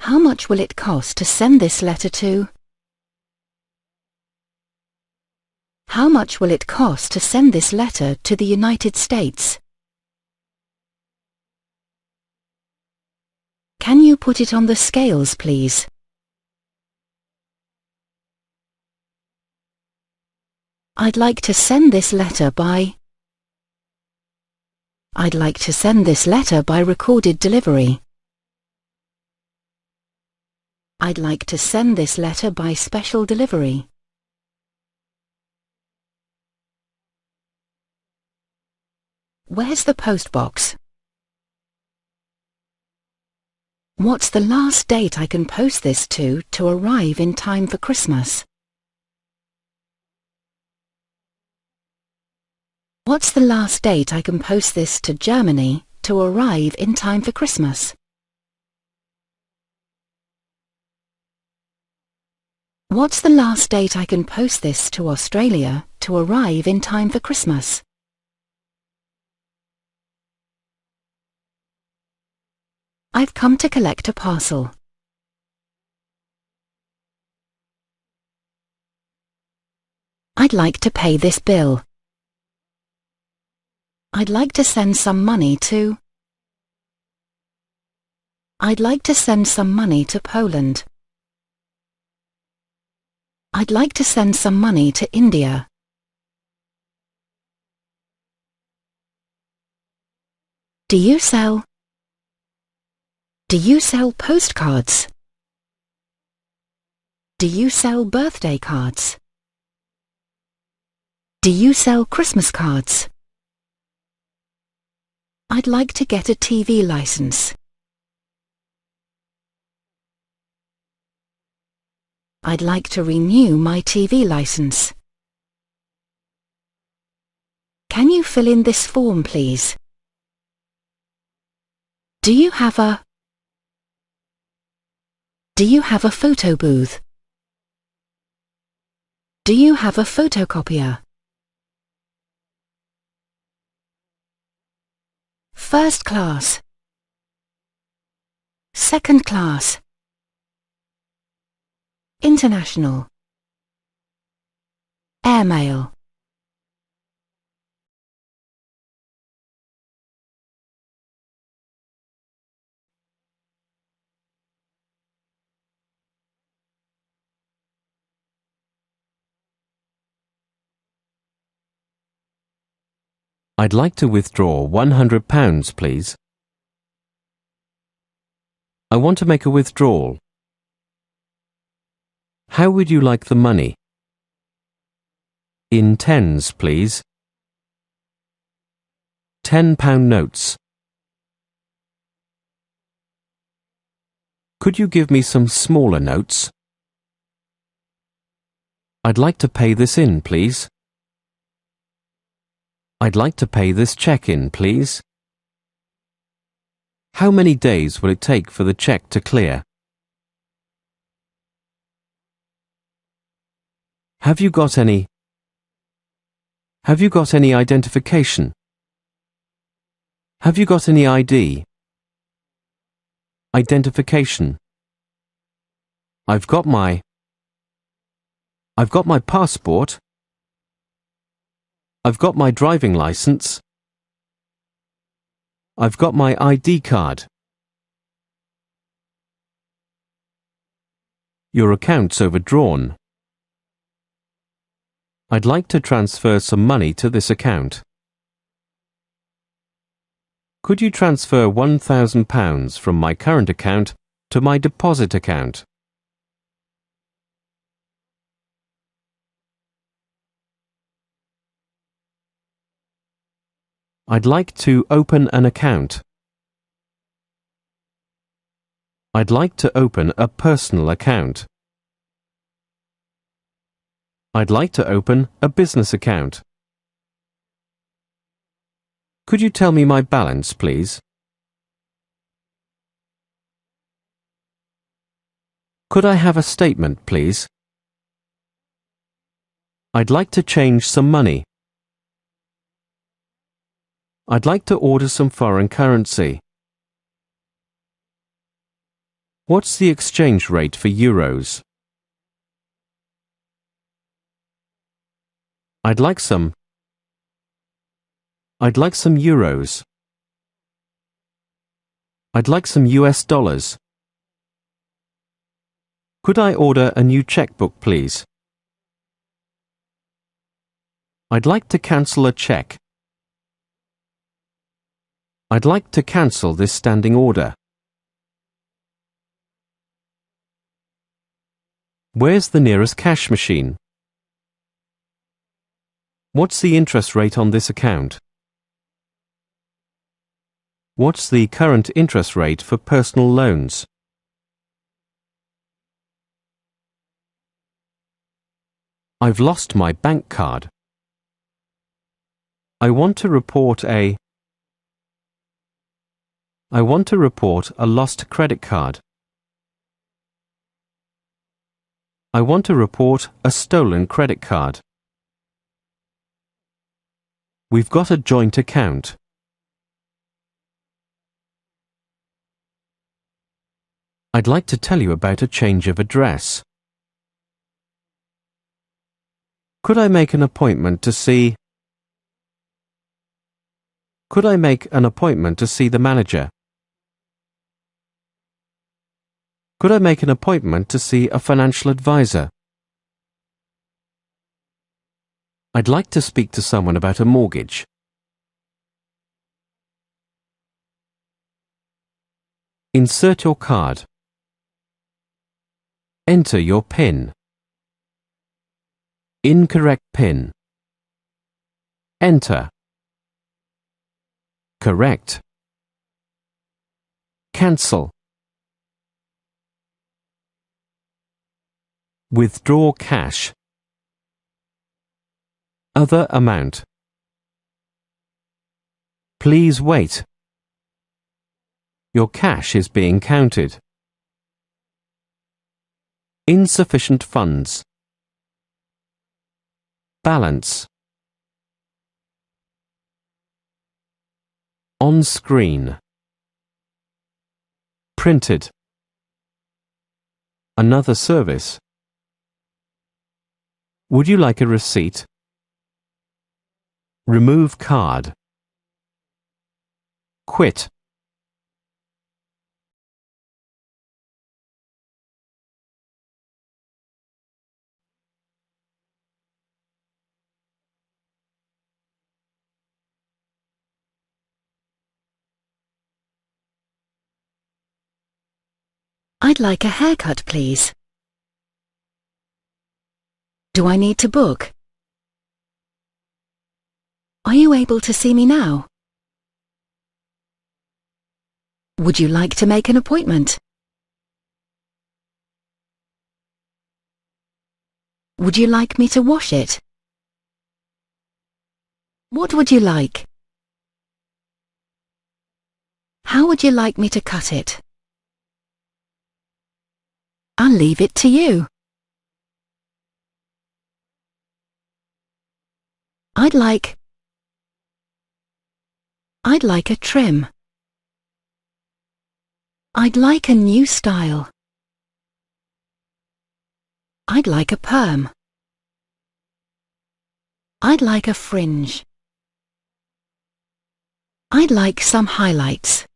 How much will it cost to send this letter to... How much will it cost to send this letter to the United States? Can you put it on the scales, please? I'd like to send this letter by... I'd like to send this letter by recorded delivery. I'd like to send this letter by special delivery. Where's the post box? What's the last date I can post this to arrive in time for Christmas? What's the last date I can post this to Germany to arrive in time for Christmas? What's the last date I can post this to Australia to arrive in time for Christmas? I've come to collect a parcel. I'd like to pay this bill. I'd like to send some money to. I'd like to send some money to Poland. I'd like to send some money to India. Do you sell postcards? Do you sell birthday cards? Do you sell Christmas cards? I'd like to get a TV license. I'd like to renew my TV license. Can you fill in this form, please? Do you have a photo booth? Do you have a photocopier? First class. Second class. International. Airmail.
I'd like to withdraw £100, please. I want to make a withdrawal. How would you like the money? In tens, please. £10 notes. Could you give me some smaller notes? I'd like to pay this in, please. I'd like to pay this cheque in, please. How many days will it take for the cheque to clear? Have you got any identification? Have you got any ID? Identification. I've got my passport. I've got my driving license. I've got my ID card. Your account's overdrawn. I'd like to transfer some money to this account. Could you transfer £1,000 from my current account to my deposit account? I'd like to open an account. I'd like to open a personal account. I'd like to open a business account. Could you tell me my balance, please? Could I have a statement, please? I'd like to change some money. I'd like to order some foreign currency. What's the exchange rate for euros? I'd like some euros. I'd like some US dollars. Could I order a new checkbook, please? I'd like to cancel a check. I'd like to cancel this standing order. Where's the nearest cash machine? What's the interest rate on this account? What's the current interest rate for personal loans? I've lost my bank card. I want to report a lost credit card. I want to report a stolen credit card. We've got a joint account. I'd like to tell you about a change of address. Could I make an appointment to see the manager? Could I make an appointment to see a financial advisor? I'd like to speak to someone about a mortgage. Insert your card. Enter your PIN. Incorrect PIN. Enter. Correct. Cancel. Withdraw cash. Other amount. Please wait. Your cash is being counted. Insufficient funds. Balance. On screen. Printed. Another service. Would you like a receipt? Remove card. Quit.
I'd like a haircut, please. Do I need to book? Are you able to see me now? Would you like to make an appointment? Would you like me to wash it? What would you like? How would you like me to cut it? I'll leave it to you. I'd like a trim. I'd like a new style. I'd like a perm. I'd like a fringe. I'd like some highlights.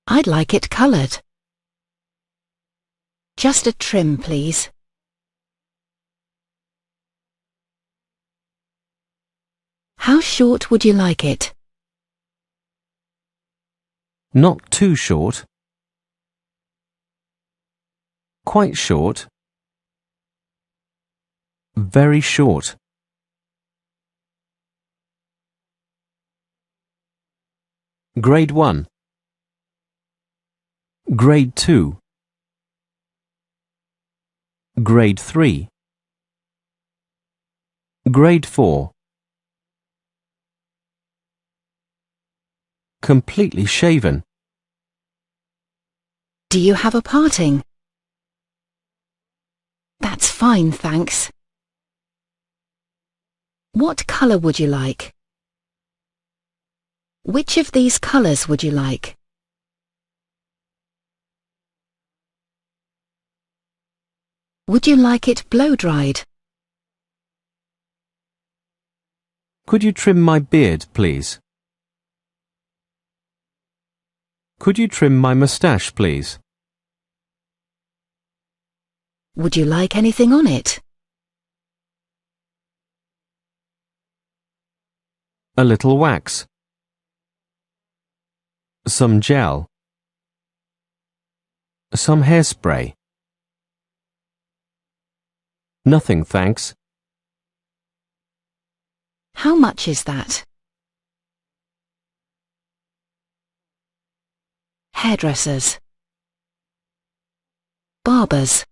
I'd like it coloured. Just a trim, please. How short would you like it?
Not too short. Quite short. Very short. Grade 1. Grade 2. Grade 3. Grade 4. Completely shaven.
Do you have a parting? That's fine, thanks. What colour would you like? Which of these colours would you like? Would you like it blow-dried?
Could you trim my beard, please? Could you trim my moustache, please?
Would you like anything on it?
A little wax. Some gel. Some hairspray. Nothing, thanks.
How much is that? hairdressers, barbers.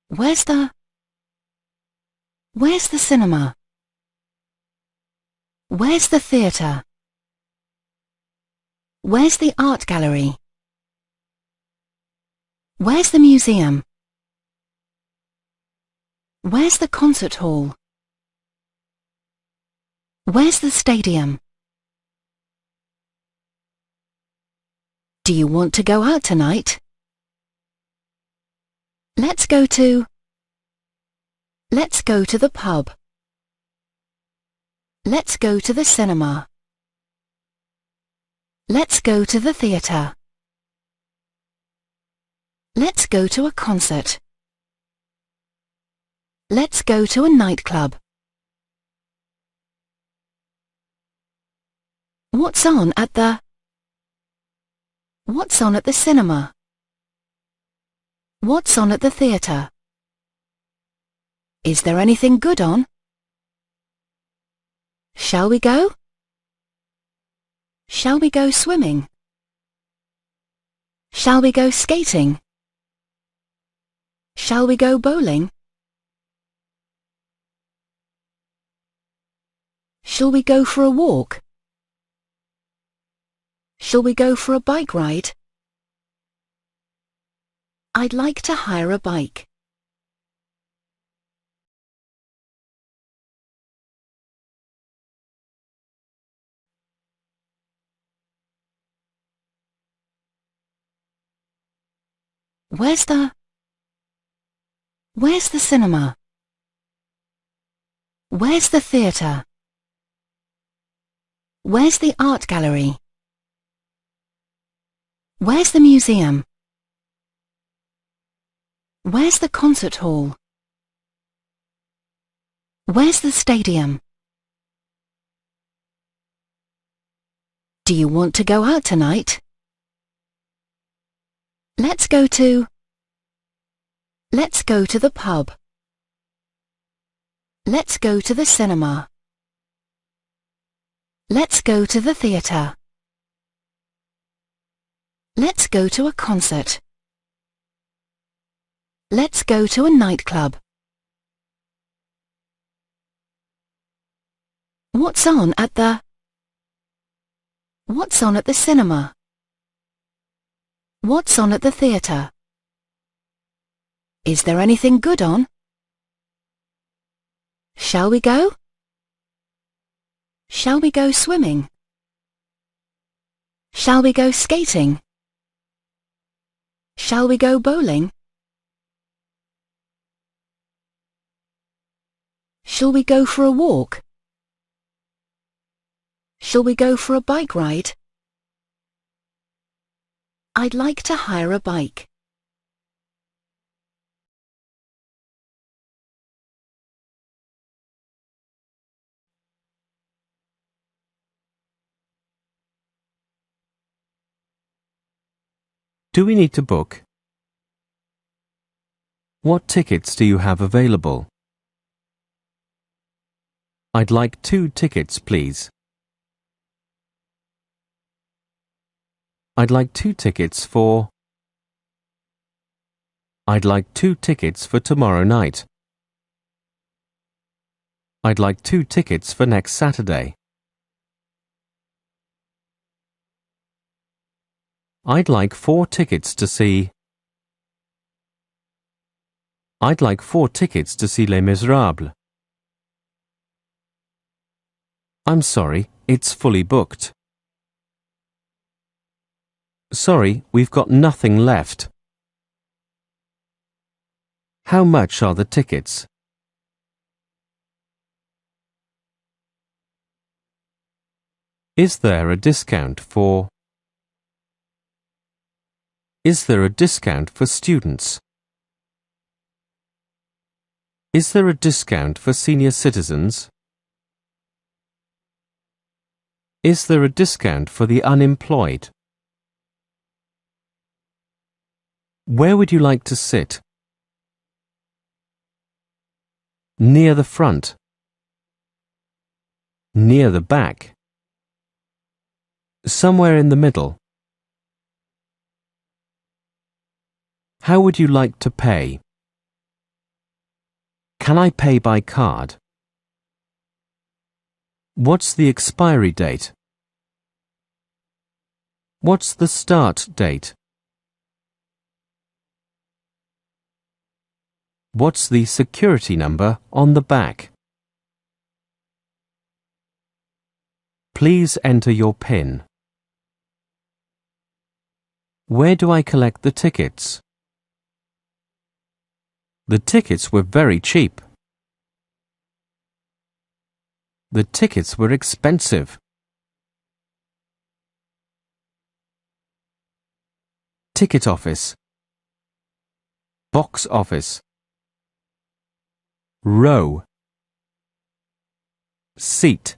Where's the cinema? Where's the theatre? Where's the art gallery? Where's the museum? Where's the concert hall? Where's the stadium? Do you want to go out tonight? Let's go to the pub. Let's go to the cinema. Let's go to the theatre. Let's go to a concert. Let's go to a nightclub. What's on at the cinema? What's on at the theatre? Is there anything good on? Shall we go? Shall we go swimming? Shall we go skating? Shall we go bowling? Shall we go for a walk? Shall we go for a bike ride? I'd like to hire a bike. Where's the cinema? Where's the theatre? Where's the art gallery? Where's the museum? Where's the concert hall? Where's the stadium? Do you want to go out tonight? Let's go to the pub. Let's go to the cinema. Let's go to the theatre. Let's go to a concert. Let's go to a nightclub. What's on at the cinema? What's on at the theatre? Is there anything good on? Shall we go? Shall we go swimming? Shall we go skating? Shall we go bowling? Shall we go for a walk? Shall we go for a bike ride? I'd like to hire a bike.
Do we need to book? What tickets do you have available? I'd like 2 tickets, please. I'd like 2 tickets for... I'd like 2 tickets for tomorrow night. I'd like 2 tickets for next Saturday. I'd like 4 tickets to see... I'd like 4 tickets to see Les Miserables. I'm sorry, it's fully booked. Sorry, we've got nothing left. How much are the tickets? Is there a discount for... Is there a discount for students? Is there a discount for senior citizens? Is there a discount for the unemployed? Where would you like to sit? Near the front. Near the back. Somewhere in the middle. How would you like to pay? Can I pay by card? What's the expiry date? What's the start date? What's the security number on the back? Please enter your PIN. Where do I collect the tickets? The tickets were very cheap. The tickets were expensive. Ticket office. Box office. Row. Seat.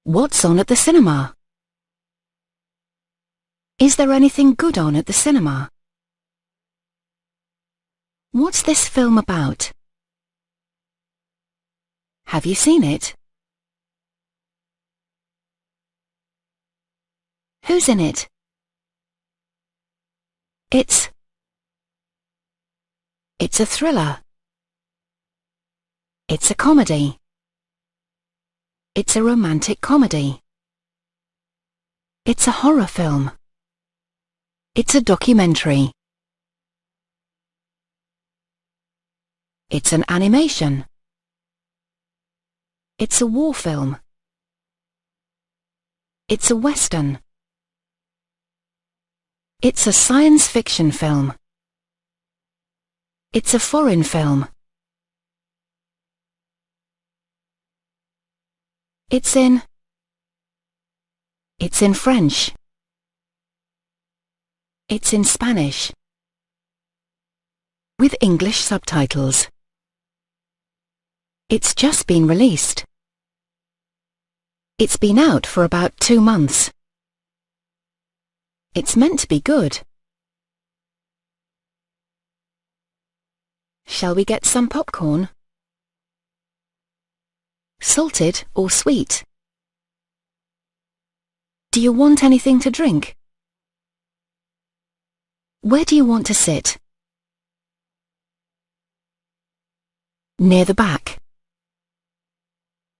What's on at the cinema? Is there anything good on at the cinema? What's this film about? Have you seen it? Who's in it? It's a thriller. It's a comedy. It's a romantic comedy. It's a horror film. It's a documentary. It's an animation. It's a war film. It's a western. It's a science fiction film. It's a foreign film. It's in French. It's in Spanish. With English subtitles. It's just been released. It's been out for about 2 months. It's meant to be good. Shall we get some popcorn? Salted or sweet? Do you want anything to drink? Where do you want to sit? Near the back.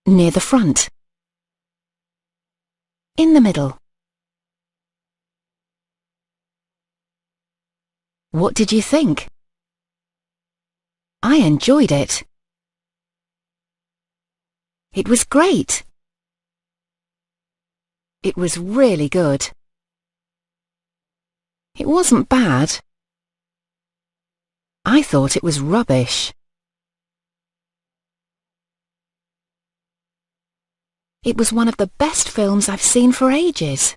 Near the front. In the middle. What did you think? I enjoyed it. It was great. It was really good. It wasn't bad. I thought it was rubbish. It was one of the best films I've seen for ages.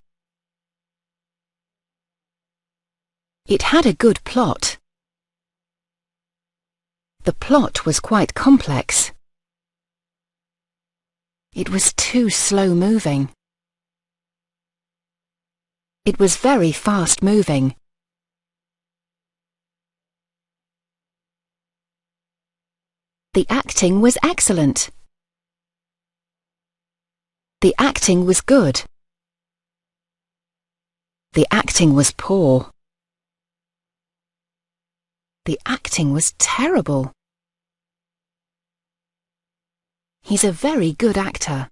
It had a good plot. The plot was quite complex. It was too slow-moving. It was very fast-moving. The acting was excellent. The acting was good. The acting was poor. The acting was terrible. He's a very good actor.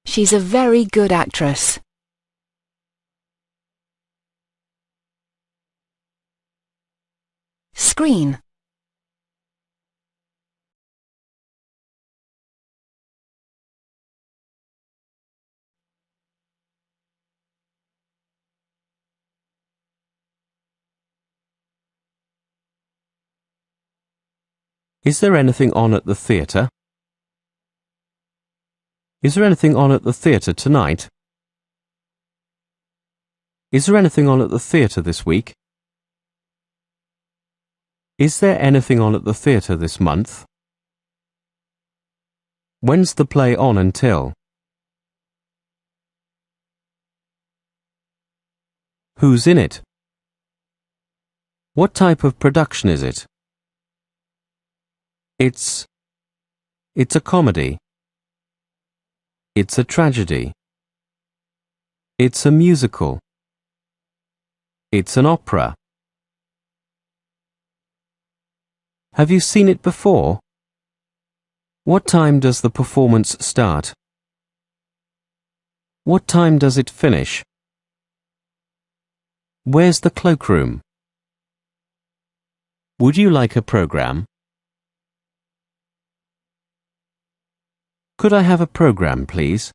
She's a very good actress. Screen.
Is there anything on at the theatre? Is there anything on at the theatre tonight? Is there anything on at the theatre this week? Is there anything on at the theatre this month? When's the play on until? Who's in it? What type of production is it? It's a comedy. It's a tragedy. It's a musical. It's an opera. Have you seen it before? What time does the performance start? What time does it finish? Where's the cloakroom? Would you like a program? Could I have a program, please?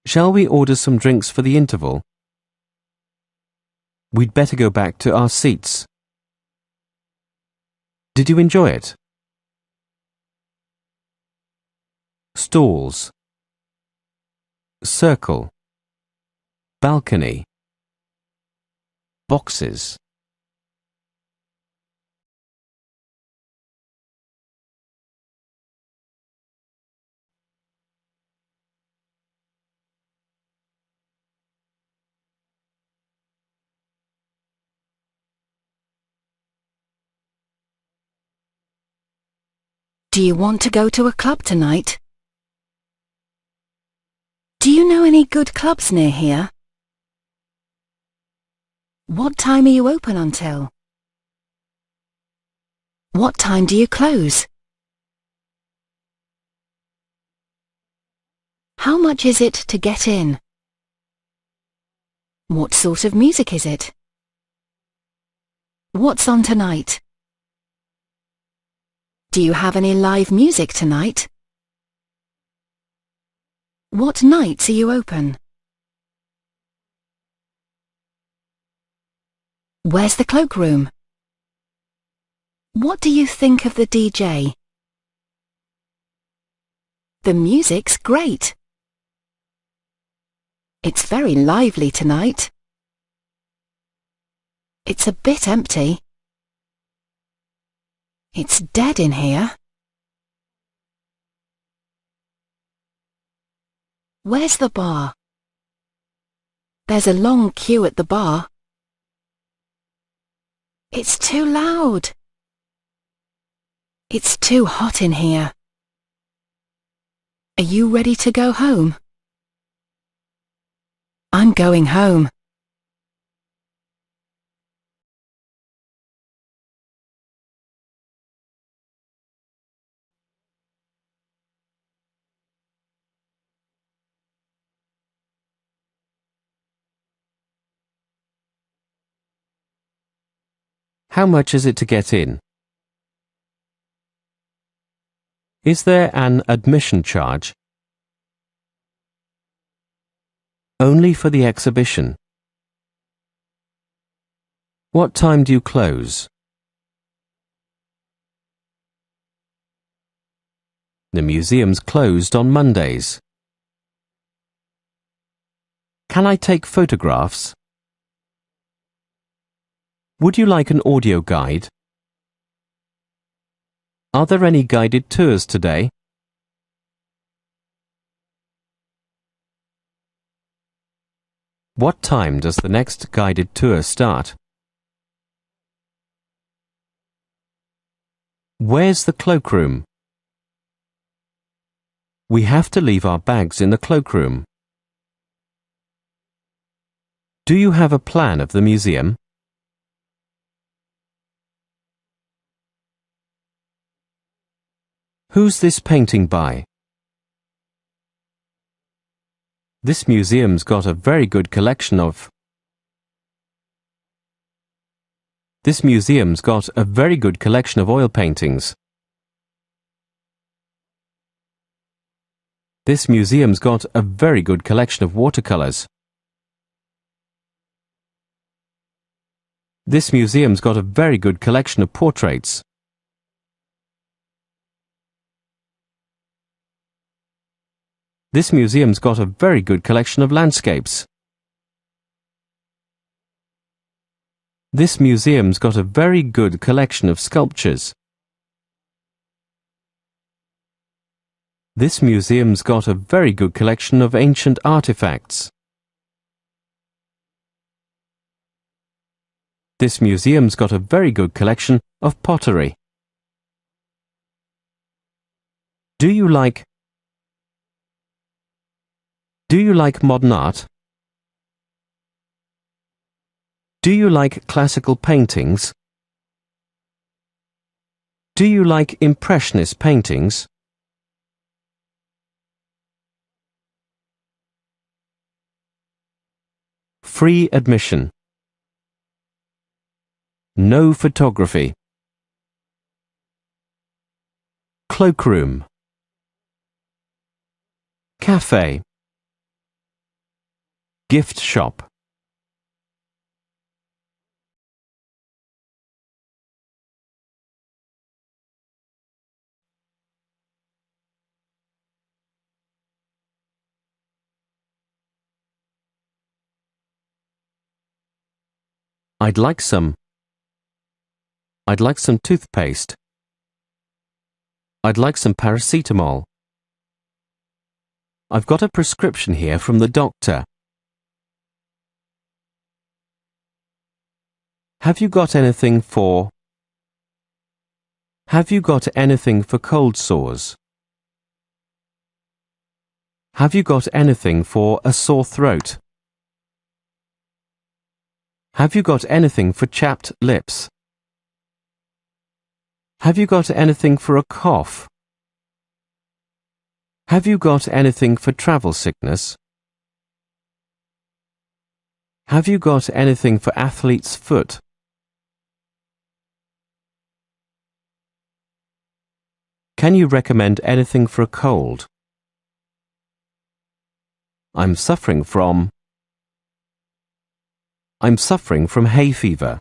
Shall we order some drinks for the interval? We'd better go back to our seats. Did you enjoy it? Stalls. Circle. Balcony. Boxes.
Do you want to go to a club tonight? Do you know any good clubs near here? What time are you open until? What time do you close? How much is it to get in? What sort of music is it? What's on tonight? Do you have any live music tonight? What nights are you open? Where's the cloakroom? What do you think of the DJ? The music's great. It's very lively tonight. It's a bit empty. It's dead in here. Where's the bar? There's a long queue at the bar. It's too loud. It's too hot in here. Are you ready to go home? I'm going home.
How much is it to get in? Is there an admission charge? Only for the exhibition. What time do you close? The museum's closed on Mondays. Can I take photographs? Would you like an audio guide? Are there any guided tours today? What time does the next guided tour start? Where's the cloakroom? We have to leave our bags in the cloakroom. Do you have a plan of the museum? Who's this painting by? This museum's got a very good collection of. This museum's got a very good collection of oil paintings. This museum's got a very good collection of watercolors. This museum's got a very good collection of portraits. This museum's got a very good collection of landscapes. This museum's got a very good collection of sculptures. This museum's got a very good collection of ancient artifacts. This museum's got a very good collection of pottery. Do you like modern art? Do you like classical paintings? Do you like impressionist paintings? Free admission. No photography. Cloakroom. Cafe. Gift shop. I'd like some toothpaste. I'd like some paracetamol. I've got a prescription here from the doctor. Have you got anything for cold sores? Have you got anything for a sore throat? Have you got anything for chapped lips? Have you got anything for a cough? Have you got anything for travel sickness? Have you got anything for athlete's foot? Can you recommend anything for a cold? I'm suffering from hay fever.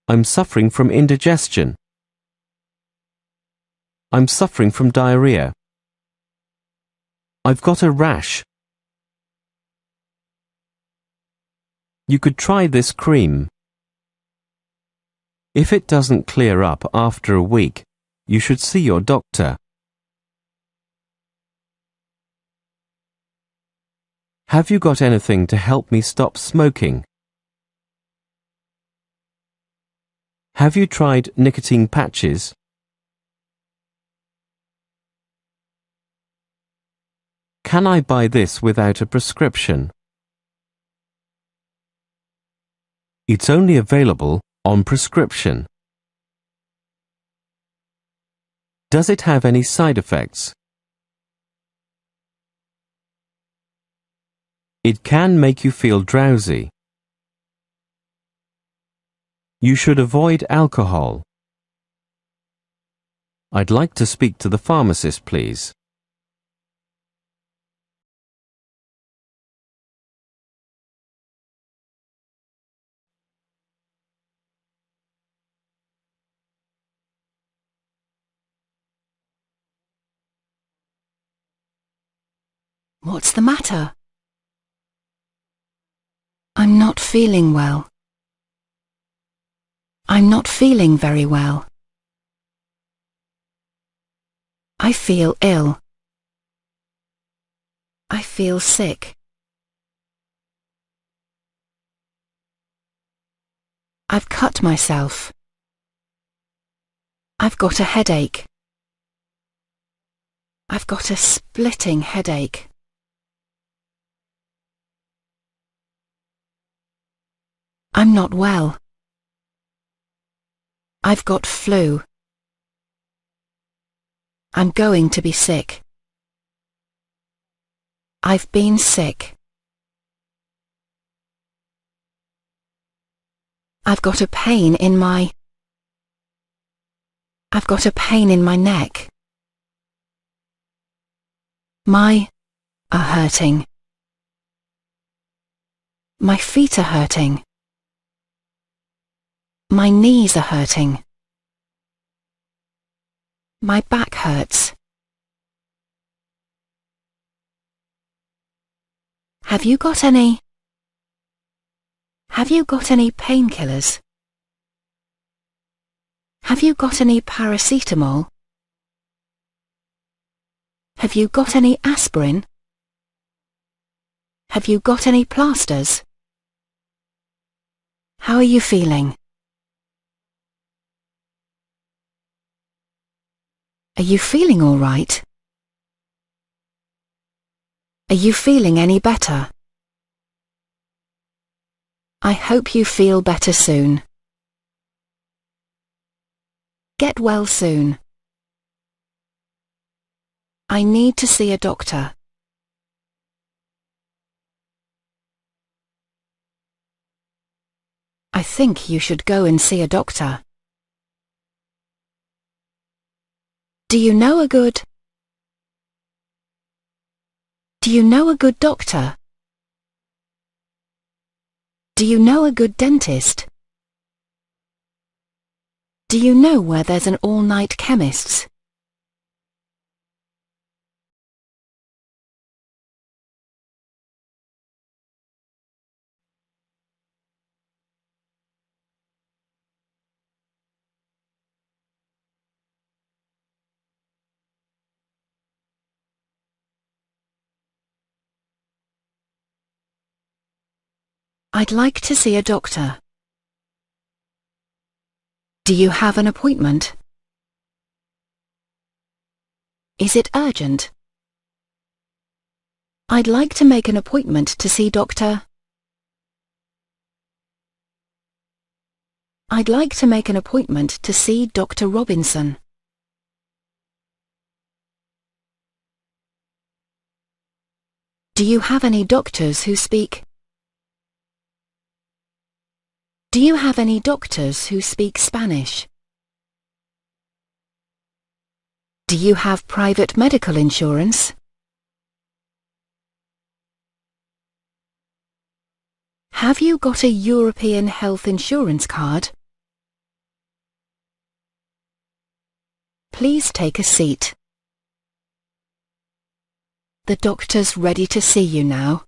I'm suffering from indigestion. I'm suffering from diarrhea. I've got a rash. You could try this cream. If it doesn't clear up after a week, you should see your doctor. Have you got anything to help me stop smoking? Have you tried nicotine patches? Can I buy this without a prescription? It's only available on prescription. Does it have any side effects? It can make you feel drowsy. You should avoid alcohol. I'd like to speak to the pharmacist, please.
What's the matter? I'm not feeling well. I'm not feeling very well. I feel ill. I feel sick. I've cut myself. I've got a headache. I've got a splitting headache. I'm not well. I've got flu. I'm going to be sick. I've been sick. I've got a pain in my neck. My are hurting. My feet are hurting. My knees are hurting. My back hurts. Have you got any Have you got any painkillers? Have you got any paracetamol? Have you got any aspirin? Have you got any plasters? How are you feeling? Are you feeling all right? Are you feeling any better? I hope you feel better soon. Get well soon. I need to see a doctor. I think you should go and see a doctor. Do you know a good doctor? Do you know a good dentist? Do you know where there's an all-night chemist's? I'd like to see a doctor. Do you have an appointment? Is it urgent? I'd like to make an appointment to see Dr. I'd like to make an appointment to see Dr. Robinson. Do you have any doctors who speak? Do you have any doctors who speak Spanish? Do you have private medical insurance? Have you got a European health insurance card? Please take a seat. The doctor's ready to see you now.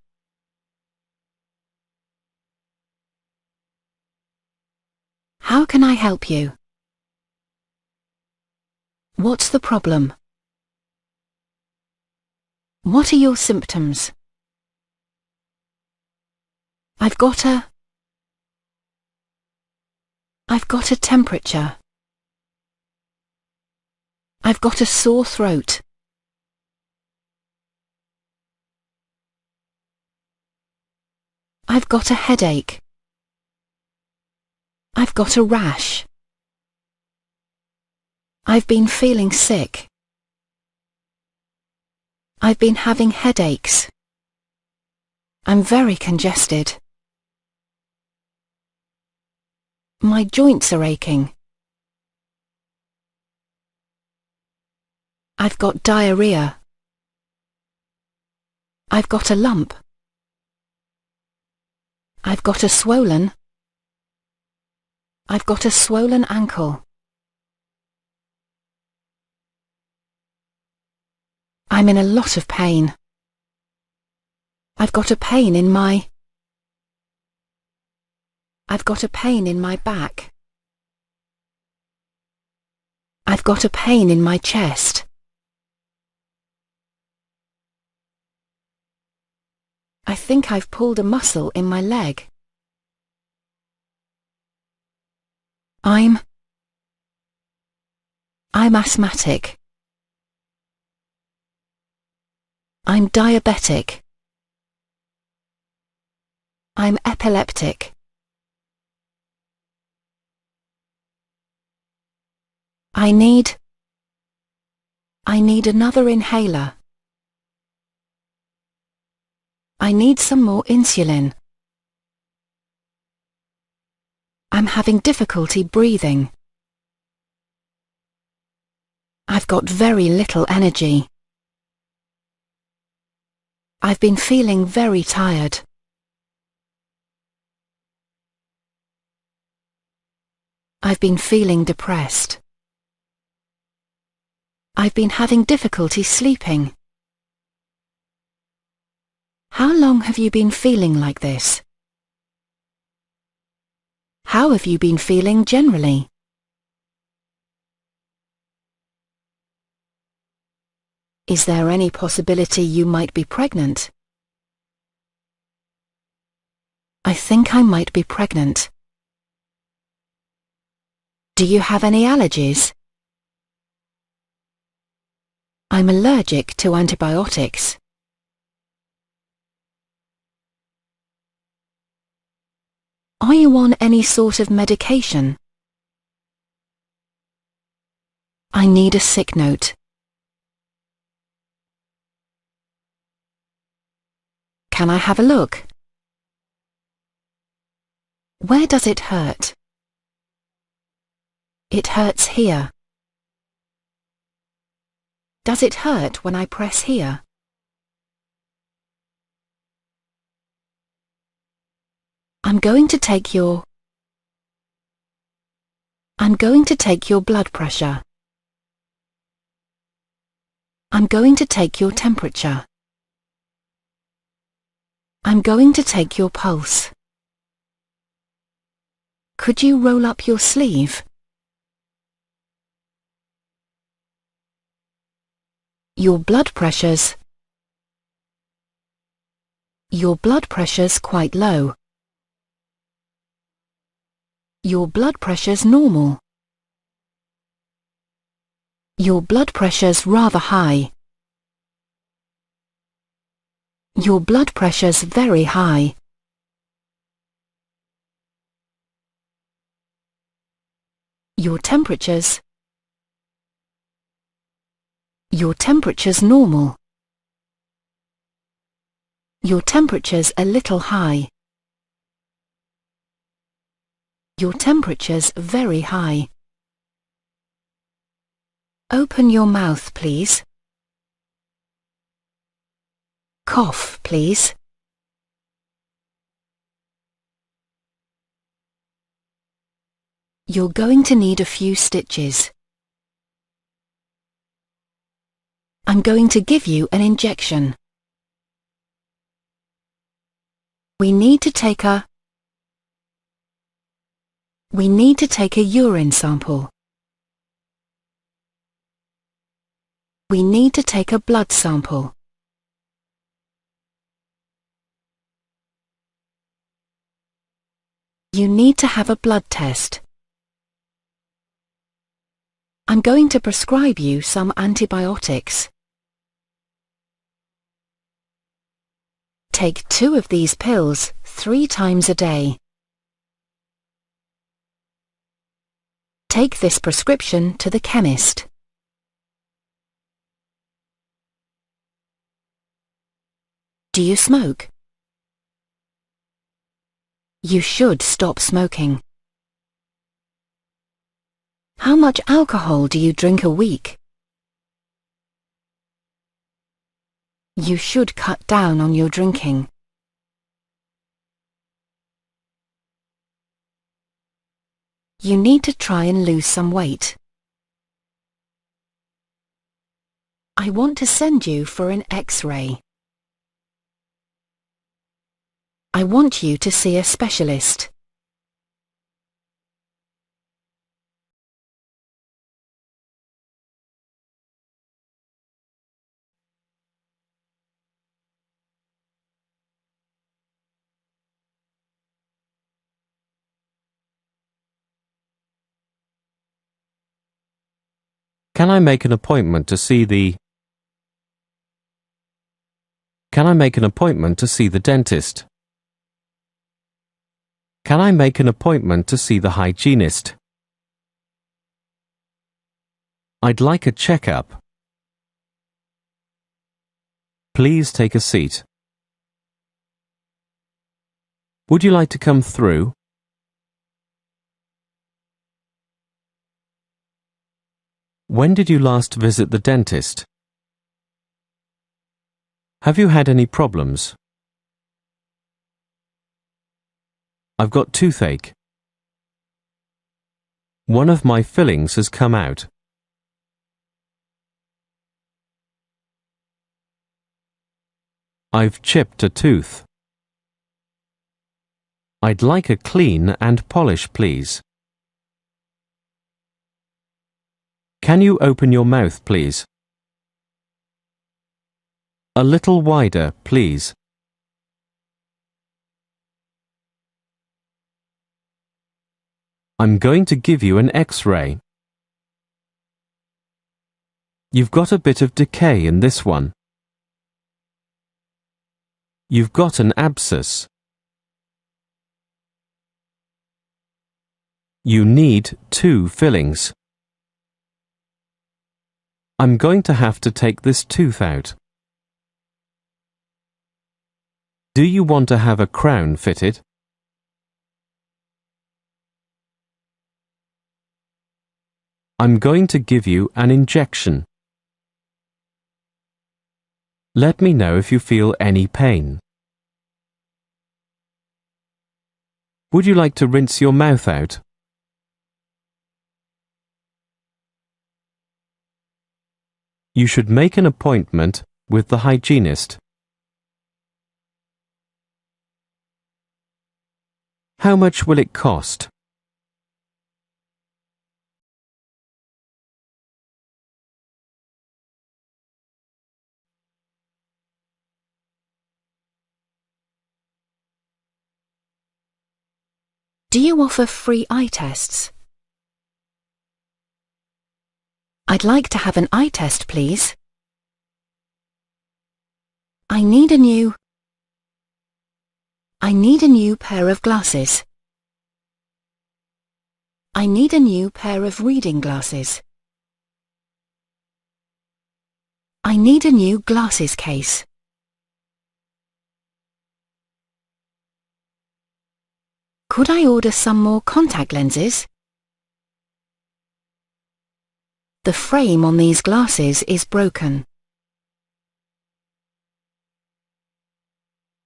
How can I help you? What's the problem? What are your symptoms? I've got a temperature. I've got a sore throat. I've got a headache. I've got a rash. I've been feeling sick. I've been having headaches. I'm very congested. My joints are aching. I've got diarrhea. I've got a lump. I've got a swollen ankle. I'm in a lot of pain. I've got a pain in my back. I've got a pain in my chest. I think I've pulled a muscle in my leg. I'm asthmatic. I'm diabetic. I'm epileptic. I need another inhaler. I need some more insulin. I'm having difficulty breathing. I've got very little energy. I've been feeling very tired. I've been feeling depressed. I've been having difficulty sleeping. How long have you been feeling like this? How have you been feeling generally? Is there any possibility you might be pregnant? I think I might be pregnant. Do you have any allergies? I'm allergic to antibiotics. Are you on any sort of medication? I need a sick note. Can I have a look? Where does it hurt? It hurts here. Does it hurt when I press here? I'm going to take your blood pressure. I'm going to take your temperature. I'm going to take your pulse. Could you roll up your sleeve? Your blood pressure's quite low. Your blood pressure's normal. Your blood pressure's rather high. Your blood pressure's very high. Your temperature's normal. Your temperature's a little high. Your temperature's very high. Open your mouth, please. Cough, please. You're going to need a few stitches. I'm going to give you an injection. We need to take a urine sample. We need to take a blood sample. You need to have a blood test. I'm going to prescribe you some antibiotics. Take 2 of these pills 3 times a day. Take this prescription to the chemist. Do you smoke? You should stop smoking. How much alcohol do you drink a week? You should cut down on your drinking. You need to try and lose some weight. I want to send you for an X-ray. I want you to see a specialist.
Can I make an appointment to see the dentist? Can I make an appointment to see the hygienist? I'd like a checkup. Please take a seat. Would you like to come through? When did you last visit the dentist? Have you had any problems? I've got toothache. One of my fillings has come out. I've chipped a tooth. I'd like a clean and polish, please. Can you open your mouth, please? A little wider, please. I'm going to give you an X-ray. You've got a bit of decay in this one. You've got an abscess. You need 2 fillings. I'm going to have to take this tooth out. Do you want to have a crown fitted? I'm going to give you an injection. Let me know if you feel any pain. Would you like to rinse your mouth out? You should make an appointment with the hygienist. How much will it cost?
Do you offer free eye tests? I'd like to have an eye test, please. I need a new pair of glasses. I need a new pair of reading glasses. I need a new glasses case. Could I order some more contact lenses? The frame on these glasses is broken.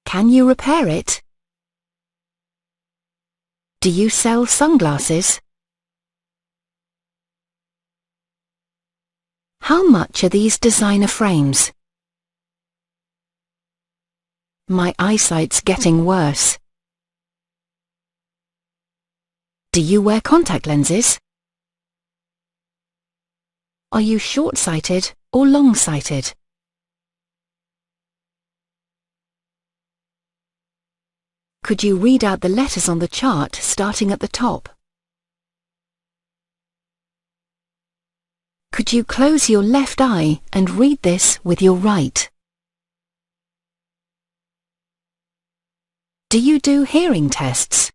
Can you repair it? Do you sell sunglasses? How much are these designer frames? My eyesight's getting worse. Do you wear contact lenses? Are you short-sighted or long-sighted? Could you read out the letters on the chart starting at the top? Could you close your left eye and read this with your right? Do you do hearing tests?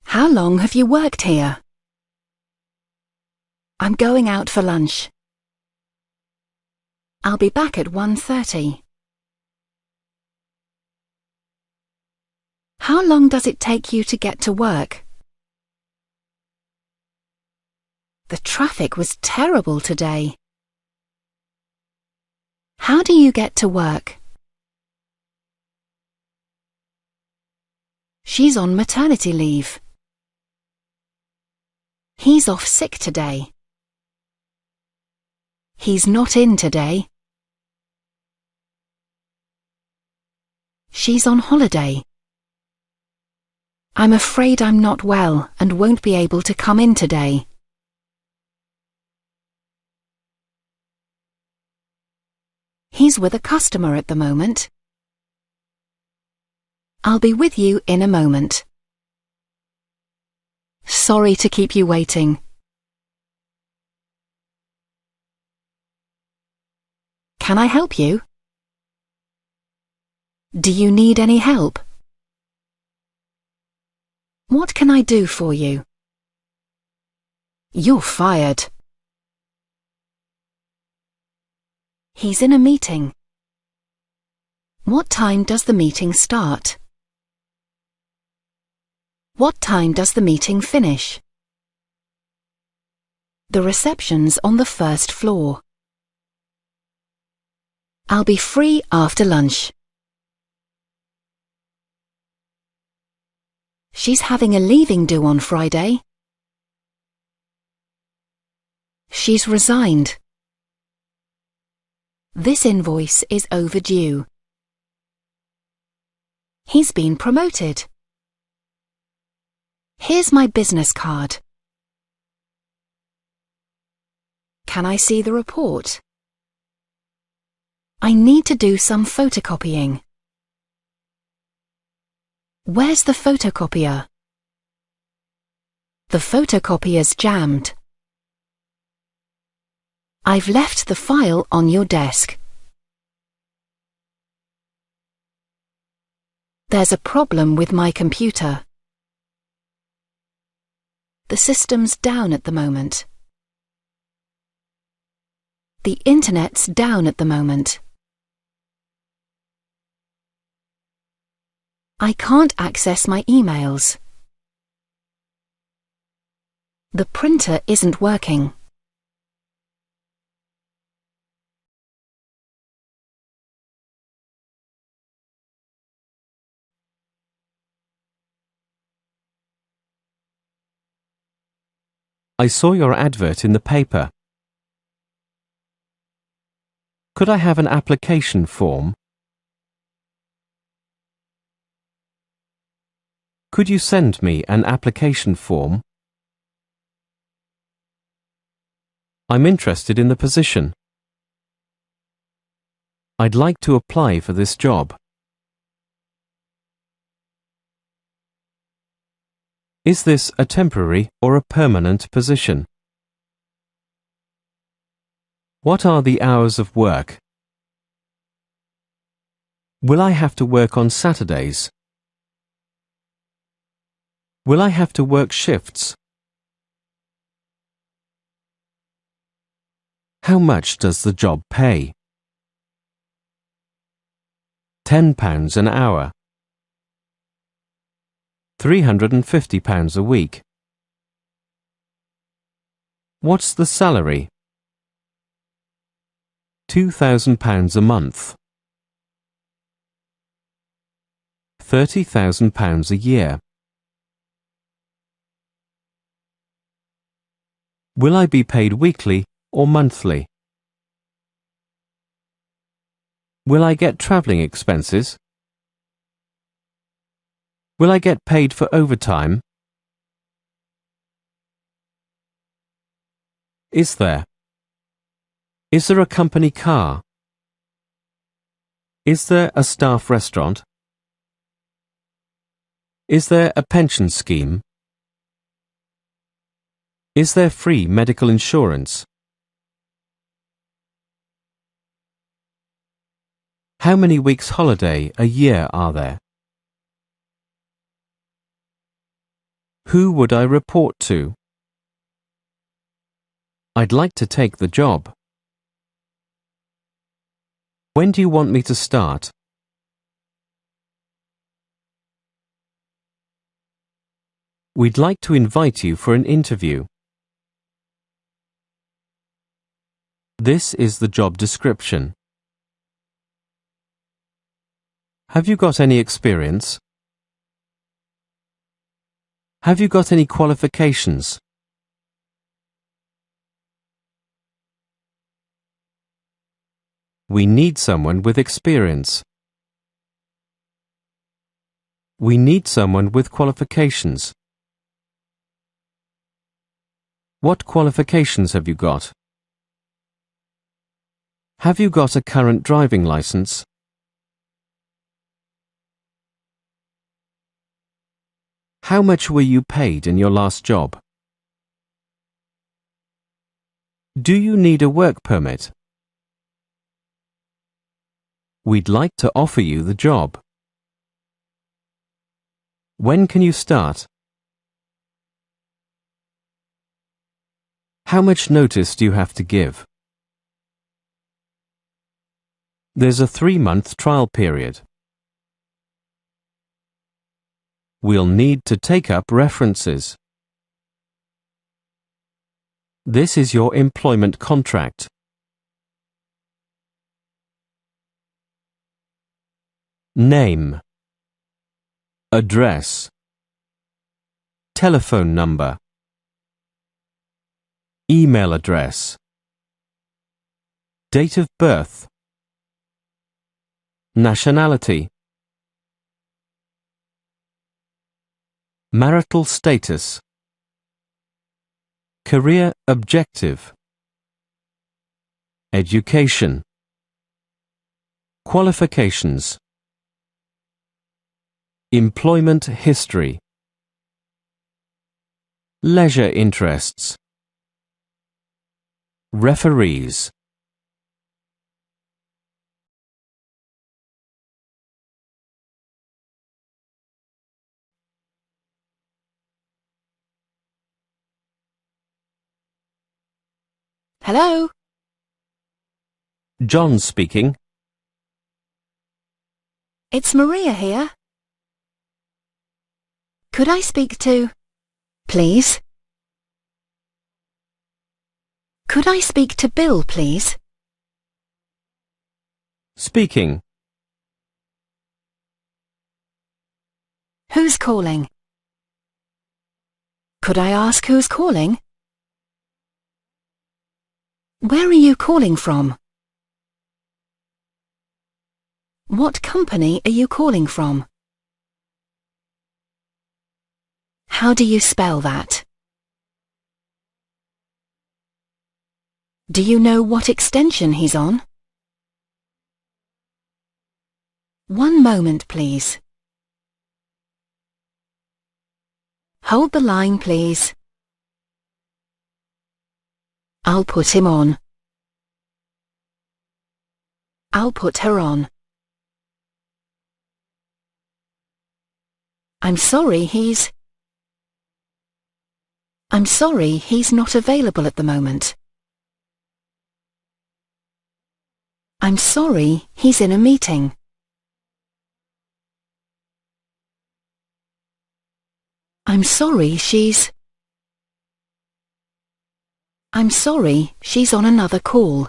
How long have you worked here? I'm going out for lunch. I'll be back at 1:30. How long does it take you to get to work? The traffic was terrible today. How do you get to work? She's on maternity leave. He's off sick today. He's not in today. She's on holiday. I'm afraid I'm not well and won't be able to come in today. He's with a customer at the moment. I'll be with you in a moment. Sorry to keep you waiting. Can I help you? Do you need any help? What can I do for you? You're fired. He's in a meeting. What time does the meeting start? What time does the meeting finish? The reception's on the first floor. I'll be free after lunch. She's having a leaving do on Friday. She's resigned. This invoice is overdue. He's been promoted. Here's my business card. Can I see the report? I need to do some photocopying. Where's the photocopier? The photocopier's jammed. I've left the file on your desk. There's a problem with my computer. The system's down at the moment. The internet's down at the moment. I can't access my emails. The printer isn't working.
I saw your advert in the paper. Could I have an application form? Could you send me an application form? I'm interested in the position. I'd like to apply for this job. Is this a temporary or a permanent position? What are the hours of work? Will I have to work on Saturdays? Will I have to work shifts? How much does the job pay? £10 an hour. £350 a week. What's the salary? £2,000 a month. £30,000 a year. Will I be paid weekly or monthly? Will I get travelling expenses? Will I get paid for overtime? Is there a company car? Is there a staff restaurant? Is there a pension scheme? Is there free medical insurance? How many weeks holiday a year are there? Who would I report to? I'd like to take the job. When do you want me to start? We'd like to invite you for an interview. This is the job description. Have you got any experience? Have you got any qualifications? We need someone with experience. We need someone with qualifications. What qualifications have you got? Have you got a current driving license? How much were you paid in your last job? Do you need a work permit? We'd like to offer you the job. When can you start? How much notice do you have to give? There's a 3-month trial period. We'll need to take up references. This is your employment contract. Name. Address. telephone number, email address, date of birth, nationality, marital status, career objective, education, qualifications, employment history, leisure interests, referees.
Hello?
John speaking.
It's Maria here. Could I speak to... Please? Could I speak to Bill, please?
Speaking.
Who's calling? Could I ask who's calling? Where are you calling from? What company are you calling from? How do you spell that? Do you know what extension he's on? One moment, please. Hold the line, please. I'll put him on. I'll put her on. I'm sorry he's not available at the moment. I'm sorry he's in a meeting. I'm sorry she's on another call.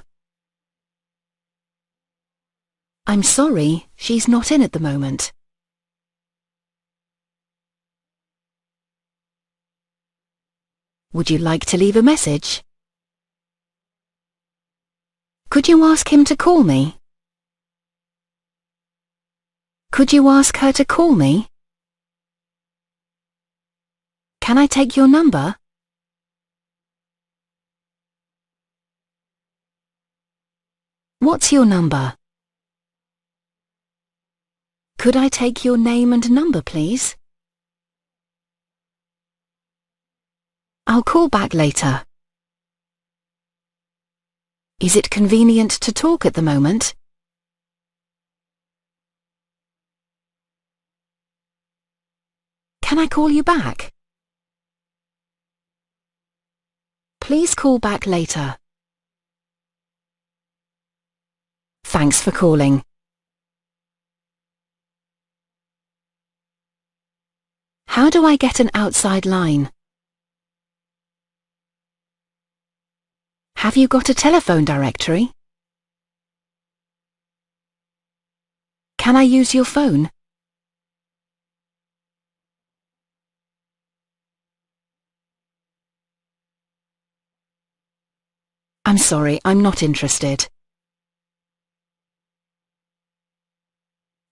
I'm sorry she's not in at the moment. Would you like to leave a message? Could you ask him to call me? Could you ask her to call me? Can I take your number? What's your number? Could I take your name and number, please? I'll call back later. Is it convenient to talk at the moment? Can I call you back? Please call back later. Thanks for calling. How do I get an outside line? Have you got a telephone directory? Can I use your phone? I'm sorry, I'm not interested.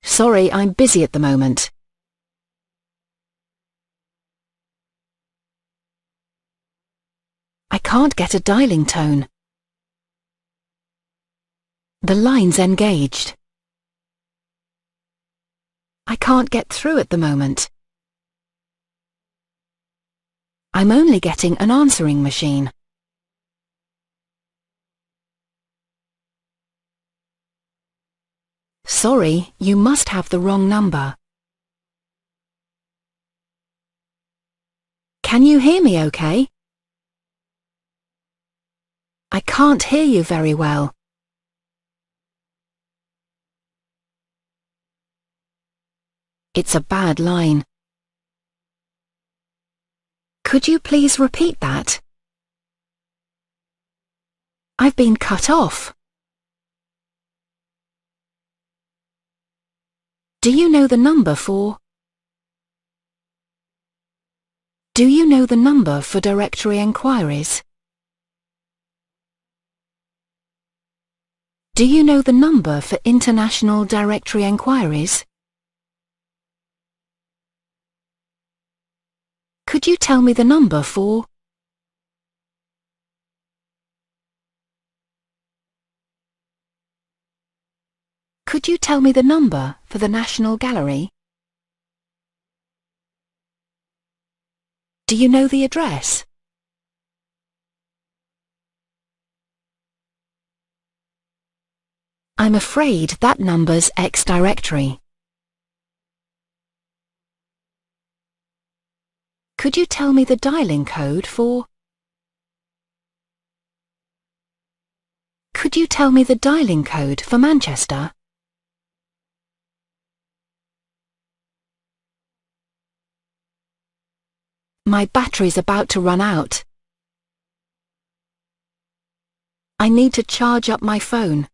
Sorry, I'm busy at the moment. I can't get a dialing tone. The line's engaged. I can't get through at the moment. I'm only getting an answering machine. Sorry, you must have the wrong number. Can you hear me okay? I can't hear you very well. It's a bad line. Could you please repeat that? I've been cut off. Do you know the number for? Do you know the number for directory enquiries? Do you know the number for international directory enquiries? Could you tell me the number for? Could you tell me the number for the National Gallery? Do you know the address? I'm afraid that number's ex-directory. Could you tell me the dialing code for? Could you tell me the dialing code for Manchester? My battery's about to run out. I need to charge up my phone.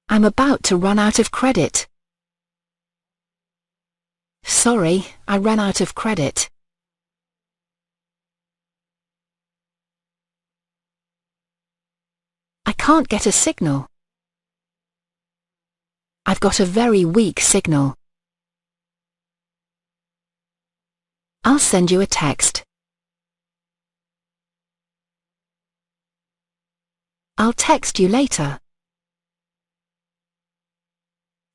I'm about to run out of credit. Sorry, I ran out of credit. I can't get a signal. I've got a very weak signal. I'll send you a text. I'll text you later.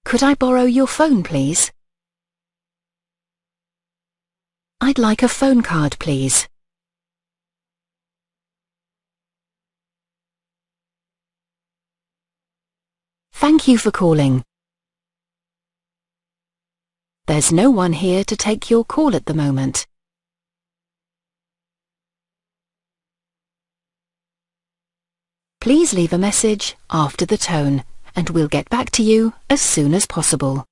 Could I borrow your phone, please? I'd like a phone card, please. Thank you for calling. There's no one here to take your call at the moment. Please leave a message after the tone, and we'll get back to you as soon as possible.